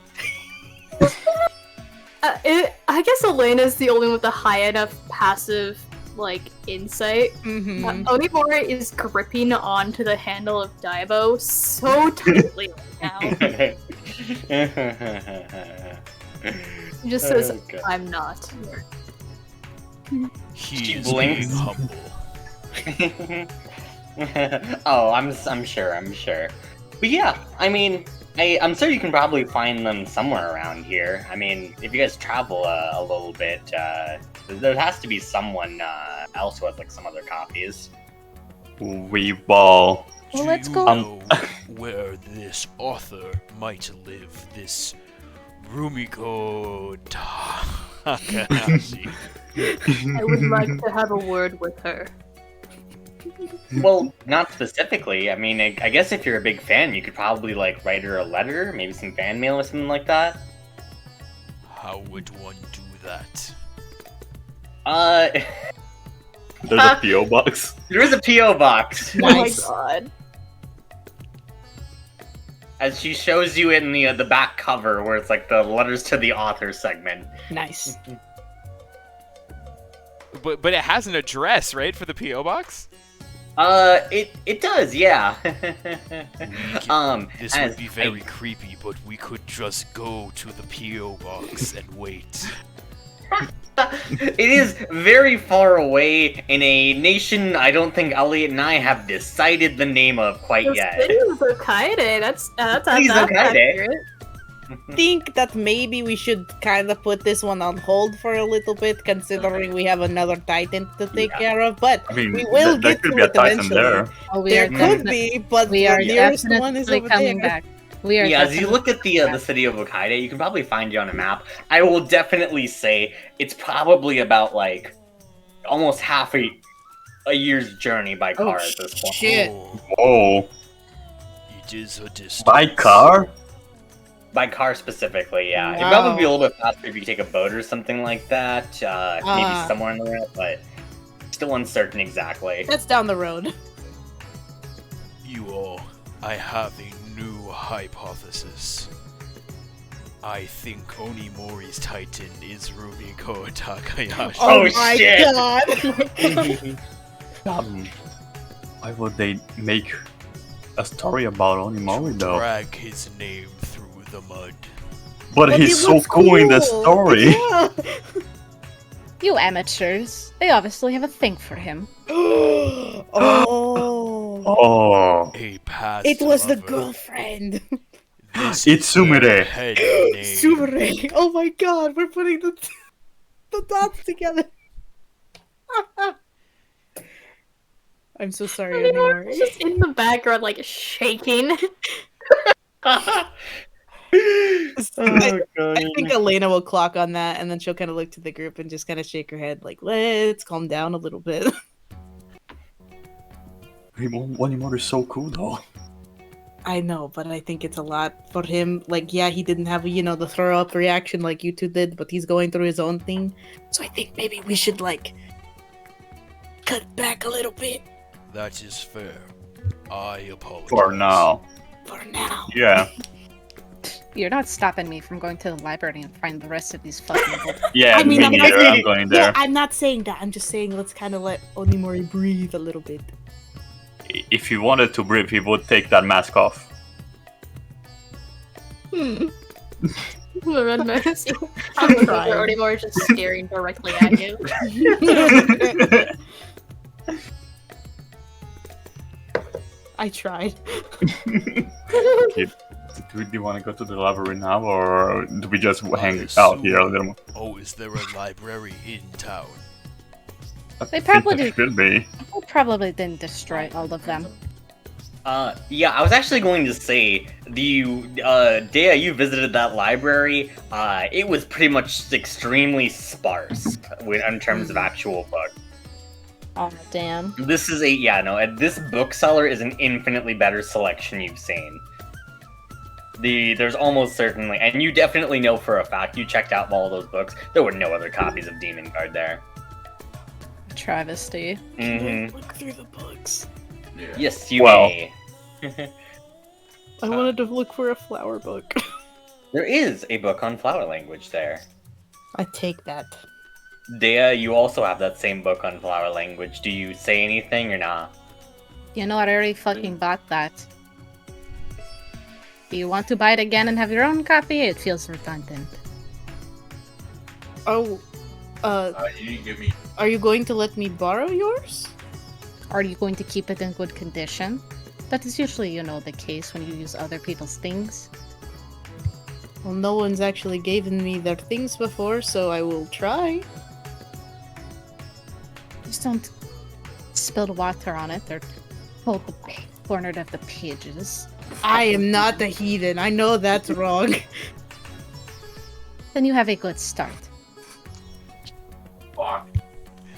I guess Elena's the only one with a high enough passive, like, insight. Mm-hmm. Onimori is gripping onto the handle of Daibo so tightly right now. He just says, Oh, God. I'm not. He She is blinks. being humble. Oh, I'm sure. But yeah, I mean, I'm sure you can probably find them somewhere around here. I mean, if you guys travel a little bit, there has to be someone else who has like some other copies. We ball. Well, Do let's you go. know where this author might live? This Rumiko Takahashi. I would like to have a word with her. Well, not specifically. I mean, I guess if you're a big fan, you could probably like write her a letter, maybe some fan mail or something like that. How would one do that? There's a PO box. There is a PO box. Nice. Oh my god. As she shows you in the back cover, where it's like the letters to the author segment. Nice. But it has an address, right, for the PO box? It does, yeah. This would be very creepy, but we could just go to the PO box and wait. It is very far away in a nation I don't think Elliot and I have decided the name of quite The yet. city of Hokkaido. That's City's Hokkaido. accurate. Think that maybe we should kind of put this one on hold for a little bit, considering we have another Titan to take care of. But I mean, we will there get could to be a it Titan eventually. there. Oh, we There are could be, but we the are nearest one is definitely over coming there. back. We are. Yeah, as you definitely look at the city of Hokkaido, you can probably find it on a map. I will definitely say it's probably about like almost half a year's journey by car at this point. Shit. Oh, Whoa. it is a distance. By car? By car specifically, yeah. It'd Wow. probably be a little bit faster if you take a boat or something like that. Maybe Ah. somewhere in the route, but still uncertain exactly. That's down the road. You all, I have a new hypothesis. I think Onimori's Titan is Rumiko Takayashi. Oh, my shit. god! Why would they make a story about Onimori though? Drag his name through the mud. But he's it so looks cool in the cool. story. Yeah. You amateurs. They obviously have a thing for him. Oh. Oh. A past It was the lover. girlfriend. This It's is their Sumire. head name. Sumire. Oh my god, we're putting the dots together. I'm so sorry anymore. It's just in the background, like shaking. I think Elena will clock on that, and then she'll kind of look to the group and just kind of shake her head, like, let's calm down a little bit. Onimori is so cool though. I know, but I think it's a lot for him. Like, yeah, he didn't have, the throw up reaction like you two did, but he's going through his own thing. So I think maybe we should, like, cut back a little bit That is fair. I apologize. For now. for now. Yeah. You're not stopping me from going to the library and find the rest of these fucking books. Yeah, I mean, me I'm neither. not- I'm going Yeah, there. I'm not saying that. I'm just saying let's kind of let Onimori breathe a little bit. If he wanted to breathe, he would take that mask off. The red mask. I'm I'm trying. Onimori is just staring directly at you. I tried. Do you want to go to the library now, or do we just hang Yes, out so- here a little more? Oh, is there a library in town? I They think probably there do. should be. I probably didn't destroy all of them. Yeah, I was actually going to say, Dea, you visited that library, it was pretty much extremely sparse in terms of actual books. Oh damn. This is this bookseller is an infinitely better selection you've seen. There's almost certainly, and you definitely know for a fact, you checked out all those books, there were no other copies of Demon Guard there. Travesty. Mm-hmm. Look through the books. Yes, you Well. may. I wanted to look for a flower book. There is a book on flower language there. I take that. Dea, you also have that same book on flower language. Do you say anything or not? You know, I already fucking bought that. Do you want to buy it again and have your own copy? It feels redundant. Oh, You didn't give me. are you going to let me borrow yours? Are you going to keep it in good condition? That is usually, the case when you use other people's things. Well, no one's actually given me their things before, so I will try. Just don't spill the water on it or hold the corner of the pages. I am not a heathen. I know that's wrong. Then you have a good start.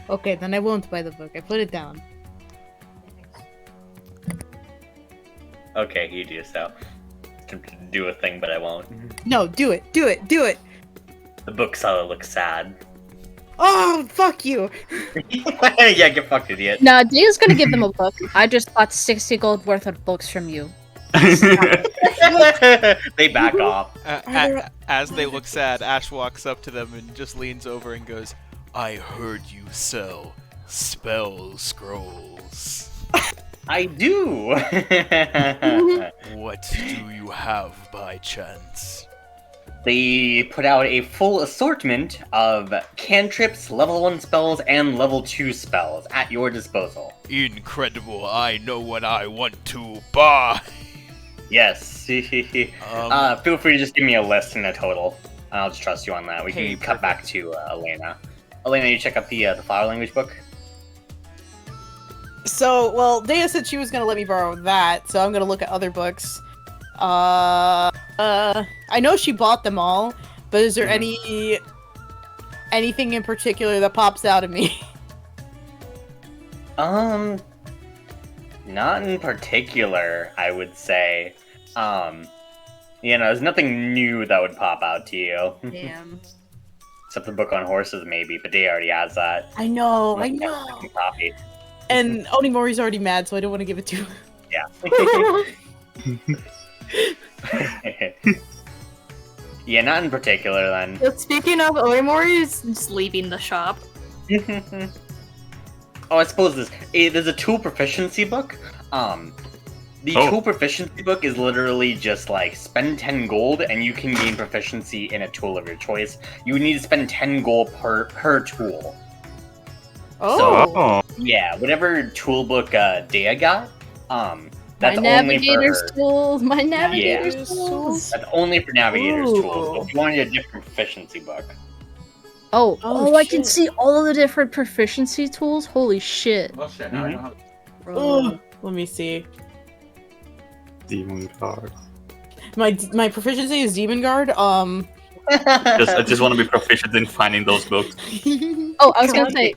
Okay, then I won't buy the book. I put it down. Okay, you do so. Tempted to do a thing, but I won't. No, do it. Do it. Do it. The bookseller looks sad. Oh, fuck you! Yeah, get fucked, idiot. Nah, Daya's gonna give them a book. I just bought 60 gold worth of books from you. They back off. As they look sad, Ash walks up to them and just leans over and goes, I heard you sell spell scrolls. I do. What do you have by chance? They put out a full assortment of cantrips, level 1 spells, and level 2 spells at your disposal. Incredible, I know what I want to buy. Yes. Feel free to just give me a list and a total. I'll just trust you on that. We can cut back to Elena. Elena, you check out the flower language book? So, well, Dea said she was gonna let me borrow that, so I'm gonna look at other books. I know she bought them all, but is there anything in particular that pops out at me? Not in particular, I would say. There's nothing new that would pop out to you. Damn. Except the book on horses, maybe, but they already has that. I know. Copy. And Onimori's already mad, so I don't want to give it to him. Yeah. Yeah, not in particular, then. Speaking of, Orimori's just leaving the shop. Oh, I suppose there's a tool proficiency book. The tool proficiency book is literally just like spend 10 gold and you can gain proficiency in a tool of your choice. You would need to spend 10 gold per tool. Oh. So, yeah, whatever tool book Dea got, that's my only for navigator's her. tools. My navigator's tools. That's only for navigator's Ooh. tools. But if you wanted a different proficiency book. Oh, I can shit. see all of the different proficiency tools. Holy shit. Oh, let me see. Demon Guard. My proficiency is Demon Guard. I just want to be proficient in finding those books. Oh, I was gonna say,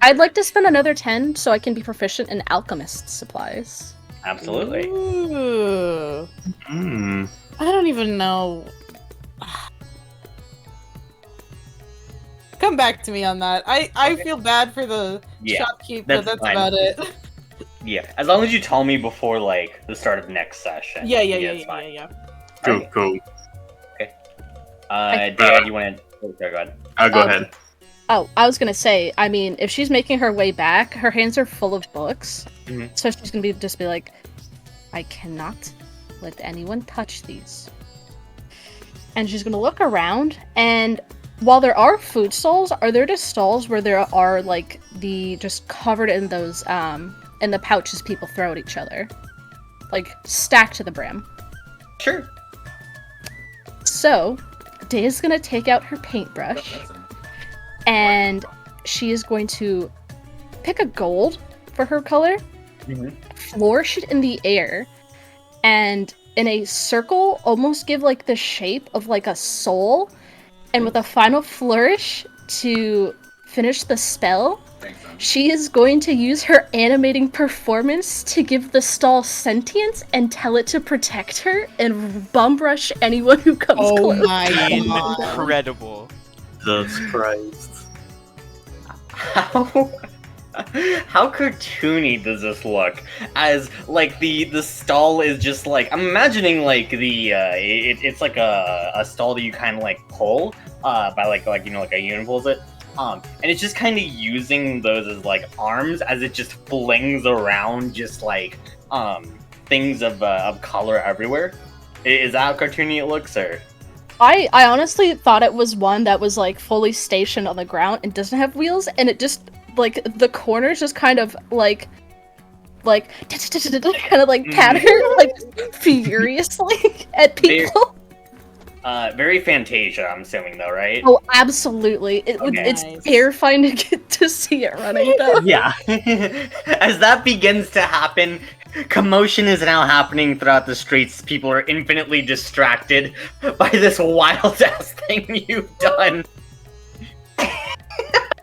I'd like to spend another 10 so I can be proficient in alchemist supplies. Absolutely. Ooh. Hmm. I don't even know. Come back to me on that. I feel bad for the shopkeep, but that's fine. about it. Yeah, as long as you tell me before like the start of next session. it's fine. Yeah. Cool. Dad, you want to? Oh, sorry, go ahead. Go ahead. Oh, I was gonna say, I mean, if she's making her way back, her hands are full of books, so she's gonna just be like, I cannot let anyone touch these. And she's gonna look around, and while there are food stalls, are there just stalls where there are like just covered in those in the pouches people throw at each other, like stacked to the brim? Sure. So, Daya's gonna take out her paintbrush, and she is going to pick a gold for her color, flourish it in the air, and in a circle, almost give like the shape of like a soul, and with a final flourish to finish the spell, she is going to use her animating performance to give the stall sentience and tell it to protect her and bum rush anyone who comes close. Oh my god. incredible. Jesus Christ. How cartoony does this look? As like the stall is just like, I'm imagining like it's like a stall that you kind of like pull by like a unit pulls it. And it's just kind of using those as like arms as it just flings around just like things of color everywhere. Is that how cartoony it looks, or? I honestly thought it was one that was like fully stationed on the ground and doesn't have wheels, and it just like the corners just kind of like kind of like patter like furiously at people. Very Fantasia, I'm assuming, though, right? Oh, absolutely! It's Nice. terrifying to get to see it running. Though. Yeah. As that begins to happen, commotion is now happening throughout the streets. People are infinitely distracted by this wild ass thing you've done.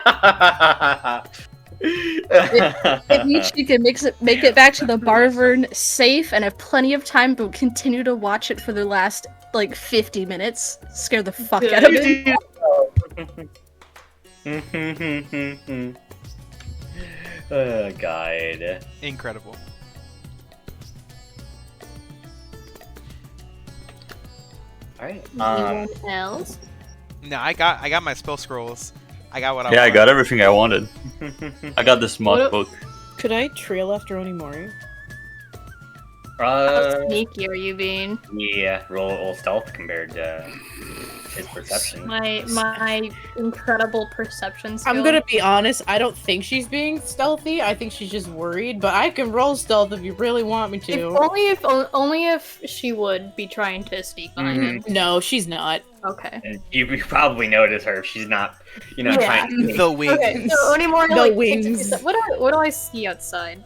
At least you can make it back to the Barvern safe and have plenty of time, but continue to watch it for the last like 50 minutes. Scare the fuck out of me. Oh god. Incredible. Alright. Anyone else? No, I got my spell scrolls. I got what I Yeah, I wanted. got everything I wanted. I got this moth What- book. Could I trail after Onimori? How sneaky are you being? Yeah, roll stealth compared to his perception. My incredible perception skill. I'm gonna be honest, I don't think she's being stealthy. I think she's just worried, but I can roll stealth if you really want me If to. only if she would be trying to sneak behind him. No, she's not. Okay. And you probably notice her if she's not, Yeah. trying to The wings. Okay. So Onimori The like wings. what do I see outside?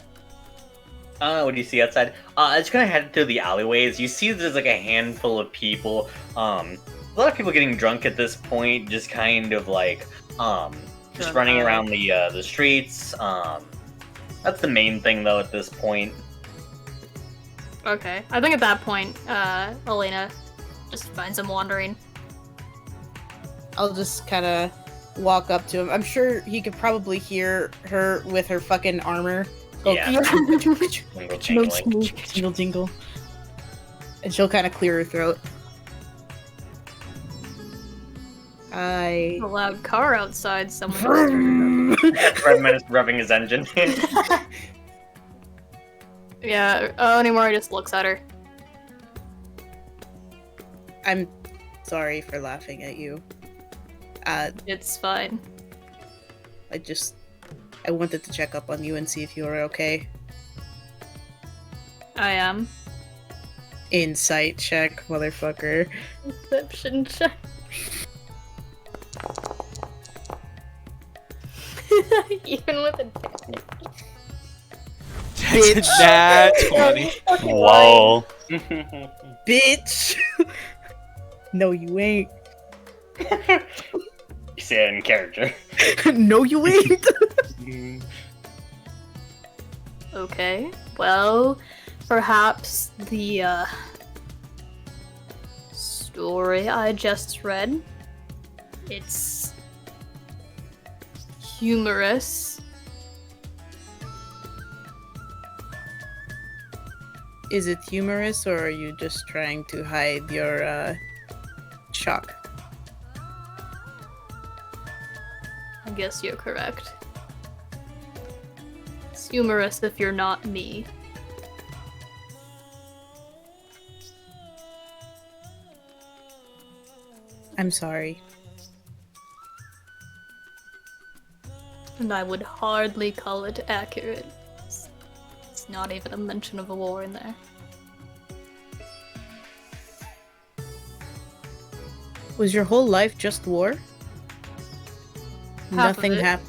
What do you see outside? It's gonna head through the alleyways. You see there's like a handful of people. A lot of people getting drunk at this point, just kind of like, just Drunk running alley. around the streets. That's the main thing though at this point. Okay. I think at that point, Elena just finds him wandering. I'll just kind of walk up to him. I'm sure he could probably hear her with her fucking armor. Go, Yeah. Jingle jangling. jingle, jingle. And she'll kind of clear her throat. A loud car outside. Someone. Redman is revving his engine. Yeah. Onimori just looks at her. I'm sorry for laughing at you. It's fine. I wanted to check up on you and see if you were okay. I am. Insight check, motherfucker. Perception check. Even with a That's a nat 20. Wow. Bitch! No, you ain't. You say it in character. No, you ain't. Okay. Well, perhaps the story I just read. It's humorous. Is it humorous, or are you just trying to hide your shock? I guess you're correct. It's humorous if you're not me. I'm sorry. And I would hardly call it accurate. It's not even a mention of a war in there. Was your whole life just war? Half of Nothing it. happened.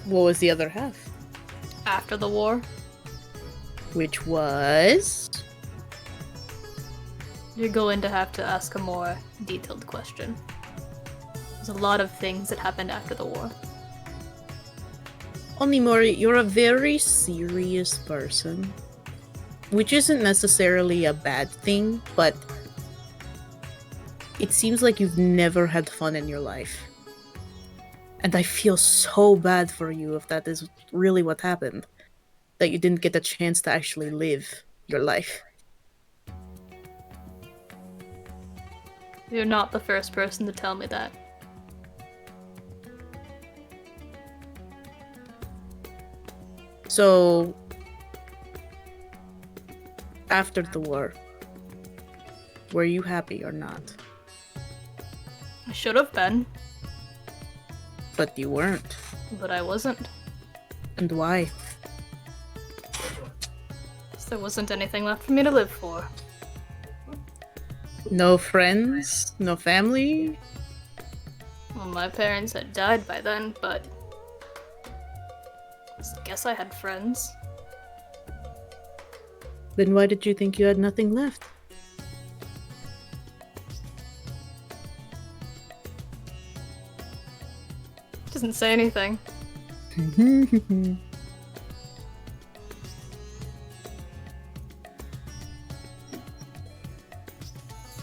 What was the other half? After the war, Which was? you're going to have to ask a more detailed question. There's a lot of things that happened after the war. Onimori, you're a very serious person. Which isn't necessarily a bad thing, but it seems like you've never had fun in your life. And I feel so bad for you if that is really what happened. That you didn't get a chance to actually live your life. You're not the first person to tell me that. So, after the war, were you happy or not? I should have been, But you weren't. but I wasn't. And why? 'Cause there wasn't anything left for me to live for. No friends? No family? Well, my parents had died by then, but I guess I had friends. Then why did you think you had nothing left? Doesn't say anything.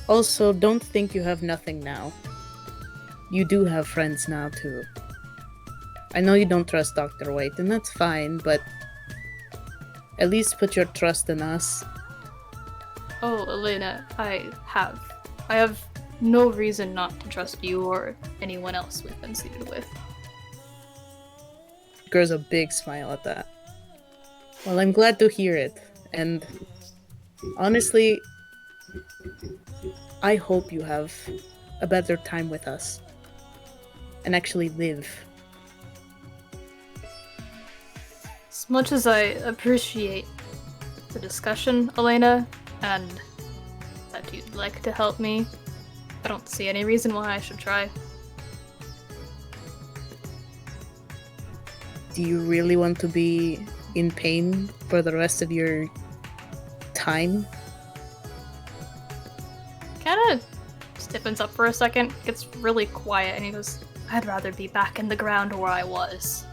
Also, don't think you have nothing now. you do have friends now too. I know you don't trust Dr. White, and that's fine, but at least put your trust in us. Oh, Elena, I have no reason not to trust you or anyone else we've been seated with. Grows a big smile at that. Well, I'm glad to hear it, and honestly, I hope you have a better time with us and actually live. As much as I appreciate the discussion, Elena, and that you'd like to help me, I don't see any reason why I should try. Do you really want to be in pain for the rest of your time? Kinda stiffens up for a second, gets really quiet, and he goes, I'd rather be back in the ground where I was.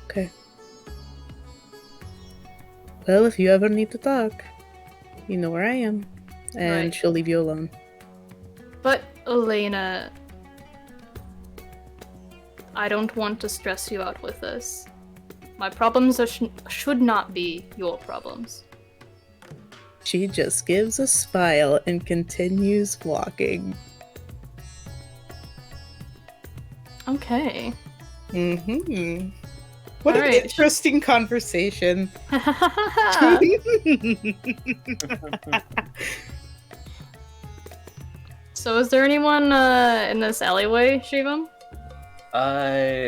Okay. Well, if you ever need to talk, you know where I am. And Right. she'll leave you alone. But, Elena, I don't want to stress you out with this. My problems should not be your problems. She just gives a smile and continues walking. Okay. Mm-hmm. What an Alright. interesting conversation. So is there anyone in this alleyway, Shivam?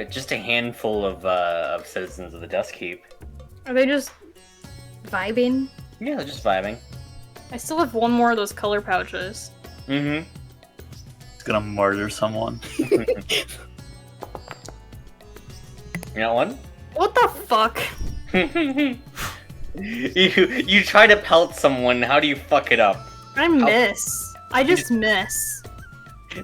Just a handful of citizens of the Dust Keep. Are they just vibing? Yeah, they're just vibing. I still have one more of those color pouches. Mm-hmm. It's gonna murder someone. You know what? What the fuck? you try to pelt someone, how do you fuck it up? I miss. I just miss. How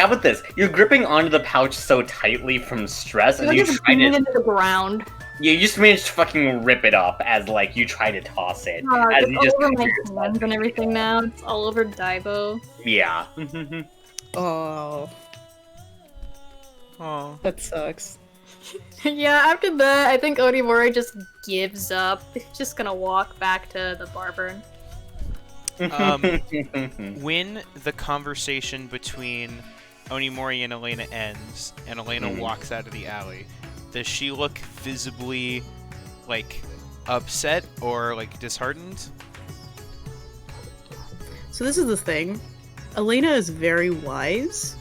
about this? You're gripping onto the pouch so tightly from stress as You're you just try beating to. into the ground. Yeah, you just managed to fucking rip it up as like you try to toss it. As It's you all just over my hands and everything now. It's all over Daibo. yeah. Oh, Oh. that sucks. Yeah, after that, I think Onimori just gives up. He's just gonna walk back to the barber. When the conversation between Onimori and Elena ends, and Elena walks out of the alley, does she look visibly, like, upset or, like, disheartened? So this is the thing. Elena is very wise.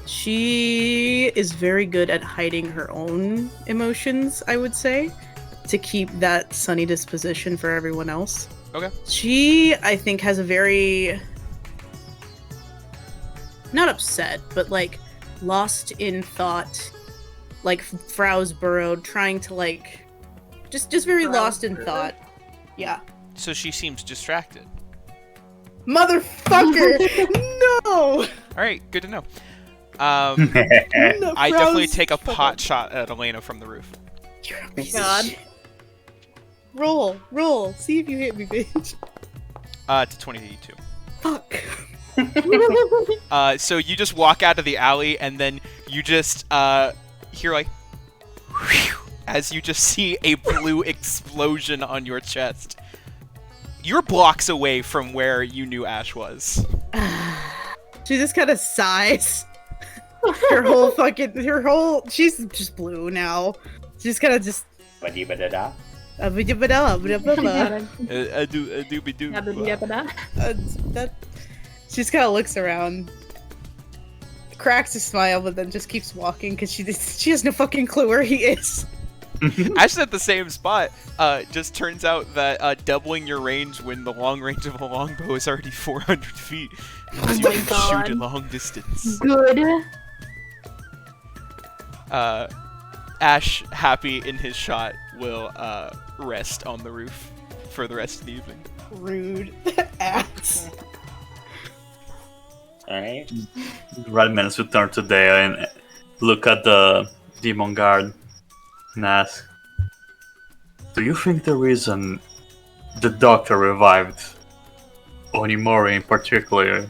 She is very good at hiding her own emotions, I would say, to keep that sunny disposition for everyone else. Okay. She, I think, has a very... not upset, but, like, lost in thought, like, Frow's burrowed, trying to, like... Just very lost in thought. Yeah. So she seems distracted. Motherfucker! No! Alright, good to know. No, I definitely Frow's take a fucking- pot shot at Elena from the roof. You're a piece God. of shit. Roll. See if you hit me, bitch. To 22. Fuck. So you just walk out of the alley, and then you just hear like, whew, as you just see a blue explosion on your chest. You're blocks away from where you knew Ash was. She just kind of sighs. She's just blue now. She's kind of just. Ba-dee-ba-da-da. That she just kind of looks around, cracks a smile, but then just keeps walking because she has no fucking clue where he is. Ash's at the same spot. Just turns out that doubling your range when the long range of a longbow is already 400 feet. Oh You my can God. shoot a long distance. Good. Ash, happy in his shot, will rest on the roof for the rest of the evening. Rude ass. Alright. Redman's return to Dea and look at the demon guard and ask, "Do you think the reason the doctor revived Onimori in particular.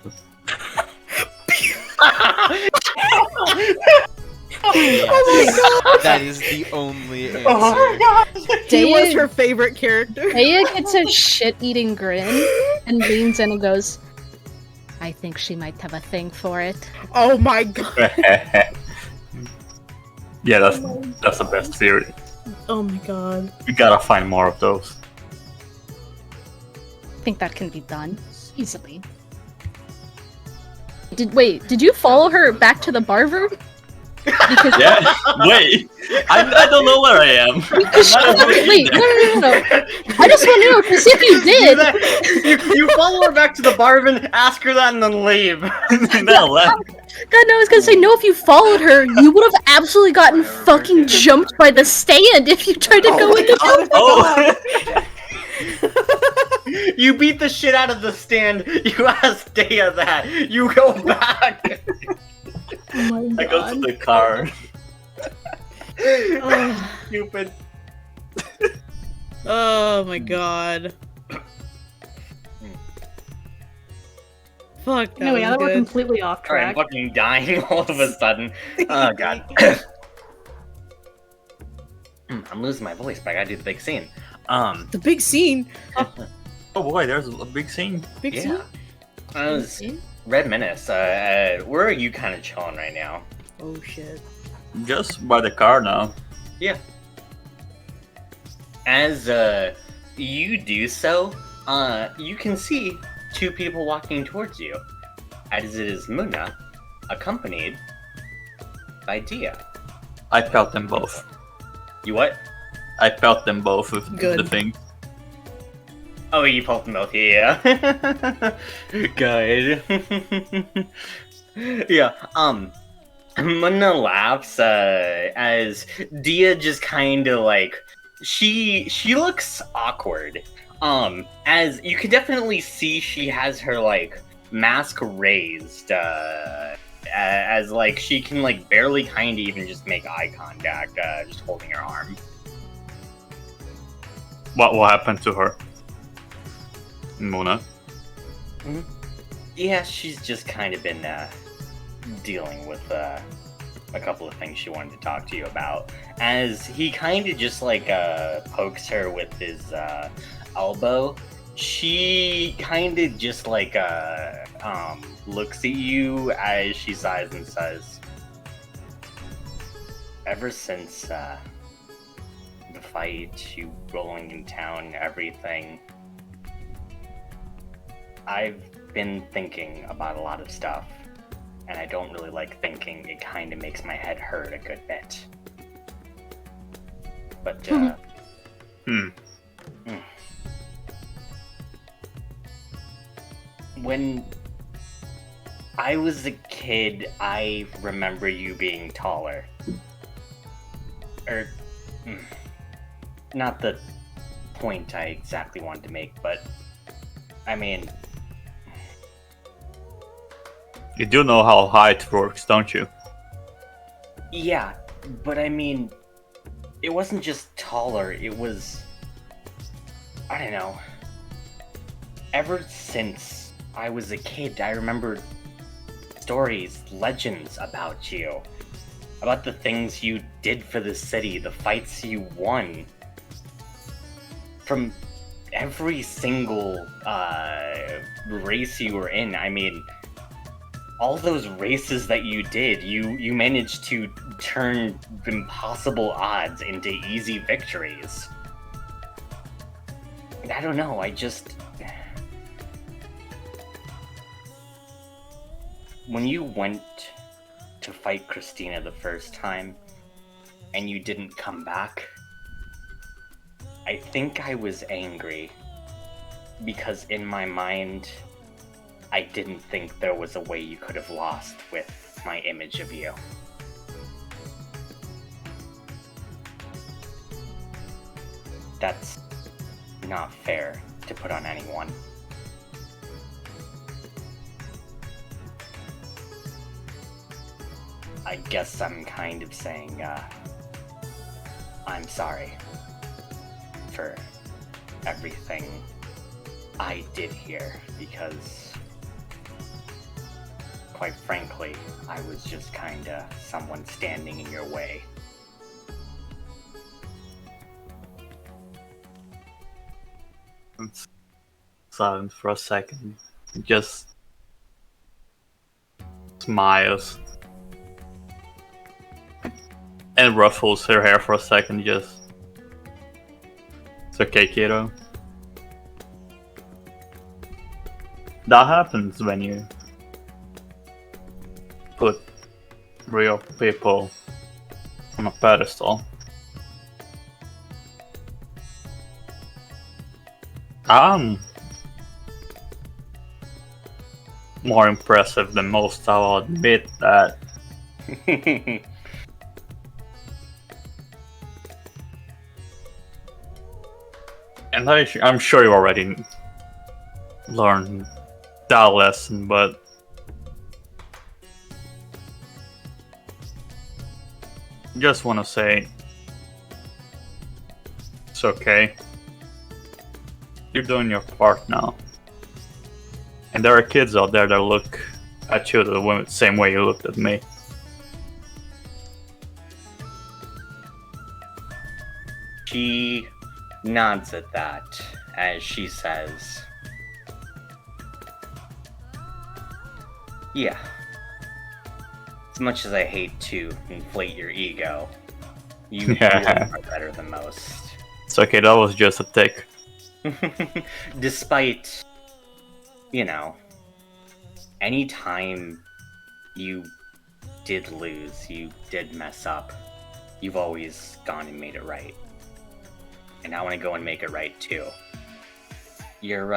Yes, that is the only answer. Oh my god! He was Daya, her favorite character. Daya gets a shit-eating grin and leans in and goes, I think she might have a thing for it. Oh my god. Yeah, that's the best theory. Oh my god. We gotta find more of those. I think that can be done easily. Did you follow her back to the barber? Because Yeah. Wait. I don't know where I am. wait, no. I just want to know, because if you did, You follow her back to the barman, ask her that, and then leave. No, left. God, no, I was gonna say, no, if you followed her, you would have absolutely gotten fucking jumped by the stand if you tried to go with the Oh. You beat the shit out of the stand. You ask Daya that. You go back. Oh my I go to the car. Stupid. Oh my god. Fuck, that Anyway, now was that we're good. completely off Alright, I'm track. fucking dying all of a sudden. Oh god. I'm losing my voice, but I gotta do the big scene. The big scene. Oh boy, there's a big scene. Big Yeah. scene. I was Red Menace. Where are you kind of chilling right now? Oh shit. Just by the car now. Yeah. As you do so, you can see two people walking towards you, as it is Muna, accompanied by Dia. I felt them both. You what? I felt them both with Good. the thing. Oh, you felt them both, yeah. Good. Yeah, Muna laughs, as Dia just kinda like, she looks awkward. As you can definitely see she has her, like, mask raised, as, like, she can, like, barely kinda even just make eye contact, just holding her arm. What will happen to her? Mona. Yeah, she's just kind of been, dealing with, a couple of things she wanted to talk to you about. As he kind of just, like, pokes her with his, elbow, she kind of just, like, looks at you as she sighs and says, ever since, the fight, you rolling in town, everything, I've been thinking about a lot of stuff, and I don't really like thinking. It kind of makes my head hurt a good bit. But, when I was a kid, I remember you being taller. Not the point I exactly wanted to make, but, I mean, You do know how height works, don't you? yeah, but I mean, it wasn't just taller, it was, I don't know. Ever since I was a kid, I remember stories, legends about you. About the things you did for the city, the fights you won. From every single race you were in, I mean, all those races that you did, you managed to turn impossible odds into easy victories. I don't know, I just... When you went to fight Christina the first time, and you didn't come back, I think I was angry. Because in my mind, I didn't think there was a way you could have lost with my image of you. That's not fair to put on anyone. I guess I'm kind of saying, I'm sorry for everything I did hear because, quite frankly, I was just kinda someone standing in your way. It's silent for a second. Just smiles and ruffles her hair for a second. Just, it's okay, kiddo. That happens when you put real people on a pedestal. I'm more impressive than most, I'll admit that. And I'm sure you already learned that lesson, but just want to say it's okay. You're doing your part now. And there are kids out there that look at you the same way you looked at me. She nods at that as she says, yeah. As much as I hate to inflate your ego, you really are better than most. It's okay, that was just a tick. Despite, any time you did lose, you did mess up, you've always gone and made it right. And I want to go and make it right too. Your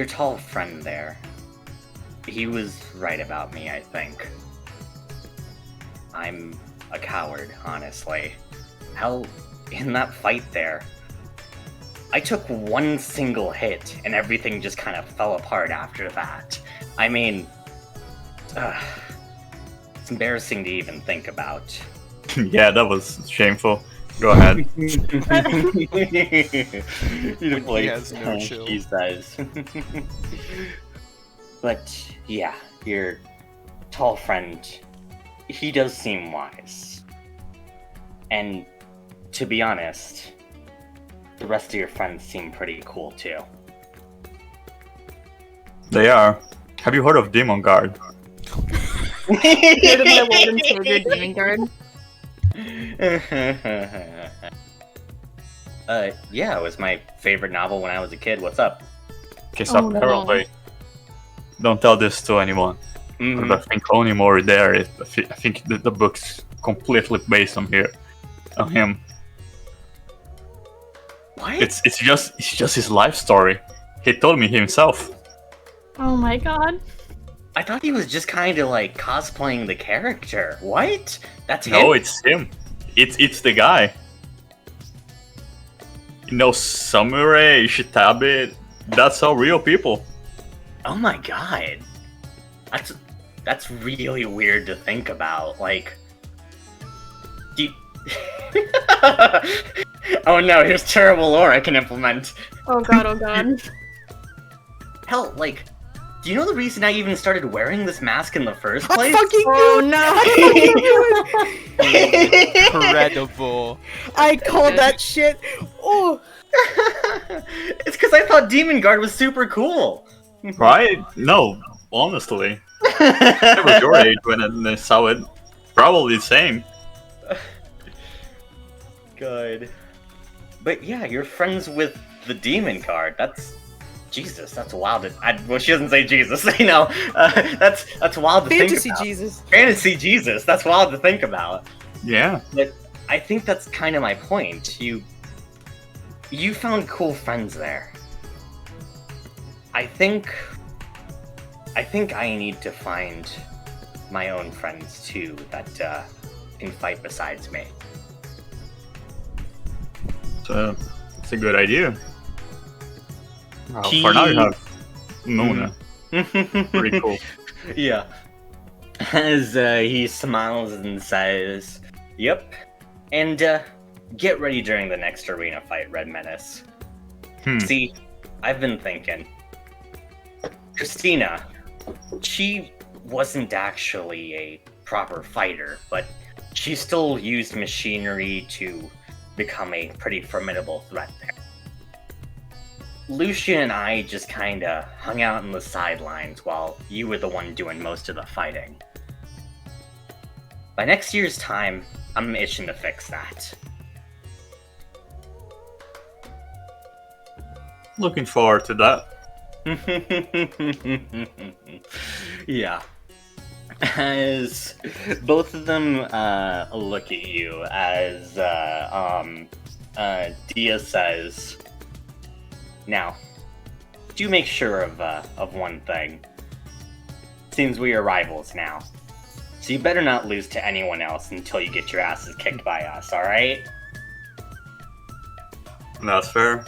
tall friend there, he was right about me, I think. I'm a coward, honestly. Hell, in that fight there, I took one single hit and everything just kind of fell apart after that. I mean, it's embarrassing to even think about. Yeah, that was shameful. Go ahead. When he has no chill. He says. But yeah, your tall friend, he does seem wise. And to be honest, the rest of your friends seem pretty cool too. They are. Have you heard of Demon Guard? Heard of my Lord and Savior Demon Guard? Yeah, it was my favorite novel when I was a kid. What's up? Okay, so apparently, don't tell this to anyone. Mhm. But I think only more there. I think the book's completely based on him. What? It's just his life story. He told me himself. Oh my god. I thought he was just kind of like cosplaying the character. What? That's him? No, it's him. It's the guy. Samurai, Shitabe, that's all real people. Oh my god. That's really weird to think about. Like, oh no, here's terrible lore I can implement. Oh god, oh god. Hell, like, do you know the reason I even started wearing this mask in the first place? Oh no! Incredible. I called that shit. Oh, It's because I thought Demon Guard was super cool. Right? No, honestly. I was your age when I saw it. Probably the same. Good. But yeah, you're friends with the Demon Guard. That's wild. Well, she doesn't say Jesus, that's wild to fantasy think about. Jesus. Fantasy Jesus. That's wild to think about. Yeah. But I think that's kind of my point. You found cool friends there. I think I need to find my own friends too that can fight besides me. So, it's a good idea. For now you have Mona. Pretty cool. Yeah. As he smiles and says, "Yep," and get ready during the next arena fight, Red Menace. See, I've been thinking. Christina, she wasn't actually a proper fighter, but she still used machinery to become a pretty formidable threat there. Lucia and I just kinda hung out in the sidelines while you were the one doing most of the fighting. By next year's time, I'm itching to fix that. Looking forward to that. Yeah. As both of them look at you, as Dia says, "Now, do make sure of one thing. Seems we are rivals now, so you better not lose to anyone else until you get your asses kicked by us. All right?" That's fair.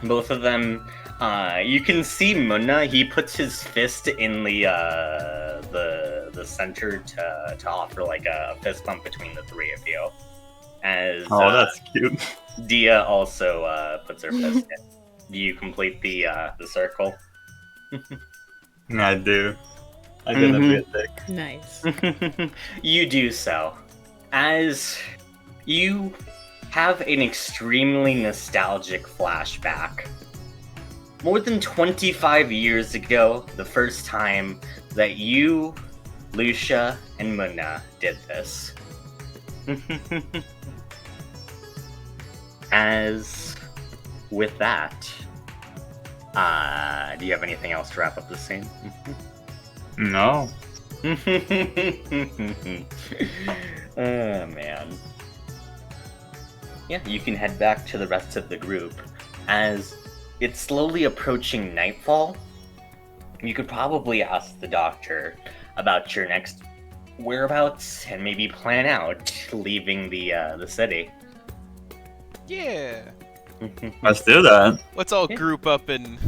Both of them, you can see Munna. He puts his fist in the center to offer like a fist bump between the three of you. As That's cute. Dia also puts her fist in. Do you complete the circle? I do. I did a bit thick. Nice. You do so. As you have an extremely nostalgic flashback. More than 25 years ago, the first time that you, Lucia, and Munna did this. As with that, do you have anything else to wrap up the scene? No. Oh, man. Yeah, you can head back to the rest of the group. As it's slowly approaching nightfall, you could probably ask the doctor about your next whereabouts and maybe plan out leaving the city. Yeah. Let's do that. Let's all group up and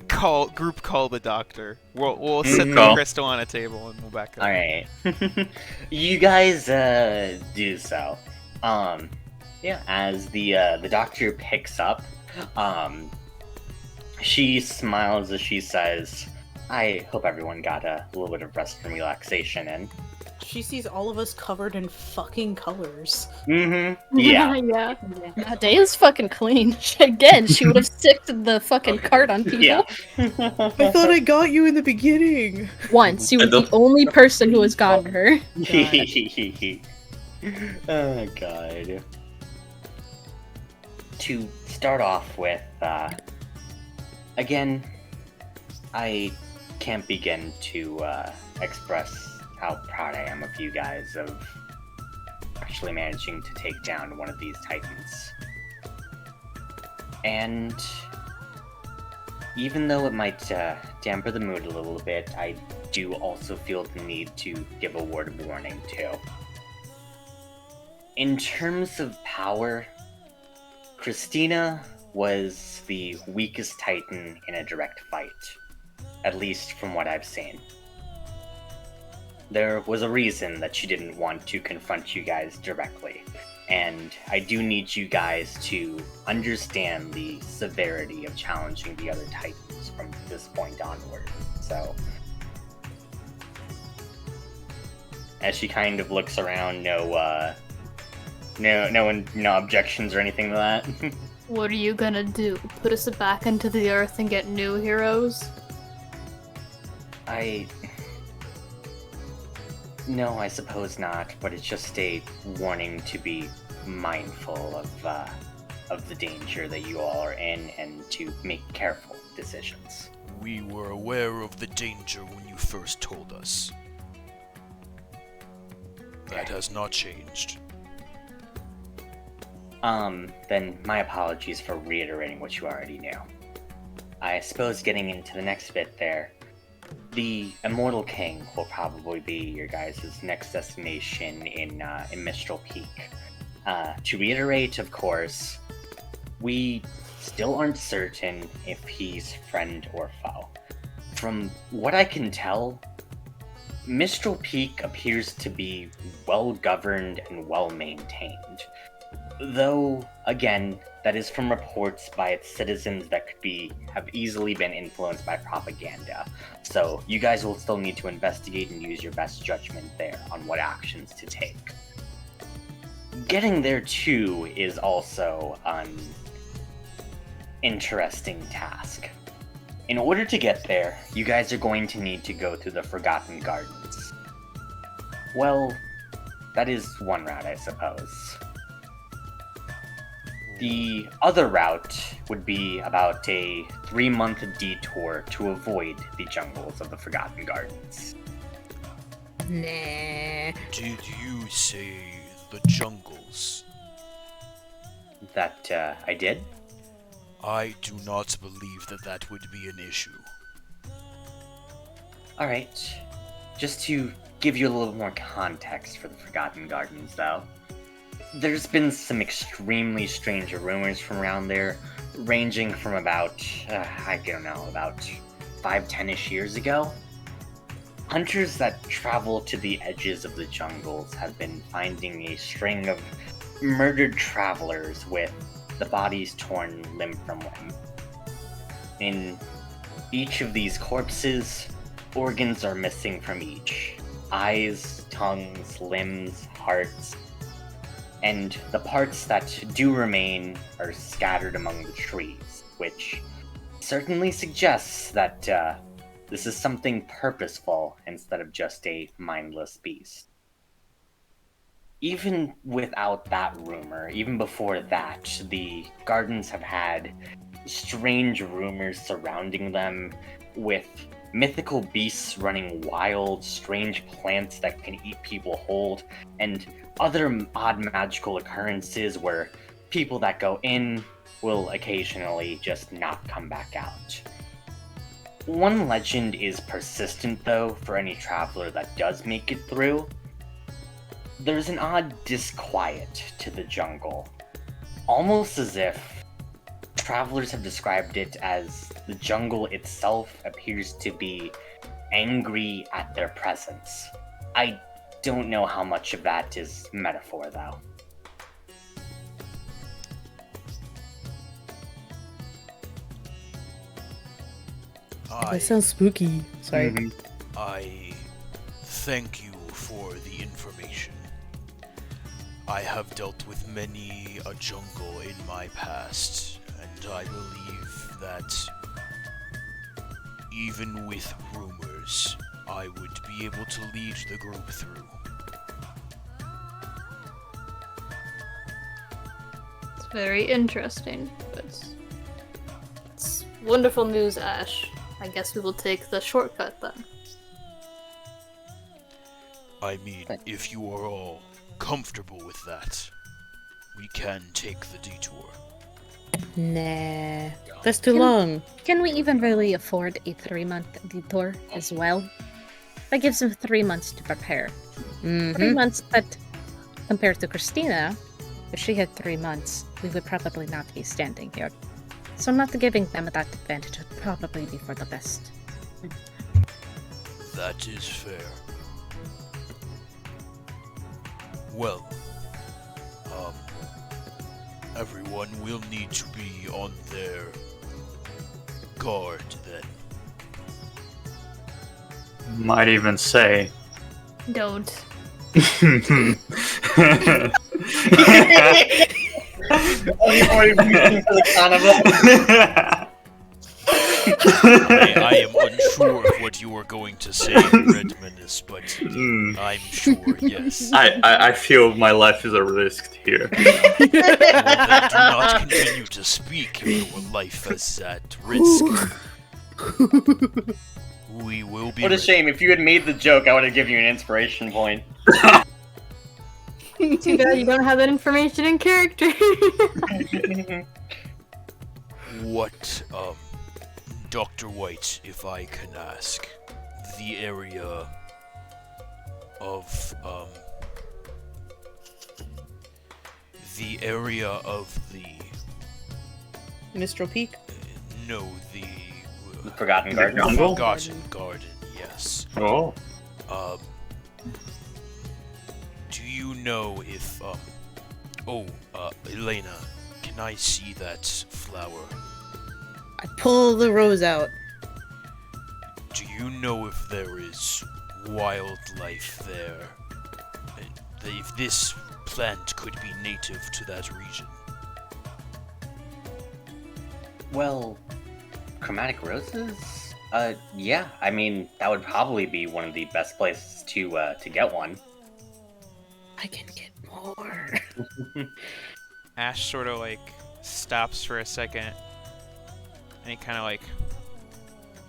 call the doctor. We'll sit the Call. crystal on a table and we'll back up. All right. You guys do so. Yeah, as the doctor picks up, she smiles as she says, "I hope everyone got a little bit of rest and relaxation in." She sees all of us covered in fucking colors. Mm-hmm. Yeah. Yeah. Daya's fucking clean. Again, she would have sicked the fucking cart on people. Yeah. I thought I got you in the beginning. Once. You were the only person who has gotten her. Oh, God. To start off with, again, I can't begin to express how proud I am of you guys of actually managing to take down one of these titans. And even though it might damper the mood a little bit, I do also feel the need to give a word of warning too. In terms of power, Christina was the weakest titan in a direct fight, at least from what I've seen. There was a reason that she didn't want to confront you guys directly, and I do need you guys to understand the severity of challenging the other titans from this point onward. So, as she kind of looks around, no objections or anything to that. What are you gonna do? Put us back into the earth and get new heroes? No, I suppose not, but it's just a warning to be mindful of the danger that you all are in and to make careful decisions. We were aware of the danger when you first told us. That has not changed. Then my apologies for reiterating what you already knew. I suppose getting into the next bit there, the Immortal King will probably be your guys' next destination in Mistral Peak. To reiterate, of course, we still aren't certain if he's friend or foe. From what I can tell, Mistral Peak appears to be well-governed and well-maintained. Though, again, that is from reports by its citizens that have easily been influenced by propaganda. So you guys will still need to investigate and use your best judgment there on what actions to take. Getting there too is also an interesting task. In order to get there, you guys are going to need to go through the Forgotten Gardens. Well, that is one route, I suppose. The other route would be about a 3-month detour to avoid the jungles of the Forgotten Gardens. Nah. Did you say the jungles? That, I did? I do not believe that that would be an issue. Alright. Just to give you a little more context for the Forgotten Gardens, though. There's been some extremely strange rumors from around there, ranging from about, about 5-10-ish years ago. Hunters that travel to the edges of the jungles have been finding a string of murdered travelers with the bodies torn limb from limb. In each of these corpses, organs are missing from each. Eyes, tongues, limbs, hearts, and the parts that do remain are scattered among the trees, which certainly suggests that this is something purposeful instead of just a mindless beast. Even without that rumor, even before that, the gardens have had strange rumors surrounding them, with mythical beasts running wild, strange plants that can eat people whole, and other odd magical occurrences where people that go in will occasionally just not come back out. One legend is persistent, though, for any traveler that does make it through. There's an odd disquiet to the jungle, almost as if travelers have described it as the jungle itself appears to be angry at their presence. I don't know how much of that is metaphor, though. That sounds spooky. Sorry. I thank you for the information. I have dealt with many a jungle in my past, and I believe that even with rumors, I would be able to lead the group through. It's very interesting, but it's wonderful news, Ash. I guess we will take the shortcut then. I mean, if you are all comfortable with that, we can take the detour. Nah. That's too long. Can we even really afford a 3-month detour as well? That gives him 3 months to prepare. 3 months that, compared to Christina, if she had 3 months, we would probably not be standing here. So not giving them that advantage would probably be for the best. That is fair. Well, everyone will need to be on their guard then. Might even say. Don't. I am unsure of what you are going to say, Redmanus, but I'm sure, yes. I feel my life is at risk here. Well, then do not continue to speak if your life is at risk. We will be What a ready. shame. If you had made the joke, I would have given you an inspiration point. Too bad you don't have that information in character. What, Dr. White, if I can ask, the area of, the Mistral Peak? no, the Forgotten The Garden. jungle? Forgotten Garden, yes. Oh. Do you know if, Oh, Elena, can I see that flower? I pull the rose out. Do you know if there is wildlife there? And if this plant could be native to that region? Well, chromatic roses? Yeah. I mean, that would probably be one of the best places to get one. I can get more. Ash sort of like stops for a second, and he kind of like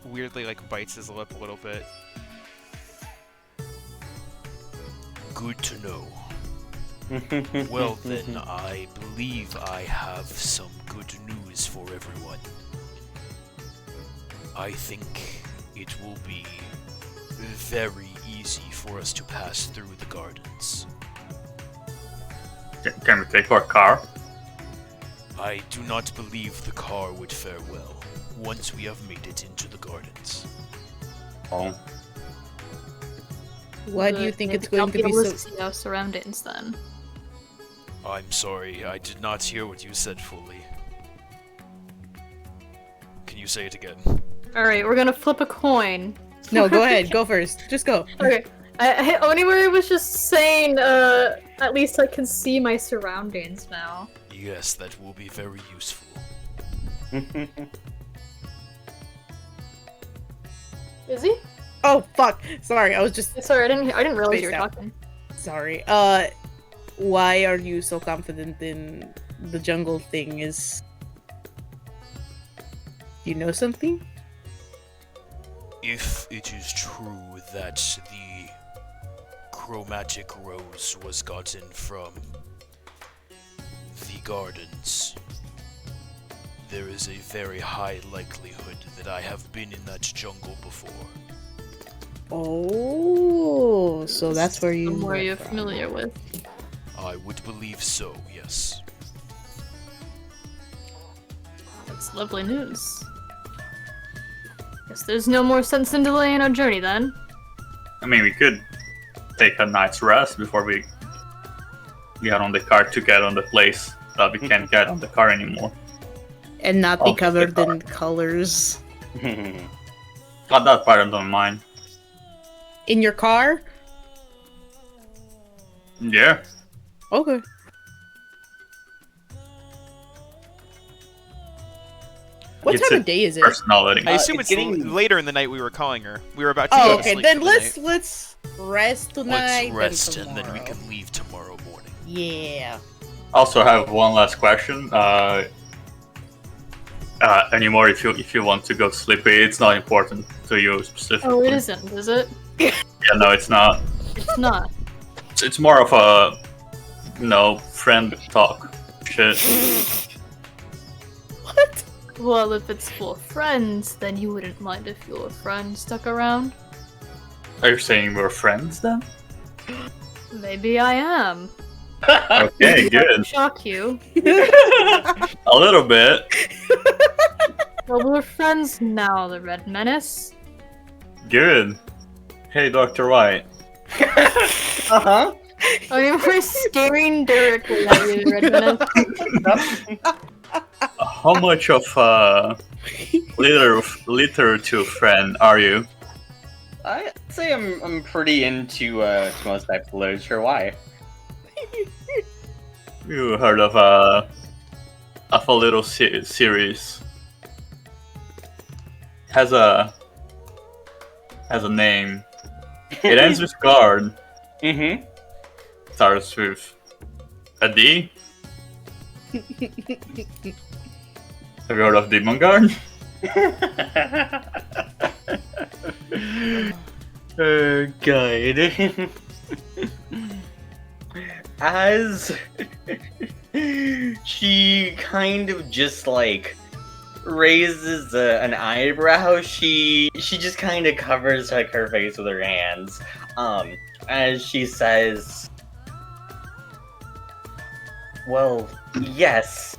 weirdly like bites his lip a little bit. Good to know. Well then, I believe I have some good news for everyone. I think it will be very easy for us to pass through the gardens. Can we take our car? I do not believe the car would fare well once we have made it into the gardens. Oh. Why do you think it's going to be able so... see our surroundings then? I'm sorry, I did not hear what you said fully. Can you say it again? Alright, we're gonna flip a coin. No, go ahead. Go first. Just go. Okay. Onimori was just saying, at least I can see my surroundings now. Yes, that will be very useful. Is he? Oh, fuck. Sorry, I was just... Sorry, I didn't realize you were Spaced out. talking. Sorry. Why are you so confident in the jungle thing? Is... You know something? If it is true that the chromatic rose was gotten from the gardens, there is a very high likelihood that I have been in that jungle before. Oh, so that's where you... Somewhere went you're from. familiar with. I would believe so, yes. That's lovely news. Guess there's no more sense in delaying our journey then. I mean, we could take a night's rest before we get on the car to get on the place that we can't get on the car anymore. And not be Oh, covered the car. in colors. Not that part I don't mind. In your car? Yeah. Okay. What It's time a of day is it? Personality. I assume it's it's getting- later in the night we were calling her. We were about to Oh, go to okay. sleep Then for the night. let's rest tonight. Let's rest and then we tomorrow. can leave tomorrow morning. Yeah. Also, I have one last question. Anymore, if you want to go to sleep, it's not important to you specifically. Oh, it isn't, is it? Yeah, no, it's not. It's not. It's more of a, friend talk shit. What? Well, if it's for friends, then you wouldn't mind if your friend stuck around. Are you saying we're friends then? Maybe I am. Okay, good. Shock you. A little bit. Well, we're friends now, the Red Menace. Good. Hey, Dr. White. Uh-huh. I mean, we're staring directly at you, Red Menace. How much of a literature friend are you? I'd say I'm pretty into most types of literature. Why? You heard of a little series? Has a name. It ends with guard. Mm-hmm. Starts with a D. Have you heard of Demon Guard? Good. As she kind of just like raises an eyebrow, she just kind of covers like her face with her hands. As she says, "Well, yes."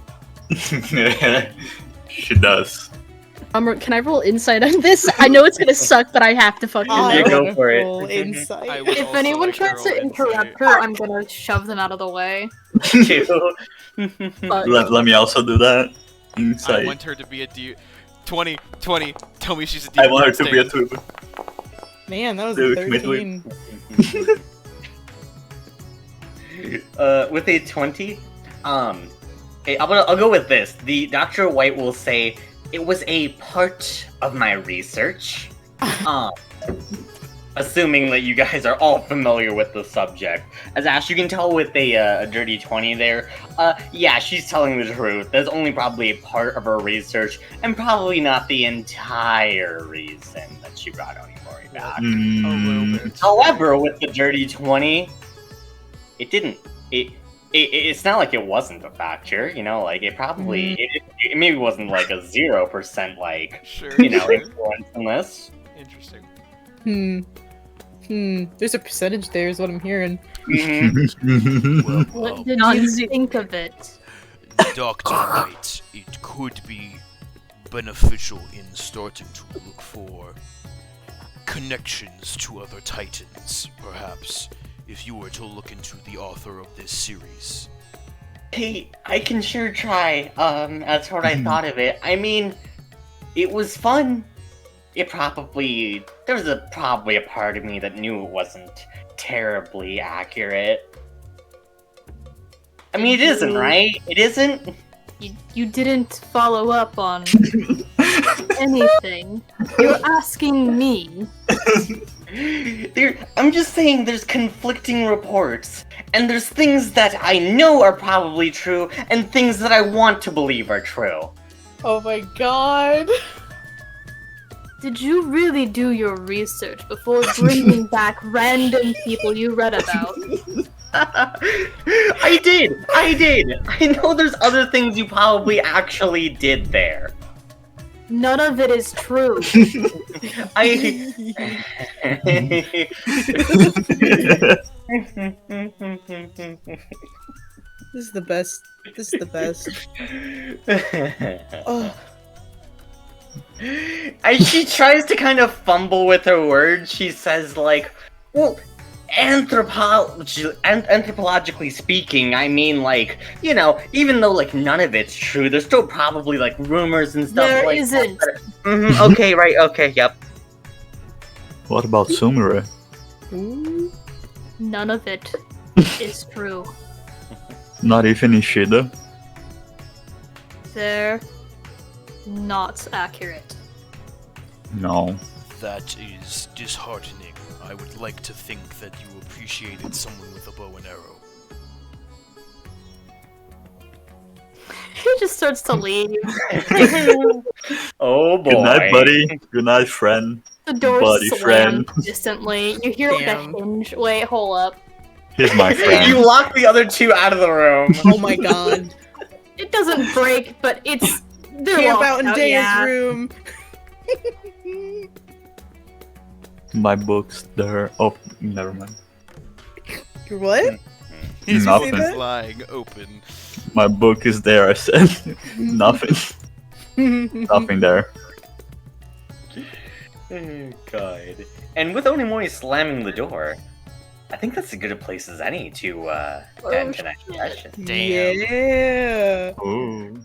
She does. Can I roll insight on this? I know it's gonna suck, but I have to fucking I Yeah, go wanna for it. roll insight. I would If also anyone like to tries to roll interrupt insight. her, I'm gonna shove them out of the way. Fuck. Let me also do that. I Insight. want her to be a D. 20. Tell me she's a D. I want her to be a tuber. Man, that was Dude, a commit to it. 13. With a 20, okay, I'll go with this. The Dr. White will say it was a part of my research. Assuming that you guys are all familiar with the subject. As Ash, you can tell with a dirty 20 there. Yeah, she's telling the truth. That's only probably a part of her research, and probably not the entire reason that she brought Onimori back. A little Mm, bit. However, with the dirty 20, it didn't. It's not like it wasn't a factor, you know. Like it probably it maybe wasn't like a 0% like Sure. influence in this. Interesting. There's a percentage there, is what I'm hearing. Well, What did Not you ze- think of it? Dr. White, it could be beneficial in starting to look for connections to other titans, perhaps, if you were to look into the author of this series. Hey, I can sure try. That's what I thought of it. I mean, it was fun. There was probably a part of me that knew it wasn't terribly accurate. I mean, it isn't, right? It isn't? You didn't follow up on anything. You're asking me. I'm just saying there's conflicting reports, and there's things that I know are probably true, and things that I want to believe are true. Oh my god. Did you really do your research before bringing back random people you read about? I did! I know there's other things you probably actually did there. None of it is true. This is the best. This is the best. Oh. As she tries to kind of fumble with her words, she says, like, well, anthropologically speaking, I mean, like, you know, even though, like, none of it's true, there's still probably, like, rumors and stuff There like isn't. that. Okay, right, okay, yep. What about Sumire? Ooh. None of it is true. Not even Ishida? They're not accurate. No. That is disheartening. I would like to think that you appreciated someone with a bow and arrow. He just starts to leave. Oh boy. Good night, buddy. Good night, friend. The door Buddy slams friend. distantly. You hear like a Damn. hinge. Wait, hold up. He's my friend. You lock the other two out of the room. Oh my god. It doesn't break, but it's they're Camp locked out in out, Daya's yeah. room. My book's there. Oh, never mind. You're what? His Nothing. book is lying open. My book is there, I said. Nothing. Nothing there. Oh, God. And with Onimori slamming the door, I think that's as good a place as any to end tonight's session. Damn. Yeah. Ooh.